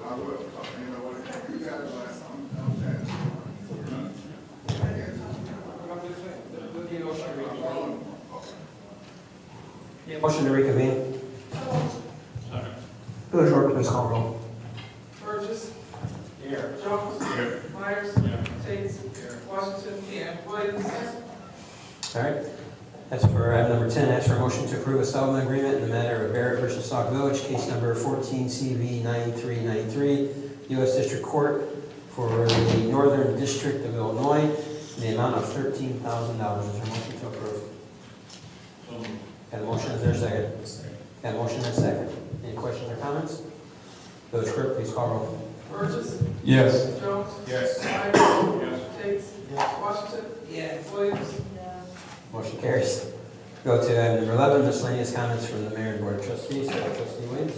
S10: I will, you know what, you got
S1: Motion to reconvene. Village clerk, please call roll.
S3: Burgess.
S1: Here.
S3: Jones.
S13: Here.
S3: Myers. Tate. Washington. Williams.
S1: All right. That's for item number 10. Ask for a motion to approve a settlement agreement in the matter of Barrett versus Sauk Village, case number 14 CV 9393, U.S. District Court for the Northern District of Illinois, in the amount of $13,000. Is there a motion to approve? Got a motion, is there a second? Got a motion and a second. Any questions or comments? Village clerk, please call roll.
S3: Burgess.
S7: Yes.
S3: Jones.
S13: Yes.
S3: Myers.
S13: Yes.
S3: Tate. Washington. Williams.
S1: Motion carries. Go to item number 11, miscellaneous comments from the mayor and board of trustees. Trustee Williams.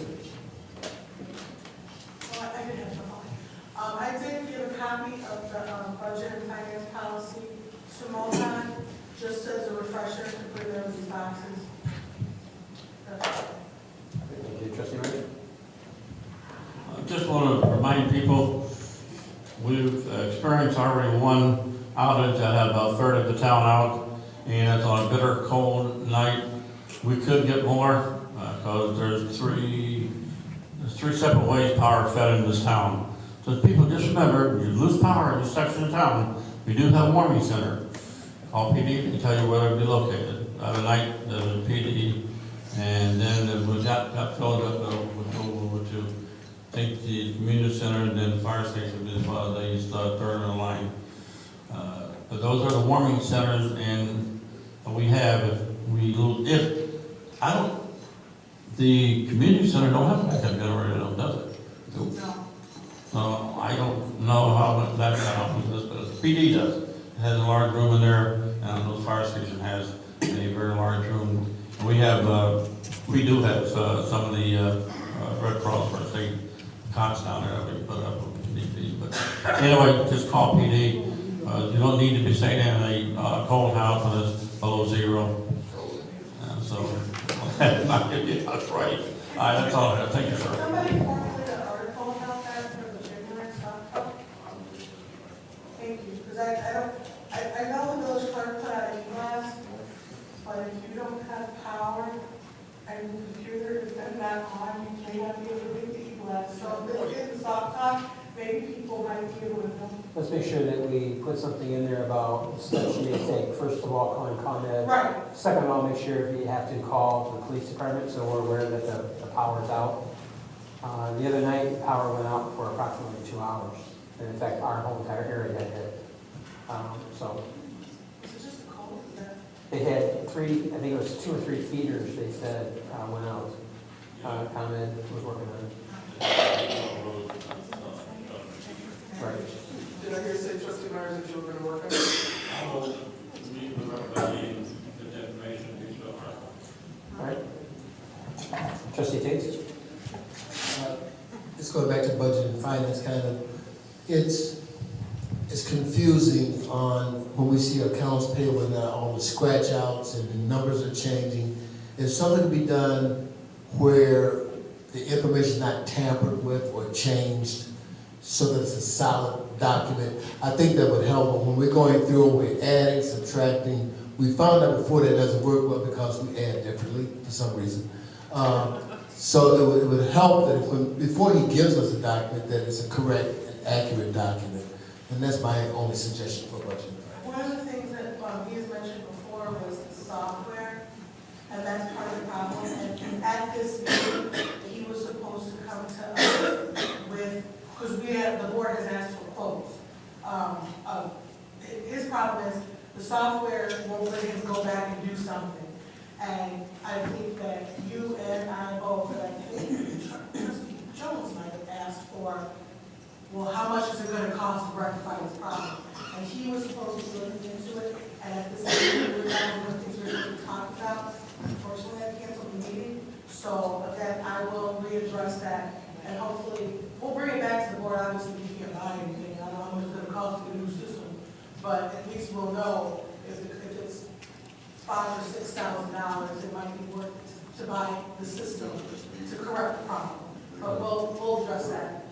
S5: Well, I did have some. I did give a copy of the budget and finance policy to Mohan, just as a refresher to put it in these boxes.
S1: Thank you, trustee Williams.
S13: I just want to remind people, we've experienced already one outage that had about a third of the town out, and it's on a bitter cold night. We could get more, because there's three separate ways power is fed in this town. So people just remember, you lose power in this section of town, we do have a warming center. Call PD to tell you where to be located. The other night, there was a PD, and then we got filled up with over to take the community center and then the fire station as well. They used to turn the line. But those are the warming centers, and we have, the community center don't have a backup generator, does it?
S5: No.
S13: So I don't know how that got off with this, but the PD does. It has a large room in there, and the fire station has a very large room. We do have some of the Red Cross first aid cots down there that we put up if need be. But anyway, just call PD. You don't need to be staying in a cold house when it's below zero. So that's right. That's all I have. Thank you, sir.
S5: Somebody formulated an article about that for the January stock. Thank you, because I know the village clerk put out an e-blast, but if you don't have power and the computer is then not on, you may not be able to read the e-blast. So if it's in Sauk Talk, maybe people might be able to know.
S1: Let's make sure that we put something in there about steps you may take. First of all, calling ComEd.
S5: Right.
S1: Second of all, make sure if you have to call the police department so we're aware that the power's out. The other night, power went out for approximately 2 hours. And in fact, our whole entire area got hit. So
S5: Is it just a cold?
S1: they had I think it was 2 or 3 feeders, they said, went out. ComEd was working on it. Right.
S3: Did I hear you say, trustee Myers, that you were going to work on it?
S1: All right. Trustee Tate?
S8: Let's go back to budget and finance kind of. It's confusing on when we see accounts payable and all the scratch outs and the numbers are changing. Is something to be done where the information is not tampered with or changed so that it's a solid document? I think that would help. But when we're going through, we're adding, subtracting. We found out before that doesn't work well because we add differently for some reason. So it would help that before he gives us a document, that it's a correct and accurate document. And that's my only suggestion for budget.
S5: One of the things that he has mentioned before was the software, and that's part of the problem. And at this meeting, he was supposed to come to us with, because the board has asked for quotes. His problem is the software won't let him go back and do something. And I think that you and I both, and I think Trustee Jones might have asked for, well, how much is it going to cost to rectify this problem? And he was supposed to be looking into it, and at this meeting, we were one of the things we were going to talk about. Unfortunately, I canceled the meeting. So again, I will readdress that, and hopefully, we'll bring it back to the board. Obviously, we can't buy anything. I don't know how much it's going to cost to get a new system, but at least we'll know if it's $5,000 or $6,000, it might be worth it to buy the system to correct the problem. But we'll address that.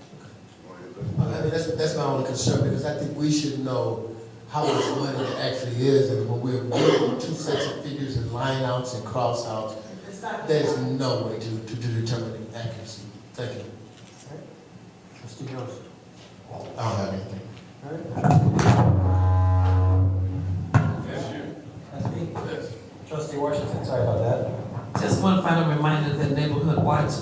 S8: I mean, that's my only concern, because I think we should know how much money it actually is, and when we're building 2 sets of figures and line outs and cross outs,
S5: It's not.
S8: There's no way to determine the accuracy. Thank you.
S1: Trustee Jones.
S8: I don't have anything.
S1: All right. That's me. Trustee Washington, sorry about that.
S14: Just one final reminder that Neighborhood Watch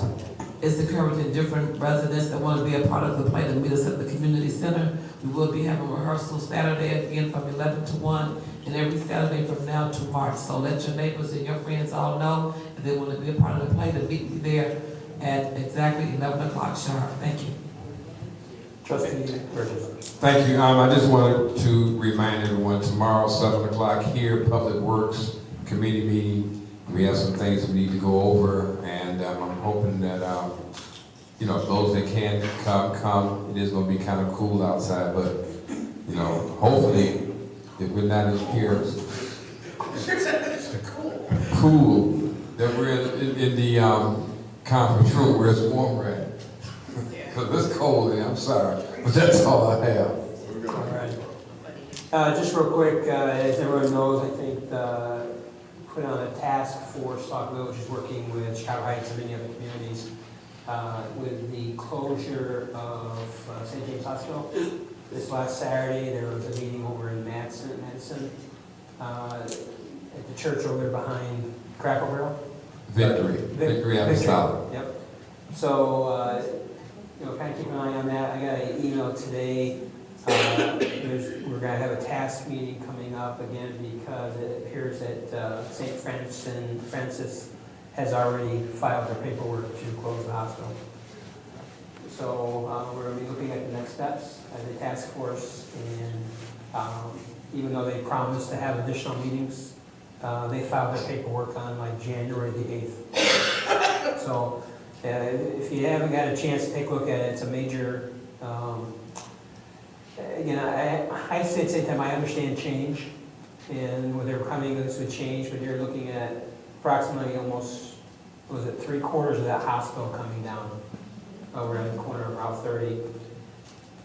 S14: is encouraging different residents that want to be a part of the play to meet us at the community center. We will be having rehearsal Saturday again from 11 to 1 and every Saturday from now to March. So let your neighbors and your friends all know if they want to be a part of the play to meet me there at exactly 11 o'clock sharp. Thank you.
S1: Trustee Burgess.
S7: Thank you. I just wanted to remind everyone, tomorrow, 7 o'clock here, Public Works Committee meeting. We have some things we need to go over, and I'm hoping that, you know, those that can come. It is gonna be kind of cool outside, but, you know, hopefully, if we're not in here, cool, that we're in the conference room where it's warmer at. Because it's cold there, I'm sorry, but that's all I have.
S1: All right. Just real quick, as everyone knows, I think put on a task force, Sauk Village is working with Chicago Heights and many other communities with the closure of St. James Hospital. This last Saturday, there was a meeting over in Madison at the church over there behind Cracker Barrel.
S7: Victory Apostolic.
S1: Yep. So, you know, kind of keep an eye on that. I got an email today. We're going to have a task meeting coming up again because it appears that St. Francis has already filed their paperwork to close the hospital. So we're going to be looking at the next steps as a task force, and even though they promised to have additional meetings, they filed their paperwork on like January the 8th. So if you haven't got a chance to take a look at it, it's a major, again, I say at the same time, I understand change, and when they're coming, this would change, but you're looking at approximately almost, was it 3/4 of that hospital coming down over at the corner of Route 30.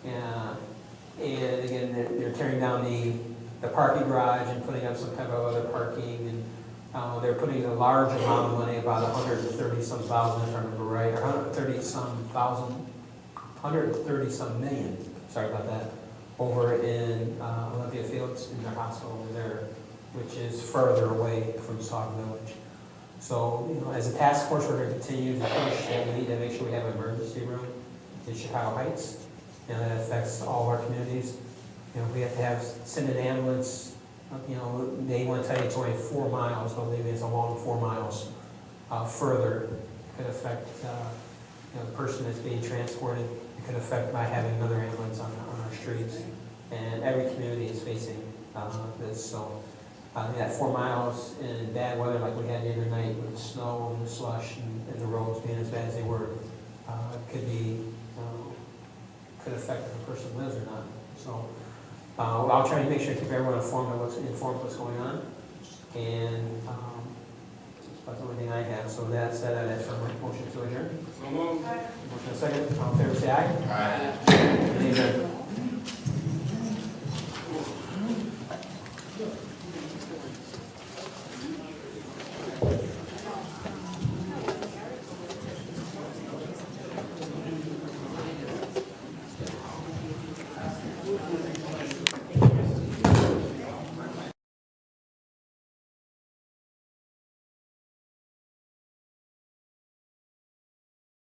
S1: And again, they're tearing down the parking garage and putting up some type of other parking, and they're putting a large amount of money, about 130-some thousand, if I remember right, or 130-some million, sorry about that, over in Olympia Fields in their hospital over there, which is further away from Sauk Village. So, you know, as a task force, we're going to continue to push that we need to make sure we have an emergency room in Chicago Heights. You know, that affects all of our communities. You know, we have to send an ambulance. You know, they want to tell you it's only 4 miles, but maybe it's a long 4 miles further. It could affect you know, the person that's being transported. It could affect by having another ambulance on our streets. And every community is facing this. So that 4 miles in bad weather like we had the other night with snow and the slush and the roads being as bad as they were, could affect if a person lives or not. So I'll try to make sure to keep everyone informed of what's going on. And that's about the only thing I have. So that said, I'd ask for a motion to adjourn.
S7: So moved.
S1: Motion second. All in favor, say aye.
S7: Aye.
S1: Any adjourned?